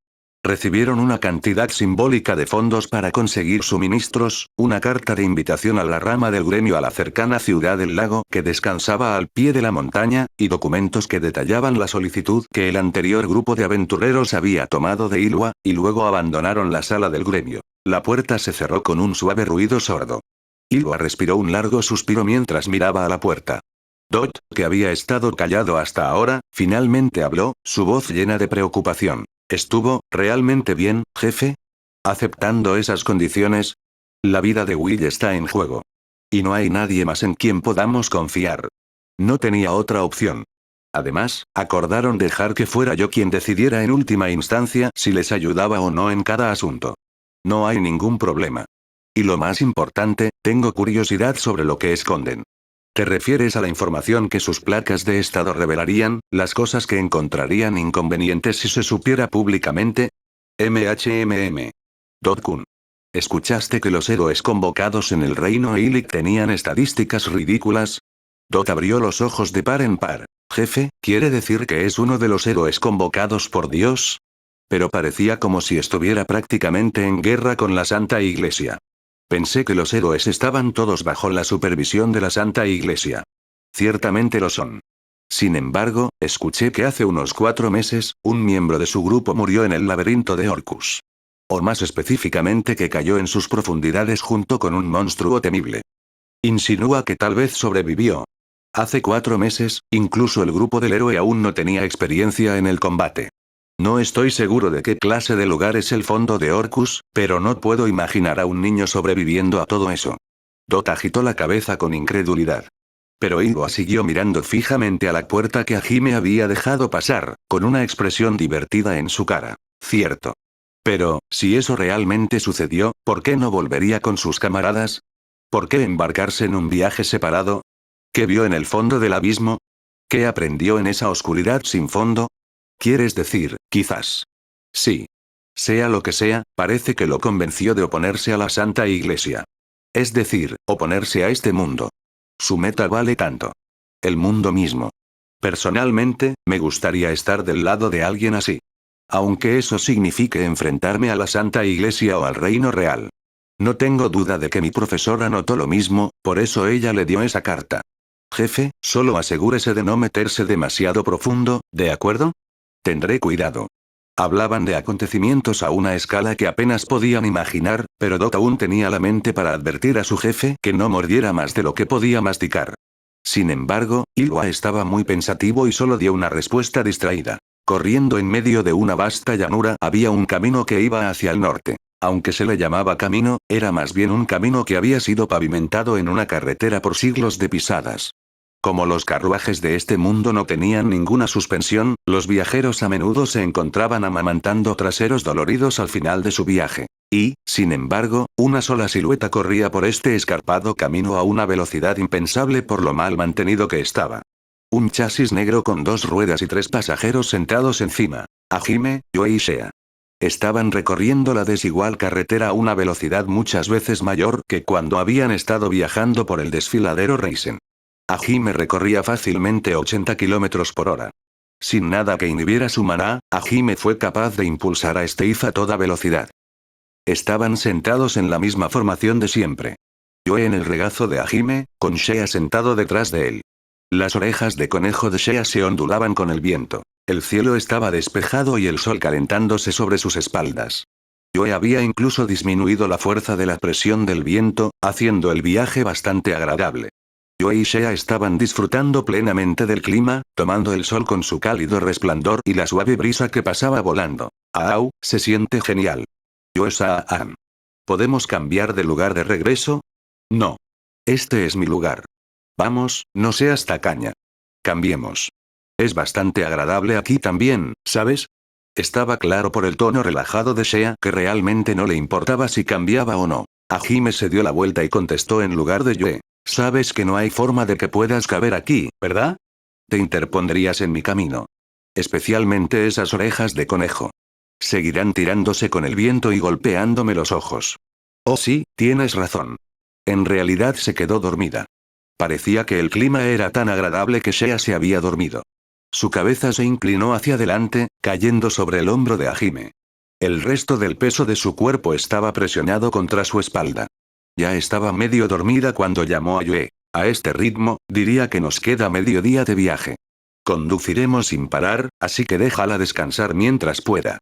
Recibieron una cantidad simbólica de fondos para conseguir suministros, una carta de invitación a la rama del gremio a la cercana ciudad del lago que descansaba al pie de la montaña, y documentos que detallaban la solicitud que el anterior grupo de aventureros había tomado de Killua, y luego abandonaron la sala del gremio. La puerta se cerró con un suave ruido sordo. Killua respiró un largo suspiro mientras miraba a la puerta. Dot, que había estado callado hasta ahora, finalmente habló, su voz llena de preocupación. ¿Estuvo realmente bien, jefe? ¿Aceptando esas condiciones? La vida de Will está en juego. Y no hay nadie más en quien podamos confiar. No tenía otra opción. Además, acordaron dejar que fuera yo quien decidiera en última instancia si les ayudaba o no en cada asunto. No hay ningún problema. Y lo más importante, tengo curiosidad sobre lo que esconden. ¿Te refieres a la información que sus placas de estado revelarían, las cosas que encontrarían inconvenientes si se supiera públicamente? Dot-kun. ¿Escuchaste que los héroes convocados en el reino Illic tenían estadísticas ridículas? Dot abrió los ojos de par en par. Jefe, ¿quiere decir que es uno de los héroes convocados por Dios? Pero parecía como si estuviera prácticamente en guerra con la Santa Iglesia. Pensé que los héroes estaban todos bajo la supervisión de la Santa Iglesia. Ciertamente lo son. Sin embargo, escuché que hace unos 4 meses, un miembro de su grupo murió en el laberinto de Orcus. O más específicamente que cayó en sus profundidades junto con un monstruo temible. Insinúa que tal vez sobrevivió. Hace 4 meses, incluso el grupo del héroe aún no tenía experiencia en el combate. No estoy seguro de qué clase de lugar es el fondo de Orcus, pero no puedo imaginar a un niño sobreviviendo a todo eso. Dot agitó la cabeza con incredulidad. Pero Killua siguió mirando fijamente a la puerta que Hajime había dejado pasar, con una expresión divertida en su cara. Cierto. Pero, si eso realmente sucedió, ¿por qué no volvería con sus camaradas? ¿Por qué embarcarse en un viaje separado? ¿Qué vio en el fondo del abismo? ¿Qué aprendió en esa oscuridad sin fondo? ¿Quieres decir, quizás? Sí. Sea lo que sea, parece que lo convenció de oponerse a la Santa Iglesia. Es decir, oponerse a este mundo. Su meta vale tanto. El mundo mismo. Personalmente, me gustaría estar del lado de alguien así. Aunque eso signifique enfrentarme a la Santa Iglesia o al Reino Real. No tengo duda de que mi profesora notó lo mismo, por eso ella le dio esa carta. Jefe, solo asegúrese de no meterse demasiado profundo, ¿de acuerdo? Tendré cuidado. Hablaban de acontecimientos a una escala que apenas podían imaginar, pero Dot aún tenía la mente para advertir a su jefe que no mordiera más de lo que podía masticar. Sin embargo, Killua estaba muy pensativo y solo dio una respuesta distraída. Corriendo en medio de una vasta llanura había un camino que iba hacia el norte. Aunque se le llamaba camino, era más bien un camino que había sido pavimentado en una carretera por siglos de pisadas. Como los carruajes de este mundo no tenían ninguna suspensión, los viajeros a menudo se encontraban amamantando traseros doloridos al final de su viaje. Y, sin embargo, una sola silueta corría por este escarpado camino a una velocidad impensable por lo mal mantenido que estaba. Un chasis negro con 2 ruedas y 3 pasajeros sentados encima. Hajime, Yoe y Shea. Estaban recorriendo la desigual carretera a una velocidad muchas veces mayor que cuando habían estado viajando por el desfiladero Reisen. Hajime recorría fácilmente 80 kilómetros por hora. Sin nada que inhibiera su maná, Hajime fue capaz de impulsar a Steve a toda velocidad. Estaban sentados en la misma formación de siempre. Yoe en el regazo de Hajime, con Shea sentado detrás de él. Las orejas de conejo de Shea se ondulaban con el viento. El cielo estaba despejado y el sol calentándose sobre sus espaldas. Yue había incluso disminuido la fuerza de la presión del viento, haciendo el viaje bastante agradable. Yue y Shea estaban disfrutando plenamente del clima, tomando el sol con su cálido resplandor y la suave brisa que pasaba volando. ¡Au! Se siente genial. Yue-san. ¿Podemos cambiar de lugar de regreso? No. Este es mi lugar. Vamos, no seas tacaña. Cambiemos. Es bastante agradable aquí también, ¿sabes? Estaba claro por el tono relajado de Shea que realmente no le importaba si cambiaba o no. Hajime se dio la vuelta y contestó en lugar de Yue. Sabes que no hay forma de que puedas caber aquí, ¿verdad? Te interpondrías en mi camino. Especialmente esas orejas de conejo. Seguirán tirándose con el viento y golpeándome los ojos. Oh sí, tienes razón. En realidad se quedó dormida. Parecía que el clima era tan agradable que Shea se había dormido. Su cabeza se inclinó hacia adelante, cayendo sobre el hombro de Hajime. El resto del peso de su cuerpo estaba presionado contra su espalda. Ya estaba medio dormida cuando llamó a Yue. A este ritmo, diría que nos queda medio día de viaje. Conduciremos sin parar, así que déjala descansar mientras pueda.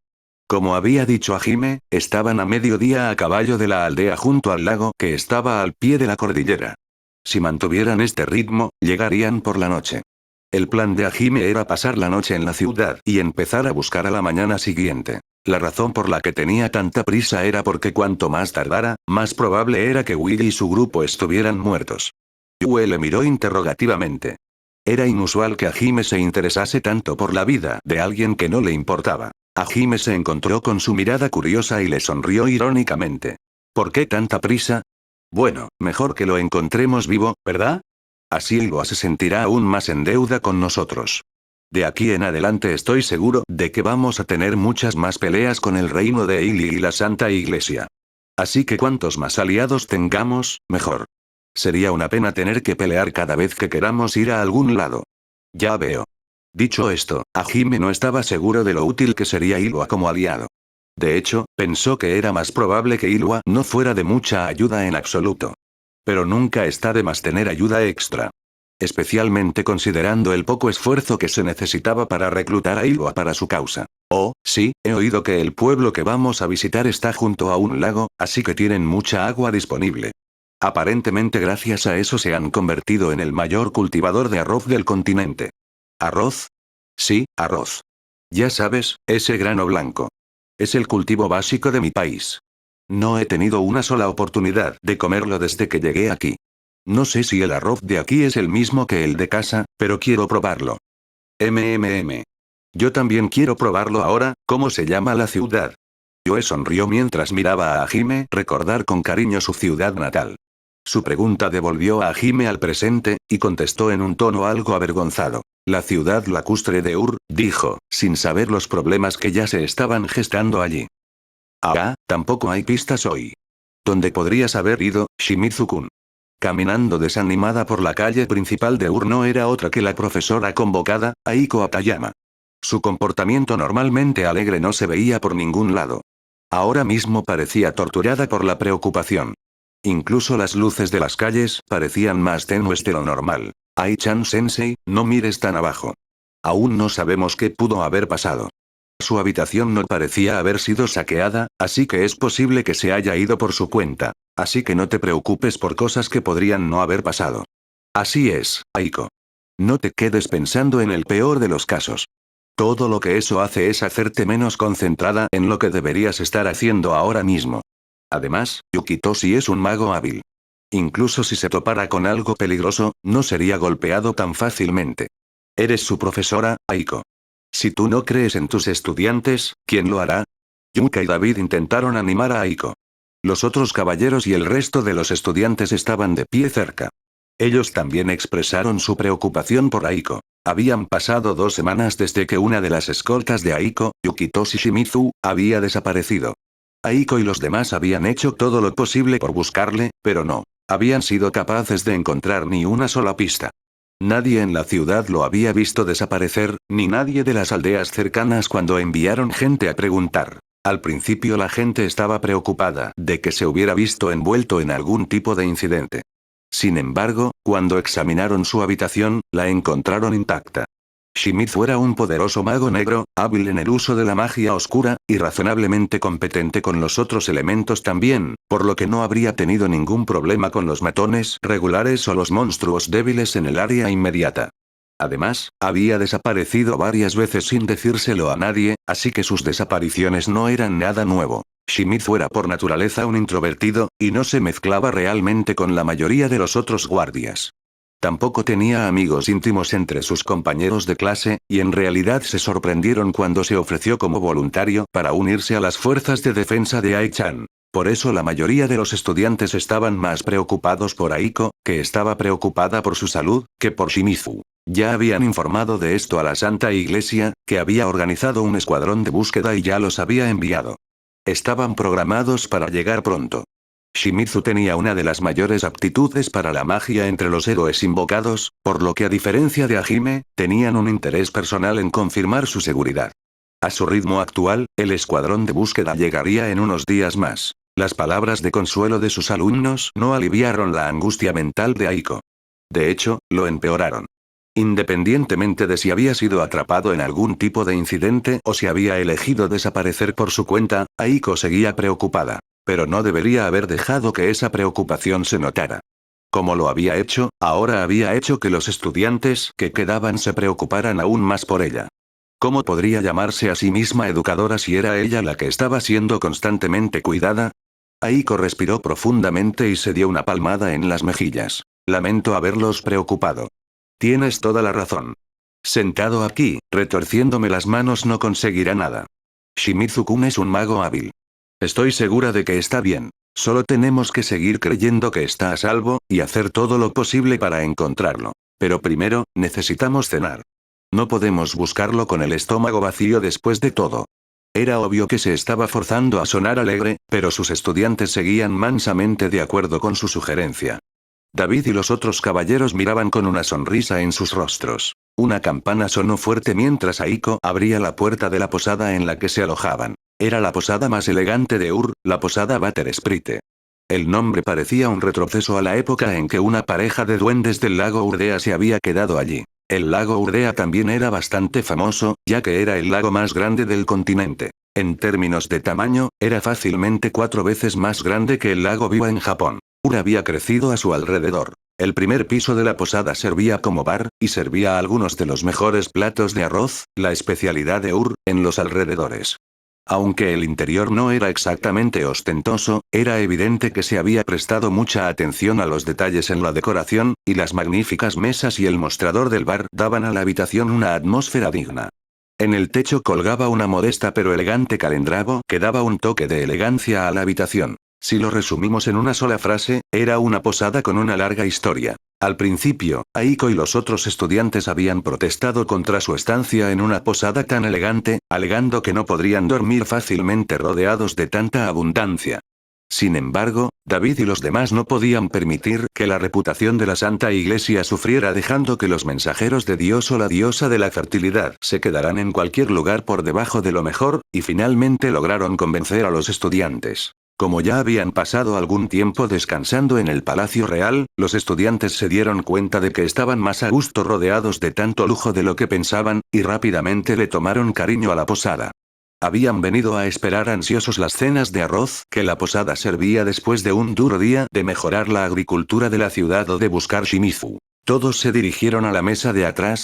Como había dicho Hajime, estaban a mediodía a caballo de la aldea junto al lago que estaba al pie de la cordillera. Si mantuvieran este ritmo, llegarían por la noche. El plan de Hajime era pasar la noche en la ciudad y empezar a buscar a la mañana siguiente. La razón por la que tenía tanta prisa era porque cuanto más tardara, más probable era que Willy y su grupo estuvieran muertos. Yue le miró interrogativamente. Era inusual que Hajime se interesase tanto por la vida de alguien que no le importaba. Hajime se encontró con su mirada curiosa y le sonrió irónicamente. ¿Por qué tanta prisa? Bueno, mejor que lo encontremos vivo, ¿verdad? Así Ilwa se sentirá aún más en deuda con nosotros. De aquí en adelante estoy seguro de que vamos a tener muchas más peleas con el reino de Ili y la Santa Iglesia. Así que cuantos más aliados tengamos, mejor. Sería una pena tener que pelear cada vez que queramos ir a algún lado. Ya veo. Dicho esto, Hajime no estaba seguro de lo útil que sería Ilwa como aliado. De hecho, pensó que era más probable que Ilwa no fuera de mucha ayuda en absoluto. Pero nunca está de más tener ayuda extra. Especialmente considerando el poco esfuerzo que se necesitaba para reclutar a Ilwa para su causa. Oh, sí, he oído que el pueblo que vamos a visitar está junto a un lago, así que tienen mucha agua disponible. Aparentemente gracias a eso se han convertido en el mayor cultivador de arroz del continente. ¿Arroz? Sí, arroz. Ya sabes, ese grano blanco. Es el cultivo básico de mi país. No he tenido una sola oportunidad de comerlo desde que llegué aquí. No sé si el arroz de aquí es el mismo que el de casa, pero quiero probarlo. Yo también quiero probarlo ahora. ¿Cómo se llama la ciudad? Yue sonrió mientras miraba a Hajime recordar con cariño su ciudad natal. Su pregunta devolvió a Hajime al presente, y contestó en un tono algo avergonzado. La ciudad lacustre de dijo, sin saber los problemas que ya se estaban gestando allí. Ah, tampoco hay pistas hoy. ¿Dónde podrías haber ido, Shimizu-kun? Caminando desanimada por la calle principal de no era otra que la profesora convocada, Aiko Atayama. Su comportamiento normalmente alegre no se veía por ningún lado. Ahora mismo parecía torturada por la preocupación. Incluso las luces de las calles parecían más tenues de lo normal. Ai-chan-sensei, no mires tan abajo. Aún no sabemos qué pudo haber pasado. Su habitación no parecía haber sido saqueada, así que es posible que se haya ido por su cuenta. Así que no te preocupes por cosas que podrían no haber pasado. Así es, Aiko. No te quedes pensando en el peor de los casos. Todo lo que eso hace es hacerte menos concentrada en lo que deberías estar haciendo ahora mismo. Además, Yukitoshi es un mago hábil. Incluso si se topara con algo peligroso, no sería golpeado tan fácilmente. Eres su profesora, Aiko. Si tú no crees en tus estudiantes, ¿quién lo hará? Yuka y David intentaron animar a Aiko. Los otros caballeros y el resto de los estudiantes estaban de pie cerca. Ellos también expresaron su preocupación por Aiko. Habían pasado 2 semanas desde que una de las escoltas de Aiko, Yukitoshi Shimizu, había desaparecido. Aiko y los demás habían hecho todo lo posible por buscarle, pero no habían sido capaces de encontrar ni una sola pista. Nadie en la ciudad lo había visto desaparecer, ni nadie de las aldeas cercanas cuando enviaron gente a preguntar. Al principio la gente estaba preocupada de que se hubiera visto envuelto en algún tipo de incidente. Sin embargo, cuando examinaron su habitación, la encontraron intacta. Shimizu era un poderoso mago negro, hábil en el uso de la magia oscura, y razonablemente competente con los otros elementos también, por lo que no habría tenido ningún problema con los matones regulares o los monstruos débiles en el área inmediata. Además, había desaparecido varias veces sin decírselo a nadie, así que sus desapariciones no eran nada nuevo. Shimizu era por naturaleza un introvertido, y no se mezclaba realmente con la mayoría de los otros guardias. Tampoco tenía amigos íntimos entre sus compañeros de clase, y en realidad se sorprendieron cuando se ofreció como voluntario para unirse a las fuerzas de defensa de Ai-chan. Por eso la mayoría de los estudiantes estaban más preocupados por Aiko, que estaba preocupada por su salud, que por Shimizu. Ya habían informado de esto a la Santa Iglesia, que había organizado un escuadrón de búsqueda y ya los había enviado. Estaban programados para llegar pronto. Shimizu tenía una de las mayores aptitudes para la magia entre los héroes invocados, por lo que a diferencia de Hajime, tenían un interés personal en confirmar su seguridad. A su ritmo actual, el escuadrón de búsqueda llegaría en unos días más. Las palabras de consuelo de sus alumnos no aliviaron la angustia mental de Aiko. De hecho, lo empeoraron. Independientemente de si había sido atrapado en algún tipo de incidente o si había elegido desaparecer por su cuenta, Aiko seguía preocupada. Pero no debería haber dejado que esa preocupación se notara. Como lo había hecho, ahora había hecho que los estudiantes que quedaban se preocuparan aún más por ella. ¿Cómo podría llamarse a sí misma educadora si era ella la que estaba siendo constantemente cuidada? Aiko respiró profundamente y se dio una palmada en las mejillas. Lamento haberlos preocupado. Tienes toda la razón. Sentado aquí, retorciéndome las manos no conseguirá nada. Shimizu-kun es un mago hábil. Estoy segura de que está bien. Solo tenemos que seguir creyendo que está a salvo, y hacer todo lo posible para encontrarlo. Pero primero, necesitamos cenar. No podemos buscarlo con el estómago vacío después de todo. Era obvio que se estaba forzando a sonar alegre, pero sus estudiantes seguían mansamente de acuerdo con su sugerencia. David y los otros caballeros miraban con una sonrisa en sus rostros. Una campana sonó fuerte mientras Aiko abría la puerta de la posada en la que se alojaban. Era la posada más elegante de la posada Butter Sprite. El nombre parecía un retroceso a la época en que una pareja de duendes del lago Urdea se había quedado allí. El lago Urdea también era bastante famoso, ya que era el lago más grande del continente. En términos de tamaño, era fácilmente 4 veces más grande que el lago Biwa en Japón. Había crecido a su alrededor. El primer piso de la posada servía como bar, y servía algunos de los mejores platos de arroz, la especialidad de en los alrededores. Aunque el interior no era exactamente ostentoso, era evidente que se había prestado mucha atención a los detalles en la decoración, y las magníficas mesas y el mostrador del bar daban a la habitación una atmósfera digna. En el techo colgaba una modesta pero elegante calendrago que daba un toque de elegancia a la habitación. Si lo resumimos en una sola frase, era una posada con una larga historia. Al principio, Aiko y los otros estudiantes habían protestado contra su estancia en una posada tan elegante, alegando que no podrían dormir fácilmente rodeados de tanta abundancia. Sin embargo, David y los demás no podían permitir que la reputación de la Santa Iglesia sufriera dejando que los mensajeros de Dios o la diosa de la fertilidad se quedaran en cualquier lugar por debajo de lo mejor, y finalmente lograron convencer a los estudiantes. Como ya habían pasado algún tiempo descansando en el Palacio Real, los estudiantes se dieron cuenta de que estaban más a gusto rodeados de tanto lujo de lo que pensaban, y rápidamente le tomaron cariño a la posada. Habían venido a esperar ansiosos las cenas de arroz que la posada servía después de un duro día de mejorar la agricultura de la ciudad o de buscar Shimizu. Todos se dirigieron a la mesa de atrás,